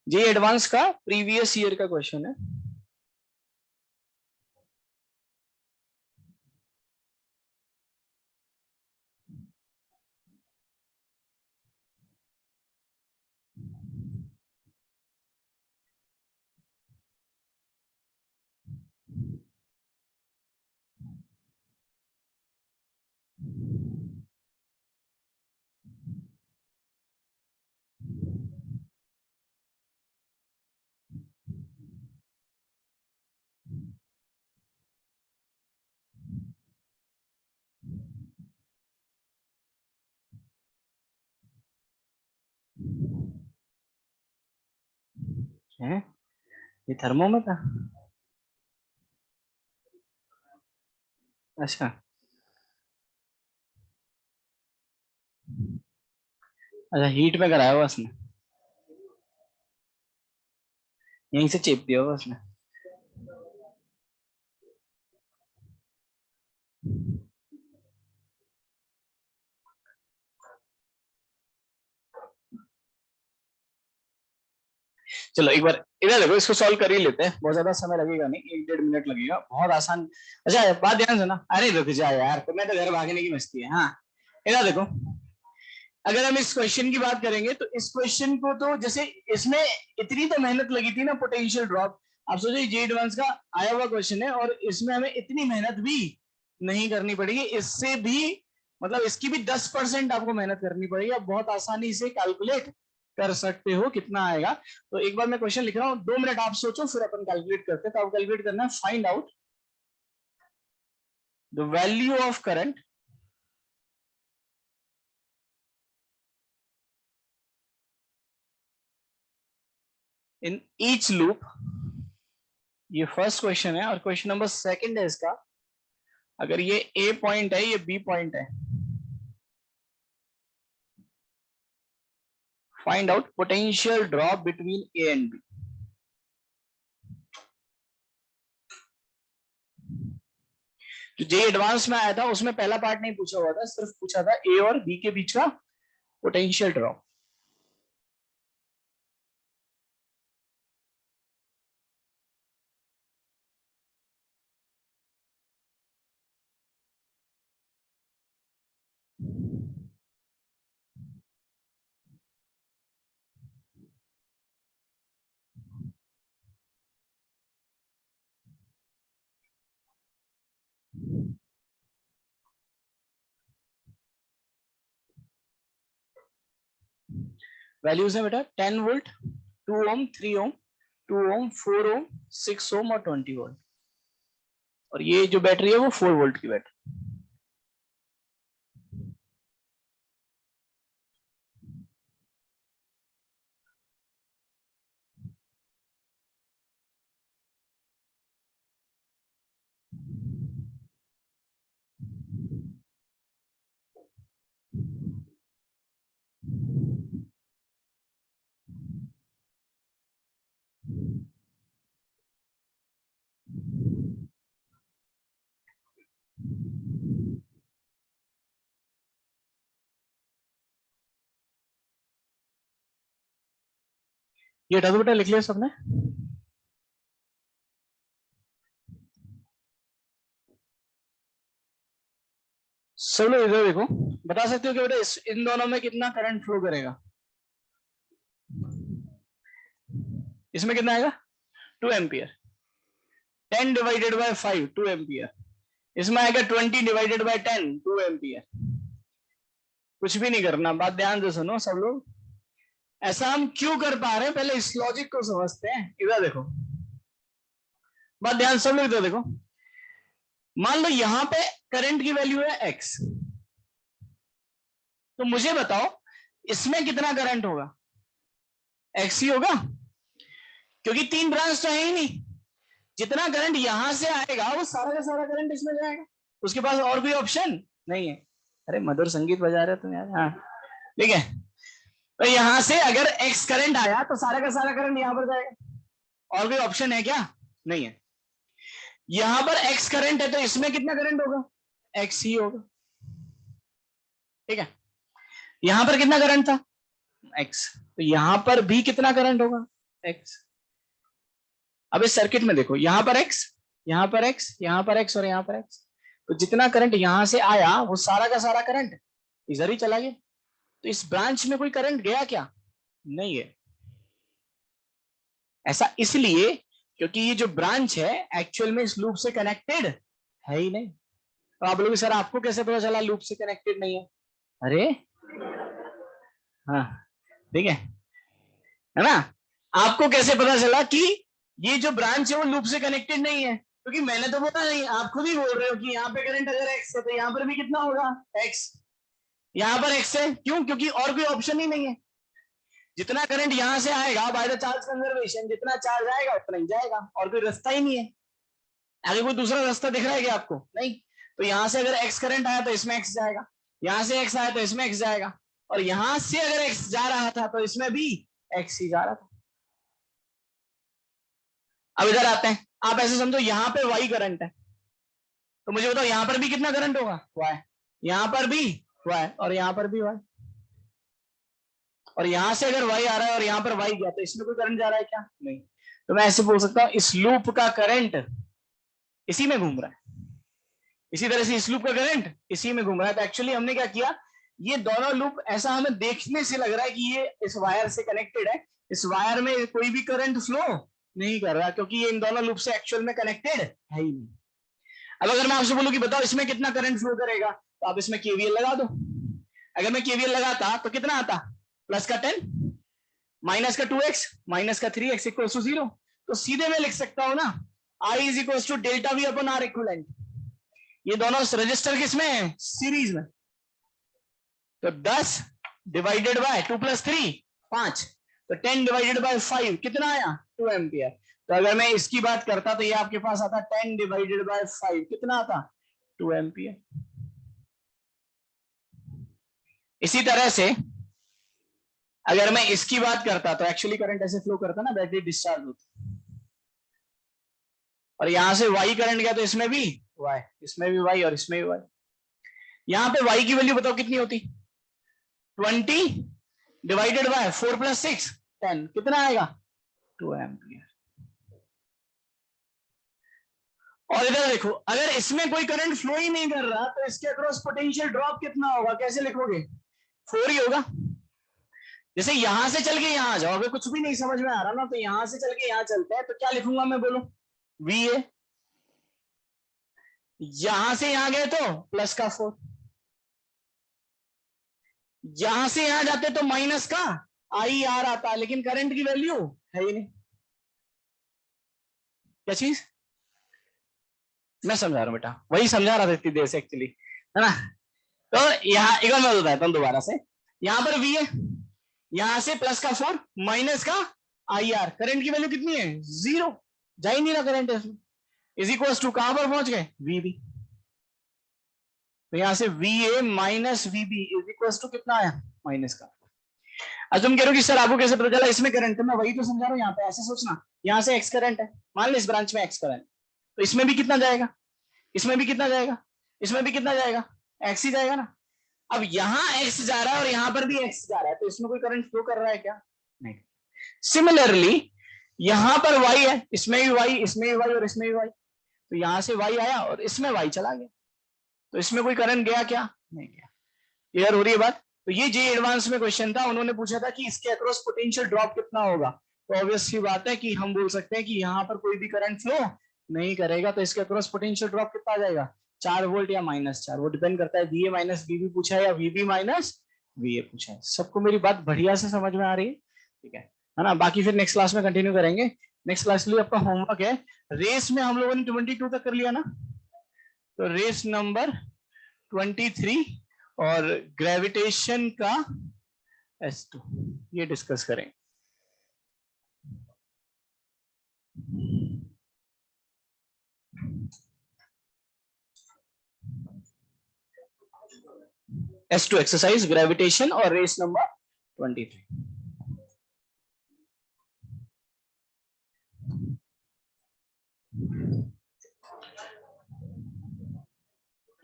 जी एडवांस का प्रीवियस ईयर का क्वेश्चन है। है ये थर्मोमीटर, अच्छा अच्छा हीट में कराया हुआ उसने, यहीं से चेप दिया हुआ उसने। चलो एक बार इधर देखो, इसको सॉल्व कर ही लेते हैं, बहुत ज्यादा समय लगेगा नहीं, 1-1.5 मिनट लगेगा, बहुत आसान। अच्छा बात ध्यान से ना, अरे रुक जा यार, तुम्हें तो घर भागने की मस्ती है। हाँ इधर देखो, अगर हम इस क्वेश्चन की बात करेंगे तो इस क्वेश्चन को तो जैसे इसमें इतनी तो मेहनत लगी थी ना पोटेंशियल ड्रॉप, आप सोचिए जे एडवांस का आया हुआ क्वेश्चन है और इसमें हमें इतनी मेहनत भी नहीं करनी पड़ेगी, इससे भी मतलब इसकी भी 10% आपको मेहनत करनी पड़ेगी, आप बहुत आसानी से कैलकुलेट कर सकते हो कितना आएगा। तो एक बार मैं क्वेश्चन लिख रहा हूँ, 2 मिनट आप सोचो, फिर अपन कैलकुलेट करते हैं। तो आप कैलकुलेट करना है, find out the value of current in each loop. ये फर्स्ट क्वेश्चन है, और क्वेश्चन नंबर सेकंड है इसका, अगर ये ए पॉइंट है, ये बी पॉइंट है, find out potential drop between A and B. जो जे एडवांस में आया था उसमें पहला पार्ट नहीं पूछा हुआ था, सिर्फ पूछा था ए और बी के बीच का पोटेंशियल ड्रॉप। वैल्यूज है बेटा 10 वोल्ट, 2 ओम, 3 ओम, 2 ओम, 4 ओम, 6 ओम और 20 वोल्ट। और ये जो बैटरी है वो 4 वोल्ट की बैटरी। ये हटा बेटा, लिख लिया सबने? सब लोग इधर देखो, बता सकते हो कि बेटा इन दोनों में कितना करंट फ्लो करेगा? इसमें कितना आएगा? 2 एम्पियर। 10 divided by 5, 2 ampere. इसमें आएगा 20 डिवाइडेड बाय 10, 2 एम्पियर। कुछ भी नहीं करना, बात ध्यान से सुनो सब लोग। ऐसा हम क्यों कर पा रहे हैं, पहले इस लॉजिक को समझते हैं। इधर देखो, बात ध्यान सब लोग इधर देखो, मान लो यहां पे करंट की वैल्यू है x, तो मुझे बताओ इसमें कितना करंट होगा? x ही होगा, क्योंकि 3 ब्रांच तो है ही नहीं। जितना करंट यहां से आएगा वो सारा का सारा करंट इसमें जाएगा, उसके पास और कोई ऑप्शन नहीं है। अरे मधुर संगीत बजा रहे हो तुम यार। हाँ ठीक है, तो यहां से अगर एक्स करंट आया तो सारा का सारा करंट यहां पर जाएगा, और कोई ऑप्शन है क्या? नहीं है। यहां पर एक्स करंट है तो इसमें कितना करंट होगा? एक्स ही होगा। ठीक है, यहां पर कितना करंट था? एक्स, तो यहां पर भी कितना करंट होगा? एक्स। अब इस सर्किट में देखो, यहां पर एक्स, यहां पर एक्स, यहां पर एक्स और यहां पर एक्स, तो जितना करंट यहां से आया वो सारा का सारा करंट इधर ही चला गया। तो इस ब्रांच में कोई करंट गया क्या? नहीं है। ऐसा इसलिए क्योंकि ये जो ब्रांच है एक्चुअल में इस लूप से कनेक्टेड है ही नहीं। तो आप लोग सर आपको कैसे पता चला लूप से कनेक्टेड नहीं है? अरे हाँ ठीक है ना, आपको कैसे पता चला कि ये जो ब्रांच है वो लूप से कनेक्टेड नहीं है? क्योंकि मैंने तो बोला नहीं, आप खुद ही बोल रहे हो कि यहाँ पे करंट अगर एक्स है तो यहाँ पर भी कितना होगा? एक्स। यहाँ पर एक्स है, क्यों? क्योंकि और कोई ऑप्शन ही नहीं है। जितना करंट यहां से आएगा बाय द चार्ज कंजर्वेशन, जितना चार्ज आएगा उतना ही जाएगा, और कोई रास्ता ही नहीं है। आगे कोई दूसरा रास्ता दिख रहा है क्या आपको? नहीं। तो यहां से अगर एक्स करंट आया तो इसमें एक्स जाएगा, यहां से एक्स आया तो इसमें एक्स जाएगा, और यहां से अगर एक्स जा रहा था तो इसमें भी एक्स ही जा रहा था। अब इधर आते हैं, आप ऐसे समझो यहां पे वाई करंट है, तो मुझे बताओ यहां पर भी कितना करंट होगा? वाई। यहां पर भी वाई और यहां पर भी वाई, और यहां से अगर वाई आ रहा है और यहां पर वाई गया तो इसमें कोई करंट जा रहा है क्या? नहीं। तो मैं ऐसे बोल सकता हूं इस लूप का करंट इसी में घूम रहा है, इसी तरह से इस लूप का करंट इसी में घूम रहा है। तो एक्चुअली हमने क्या किया, ये दोनों लूप ऐसा हमें देखने से लग रहा है कि ये इस वायर से कनेक्टेड है, इस वायर में कोई भी करंट फ्लो नहीं कर रहा क्योंकि ये इन दोनों लूप से एक्चुअल में कनेक्टेड है ही नहीं। अब अगर मैं आपसे बोलूं कि बताओ इसमें कितना करंट फ्लो करेगा, तो आप इसमें केवीएल लगा दो। अगर मैं केवीएल लगाता तो कितना आता? प्लस का 10, माइनस का 2x, माइनस का 3x इक्वल टू 0। तो सीधे मैं लिख सकता हूं ना, I is equal to delta V upon R equivalent. ये दोनों रजिस्टर किसमें है? सीरीज में। तो 10 डिवाइडेड बाय 2 प्लस 3 5, तो 10 डिवाइडेड बाय 5 कितना आया? 2 एम्पियर। तो अगर मैं इसकी बात करता तो ये आपके पास आता 10 डिवाइडेड बाय 5 कितना आता? 2 एम्पियर। इसी तरह से अगर मैं इसकी बात करता तो एक्चुअली करंट ऐसे फ्लो करता ना, बैटरी डिस्चार्ज होती, और यहां से वाई करंट गया तो इसमें भी वाई, इसमें भी वाई और इसमें भी वाई। यहां पे वाई की वैल्यू बताओ कितनी होती? 20 डिवाइडेड बाय 4 प्लस 6 10, कितना आएगा? 2 एम्पियर। और इधर देखो, अगर इसमें कोई करंट फ्लो ही नहीं कर रहा तो इसके अक्रॉस पोटेंशियल ड्रॉप कितना होगा? कैसे लिखोगे? 4 ही होगा। जैसे यहां से चल के यहां आ जाओ, अगर कुछ भी नहीं समझ में आ रहा ना तो यहां से चल के यहां चलते हैं, तो क्या लिखूंगा मैं? बोलो। वी ए, यहां से यहां गए तो प्लस का 4, यहां से यहां जाते तो माइनस का आई आर आता, लेकिन करंट की वैल्यू है ही नहीं। क्या चीज? मैं समझा रहा हूं बेटा, वही समझा रहा था इतनी देर से एक्चुअली, है ना। तो यहाँ एक बार मैं बताता हूँ दोबारा से, यहां पर वी है, यहां से प्लस का 4 माइनस का आई आर, करंट की वैल्यू कितनी है? 0, जा ही नहीं रहा करंट इसमें। इज इक्वल टू कहां पर पहुंच गए? V B. तो यहां से V A minus V B is equal to कितना आया? माइनस का। अब तुम कह रहे हो कि सर आपको कैसे पता चला इसमें करंट है? मैं वही तो समझा रहा हूँ, यहाँ पे ऐसे सोचना, यहाँ से एक्स करंट है, मान लो इस ब्रांच में एक्स करंट, तो इसमें भी कितना जाएगा? इसमें भी कितना जाएगा? इसमें भी कितना जाएगा? एक्स ही जाएगा ना। अब यहाँ एक्स जा रहा है और यहाँ पर भी एक्स जा रहा है, तो इसमें कोई करंट फ्लो कर रहा है क्या? नहीं। सिमिलरली यहां पर वाई है, इसमें भी वाई, इसमें भी वाई और इसमें भी वाई, तो यहां से वाई आया और इसमें वाई चला गया, तो इसमें कोई करंट गया क्या? नहीं गया। क्लियर हो रही है बात? तो ये जे एडवांस में क्वेश्चन था, उन्होंने पूछा था कि इसके अक्रॉस पोटेंशियल ड्रॉप कितना होगा, तो ऑब्वियस सी बात है कि हम बोल सकते हैं कि यहाँ पर कोई भी करंट फ्लो नहीं करेगा, तो इसके अक्रॉस पोटेंशियल ड्रॉप कितना आ जाएगा? 4 वोल्ट या -4, वो डिपेंड करता है वी ए माइनस वीबी पूछा है या वीबी माइनस वी ए पूछा है। सबको मेरी बात बढ़िया से समझ में आ रही है? ठीक है ना। बाकी फिर नेक्स्ट क्लास में कंटिन्यू करेंगे। नेक्स्ट क्लास के लिए आपका होमवर्क है, रेस में हम लोगों ने 22 तक कर लिया ना, तो रेस नंबर 23 और ग्रेविटेशन का S2 ये डिस्कस करें। S2 एक्सरसाइज ग्रेविटेशन और रेस नंबर 23।